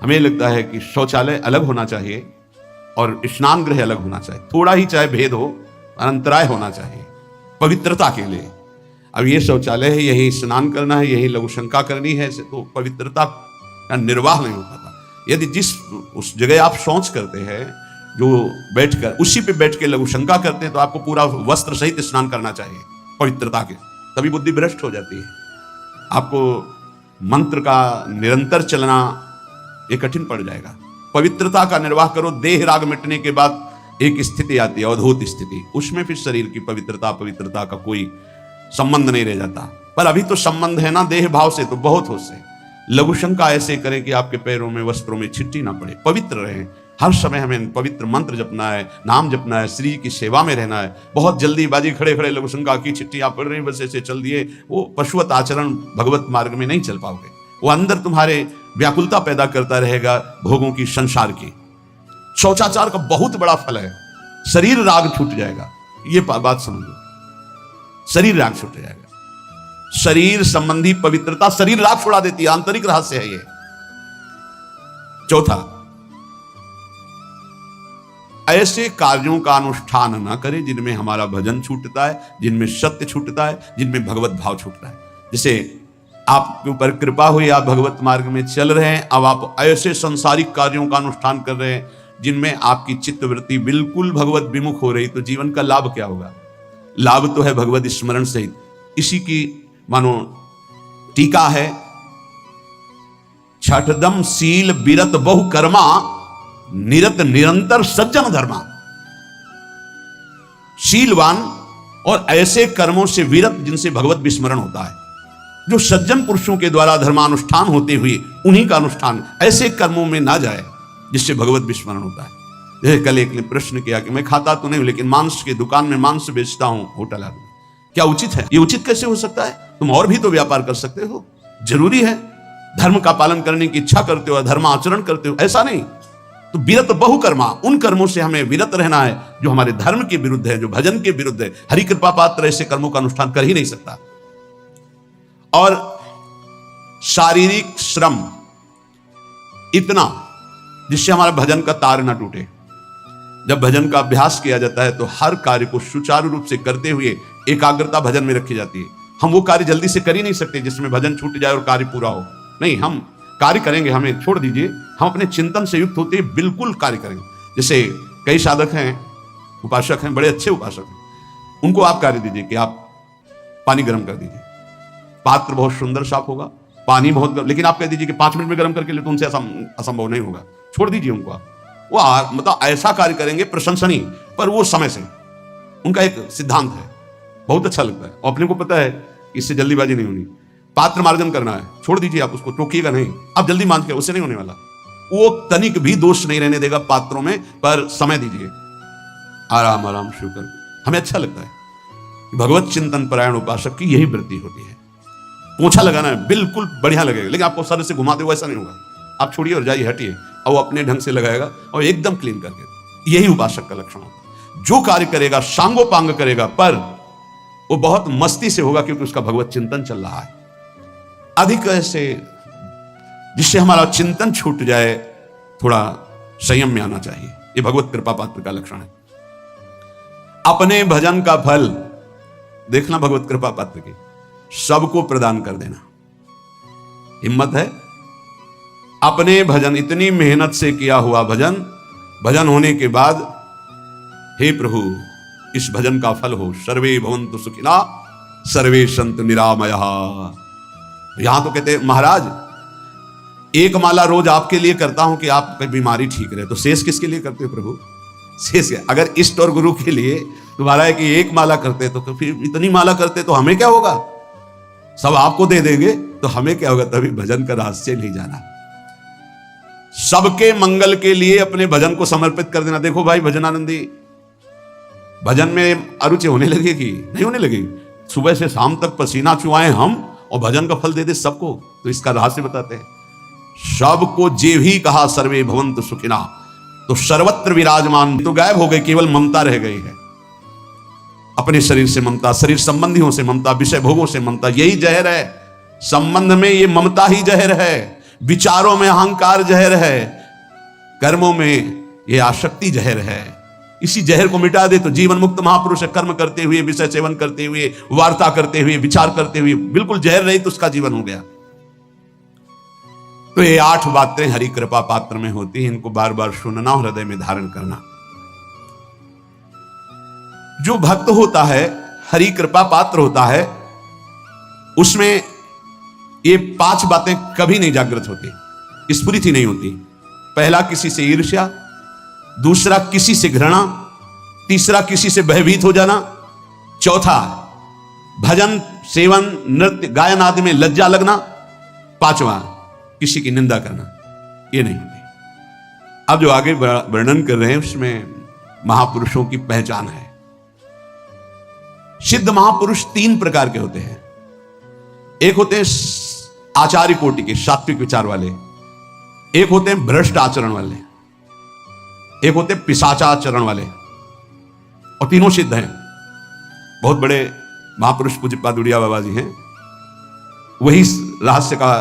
Speaker 1: हमें लगता है कि शौचालय अलग होना चाहिए और स्नान गृह अलग होना चाहिए, थोड़ा ही चाहे भेद हो, अंतराय होना चाहिए पवित्रता के लिए। अब ये शौचालय है, यही स्नान करना है, यही लघु शंका करनी है, तो पवित्रता का निर्वाह नहीं हो पाता। यदि जिस उस जगह आप शौच करते हैं, जो बैठकर उसी पे बैठ के लघु शंका करते हैं, तो आपको पूरा वस्त्र सहित स्नान करना चाहिए पवित्रता के, तभी बुद्धि भ्रष्ट हो जाती है। आपको मंत्र का निरंतर चलना ये कठिन पड़ जाएगा। पवित्रता का निर्वाह करो। देह राग मिटने के बाद एक स्थिति आती है, अवधूत स्थिति, उसमें फिर शरीर की पवित्रता का कोई संबंध नहीं रह जाता। पर अभी तो संबंध है ना देह भाव से, तो बहुत हो से लघु शंका ऐसे करें कि आपके पैरों में, वस्त्रों में छिट्टी ना पड़े, पवित्र रहें। हर समय हमें पवित्र मंत्र जपना है, नाम जपना है, श्री की सेवा में रहना है। बहुत जल्दीबाजी खड़े खड़े लघु शंका की छिट्टी आप पढ़ रही, बस ऐसे चल दिए, वो पशुवत आचरण भगवत मार्ग में नहीं चल पाओगे। वो अंदर तुम्हारे व्याकुलता पैदा करता रहेगा, भोगों की, संसार की। शौचाचार का बहुत बड़ा फल है, शरीर राग छूट जाएगा। ये बात समझो, शरीर राग छूट जाएगा। शरीर संबंधी पवित्रता शरीर राग छुड़ा देती है, आंतरिक रहस्य है ये। चौथा, ऐसे कार्यों का अनुष्ठान न करें जिनमें हमारा भजन छूटता है, जिनमें सत्य छूटता है, जिनमें भगवत भाव छूटता है। जैसे आपके ऊपर कृपा हुई, आप भगवत मार्ग में चल रहे हैं, अब आप ऐसे संसारिक कार्यों का अनुष्ठान कर रहे हैं जिनमें आपकी चित्तवृत्ति बिल्कुल भगवत विमुख हो रही, तो जीवन का लाभ क्या होगा? लाभ तो है भगवत स्मरण सहित। इसी की मानो टीका है, छठदम शील बिरत बहु कर्मा, निरत निरंतर सज्जन धर्मा। शीलवान और ऐसे कर्मों से विरत जिनसे भगवत विस्मरण होता है, जो सज्जन पुरुषों के द्वारा धर्मानुष्ठान होते हुए उन्हीं का अनुष्ठान, ऐसे कर्मों में ना जाए जिससे भगवत विस्मरण होता है। जैसे कल एक ने प्रश्न किया कि मैं खाता तो नहीं, लेकिन मांस की दुकान में मांस बेचता हूं, होटल आदमी, क्या उचित है? ये उचित कैसे हो सकता है? तुम और भी तो व्यापार कर सकते हो। जरूरी है धर्म का पालन करने की इच्छा करते हो, धर्म आचरण करते हो, ऐसा नहीं। तो विरत बहुकर्मा, उन कर्मों से हमें विरत रहना है जो हमारे धर्म के विरुद्ध है, जो भजन के विरुद्ध है। हरि कृपा पात्र ऐसे कर्मों का अनुष्ठान कर ही नहीं सकता। और शारीरिक श्रम इतना जिससे हमारा भजन का तार ना टूटे। जब भजन का अभ्यास किया जाता है तो हर कार्य को सुचारू रूप से करते हुए एकाग्रता भजन में रखी जाती है। हम वो कार्य जल्दी से कर ही नहीं सकते जिसमें भजन छूट जाए और कार्य पूरा हो। नहीं, हम कार्य करेंगे, हमें छोड़ दीजिए, हम अपने चिंतन से युक्त होते बिल्कुल कार्य करेंगे। जैसे कई साधक हैं, उपासक हैं, बड़े अच्छे उपासक हैं, उनको आप कार्य दीजिए कि आप पानी गर्म कर दीजिए, पात्र बहुत सुंदर साफ होगा, पानी बहुत गर्म, लेकिन आप कह दीजिए कि 5 मिनट में गर्म करके ले, तो उनसे असंभव नहीं होगा, छोड़ दीजिए उनको। आप वो मतलब ऐसा कार्य करेंगे प्रशंसनीय, पर वो समय से, उनका एक सिद्धांत है, बहुत अच्छा लगता है। और अपने को पता है इससे जल्दीबाजी नहीं होनी। पात्र मार्जन करना है, छोड़ दीजिए, आप उसको टोकिएगा नहीं, आप जल्दी मान के, उससे नहीं होने वाला। वो तनिक भी दोष नहीं रहने देगा पात्रों में, पर समय दीजिए, आराम आराम शुरू कर, हमें अच्छा लगता है। भगवत चिंतन परायण उपासक की यही वृत्ति होती है। पोछा लगाना है बिल्कुल बढ़िया लगेगा, लेकिन आपको सर से घुमा दे वैसा नहीं होगा। आप छोड़िए और जाइए, हटिए, और वो अपने ढंग से लगाएगा और एकदम क्लीन करके। यही उपासक का लक्षण होता है। जो कार्य करेगा सांगोपांग करेगा, पर वो बहुत मस्ती से होगा क्योंकि उसका भगवत चिंतन चल रहा है। अधिक ऐसे जिससे हमारा चिंतन छूट जाए, थोड़ा संयम में आना चाहिए। ये भगवत कृपा पात्र का लक्षण है। अपने भजन का फल देखना भगवत कृपा पात्र की, सबको प्रदान कर देना। हिम्मत है अपने भजन, इतनी मेहनत से किया हुआ भजन, भजन होने के बाद हे प्रभु इस भजन का फल हो, सर्वे भवन्तु सुखिना सर्वे सन्तु निरामयः। यहां तो कहते महाराज एक माला रोज आपके लिए करता हूं कि आपकी बीमारी ठीक रहे, तो शेष किसके लिए करते हो प्रभु? शेष अगर इष्ट और गुरु के लिए तुम्हारा है कि एक माला करते तो फिर इतनी माला करते तो हमें क्या होगा? सब आपको दे देंगे तो हमें क्या होगा? तभी भजन का रहस्य नहीं जाना। सबके मंगल के लिए अपने भजन को समर्पित कर देना। देखो भाई भजनानंदी, भजन में अरुचि होने लगेगी? नहीं होने लगेगी। सुबह से शाम तक पसीना चुआए हम और भजन का फल दे दे सबको, तो इसका रहस्य बताते हैं। सबको जे भी कहा सर्वे भवन्तु सुखिना, तो सर्वत्र विराजमान तो गायब हो गए, केवल ममता रह गई है। अपने शरीर से ममता, शरीर संबंधियों से ममता, विषय भोगों से ममता, यही जहर है। संबंध में ये ममता ही जहर है, विचारों में अहंकार जहर है, कर्मों में ये आसक्ति जहर है। इसी जहर को मिटा दे तो जीवन मुक्त महापुरुष कर्म करते हुए, विषय सेवन करते हुए, वार्ता करते हुए, विचार करते हुए बिल्कुल जहर रहित उसका जीवन हो गया। तो ये 8 बातें हरि कृपा पात्र में होती हैं। इनको बार बार सुनना और हृदय में धारण करना। जो भक्त होता है, हरि कृपा पात्र होता है, उसमें ये 5 बातें कभी नहीं जागृत होती, स्फुरित ही नहीं होती। पहला किसी से ईर्ष्या, दूसरा किसी से घृणा, तीसरा किसी से भयभीत हो जाना, चौथा भजन सेवन नृत्य गायन आदि में लज्जा लगना, पांचवा किसी की निंदा करना। ये नहीं होती। अब जो आगे वर्णन कर रहे हैं उसमें महापुरुषों की पहचान है। सिद्ध महापुरुष 3 प्रकार के होते हैं। एक होते हैं आचार्य कोटि के, सात्विक विचार वाले, एक होते हैं भ्रष्ट आचरण वाले, एक होते हैं पिशाचाचरण वाले, और तीनों सिद्ध हैं। बहुत बड़े महापुरुष पूज्यपाद उड़िया बाबा जी हैं, वही रहस्य का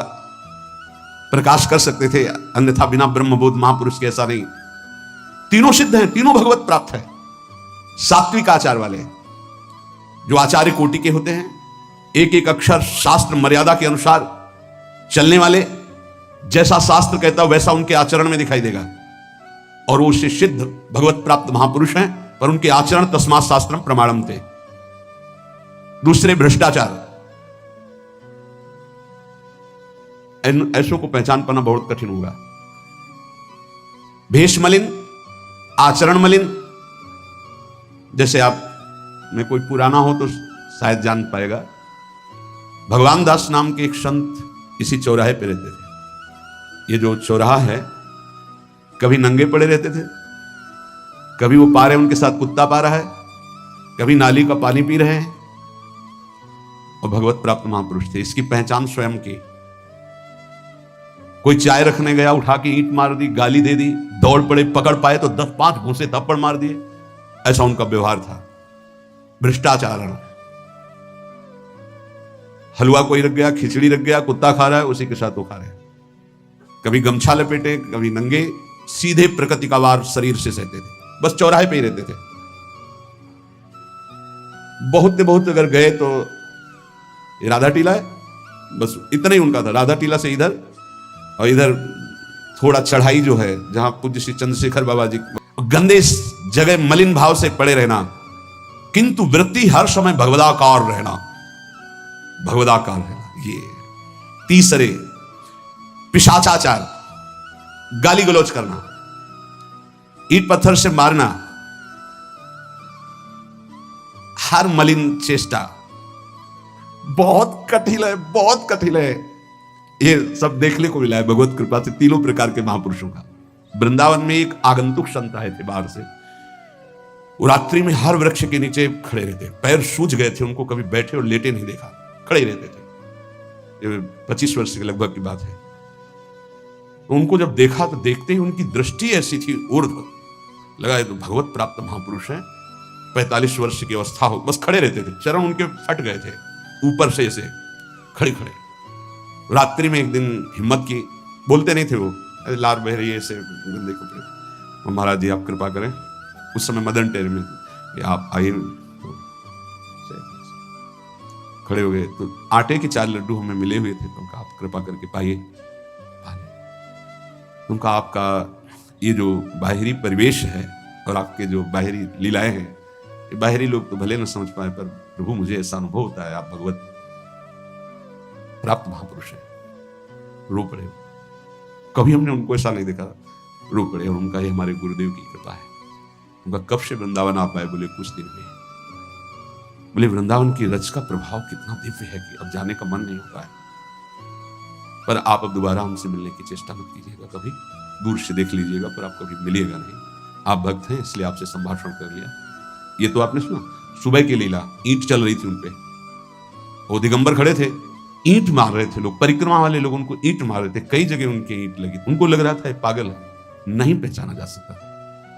Speaker 1: प्रकाश कर सकते थे, अन्यथा बिना ब्रह्मबोध महापुरुष के ऐसा नहीं। तीनों सिद्ध हैं, तीनों भगवत प्राप्त है। सात्विक आचार वाले जो आचार्य कोटि के होते हैं, एक एक अक्षर शास्त्र मर्यादा के अनुसार चलने वाले, जैसा शास्त्र कहता है वैसा उनके आचरण में दिखाई देगा, और वो उससे सिद्ध भगवत प्राप्त महापुरुष हैं, पर उनके आचरण तस्मात् शास्त्रम प्रमाणम थे। दूसरे भ्रष्टाचार, ऐसों को पहचान पाना बहुत कठिन होगा। भेष मलिन, आचरण मलिन। जैसे आप में कोई पुराना हो तो शायद जान पाएगा, भगवान दास नाम के एक संत इसी चौराहे पे रहते थे। ये जो चौराहा है, कभी नंगे पड़े रहते थे, कभी वो पा रहे उनके साथ कुत्ता पा रहा है, कभी नाली का पानी पी रहे हैं, और भगवत प्राप्त महापुरुष थे। इसकी पहचान स्वयं की। कोई चाय रखने गया, उठा के ईंट मार दी, गाली दे दी, दौड़ पड़े, पकड़ पाए तो 10-5 घूंसे थप्पड़ मार दिए। ऐसा उनका व्यवहार था। भ्रष्टाचारण, हलवा कोई रख गया, खिचड़ी रख गया, कुत्ता खा रहा है, उसी के साथ वो खा रहे हैं। कभी गमछा लपेटे, कभी नंगे, सीधे प्रकृति का वार शरीर से सहते थे। बस चौराहे पे ही रहते थे। बहुत अगर गए तो ये राधा टीला है, बस इतना ही उनका था। राधा टीला से इधर, और इधर थोड़ा चढ़ाई जो है जहां पूज्य श्री चंद्रशेखर बाबा जी, गंदे जगह मलिन भाव से पड़े रहना, किंतु वृत्ति हर समय भगवदाकार रहना, भगवदाकार रहना। ये तीसरे पिशाचाचार, गाली गलौज करना, ईंट पत्थर से मारना, हर मलिन चेष्टा। बहुत कठिन है, बहुत कठिन है। ये सब देखने को मिला है भगवत कृपा से तीनों प्रकार के महापुरुषों का। वृंदावन में एक आगंतुक संत आए थे बाहर से, वो रात्रि में हर वृक्ष के नीचे खड़े रहते, पैर सूज गए थे, उनको कभी बैठे और लेटे नहीं देखा, खड़े रहते थे। ये 25 वर्ष के लगभग की बात है। उनको जब देखा तो देखते ही उनकी दृष्टि ऐसी थी ऊर्ध्व, लगा ये तो भगवत प्राप्त महापुरुष है। 45 वर्ष की अवस्था हो, बस खड़े रहते थे, चरण उनके फट गए थे ऊपर से, ऐसे खड़े खड़े। रात्रि में एक दिन हिम्मत की, बोलते नहीं थे वो, लार बह रही है ऐसे गंदे कपड़े, महाराज जी आप कृपा करें। उस समय मदन टेर में आप आइए, तो खड़े हो गए। तो आटे के 4 लड्डू हमें मिले हुए थे, तो आप कृपा करके पाइए। उनका आपका ये जो बाहरी परिवेश है और आपके जो बाहरी लीलाएं हैं, ये बाहरी लोग तो भले न समझ पाए, पर प्रभु मुझे ऐसा अनुभव होता है आप भगवत प्राप्त महापुरुष हैं। रो पड़े, कभी हमने उनको ऐसा नहीं देखा, रो पड़े। और उनका ये हमारे गुरुदेव की कृपा है। उनका कब से वृंदावन आ पाए, बोले कुछ दिन हुए। बोले वृंदावन की रच का प्रभाव कितना दिव्य है कि अब जाने का मन नहीं होता है। पर आप अब दोबारा हमसे मिलने की चेष्टा मत कीजिएगा, कभी दूर से देख लीजिएगा, पर आप कभी मिलिएगा नहीं। आप भक्त हैं इसलिए आपसे संभाषण कर लिया। ये तो आपने सुना, सुबह की लीला, ईंट चल रही थी उनपे, वो दिगंबर खड़े थे, ईंट मार रहे थे लोग, परिक्रमा वाले लोग उनको ईंट मार रहे थे, कई जगह उनके ईंट लगी। उनको लग रहा था पागल है, नहीं पहचाना जा सकता।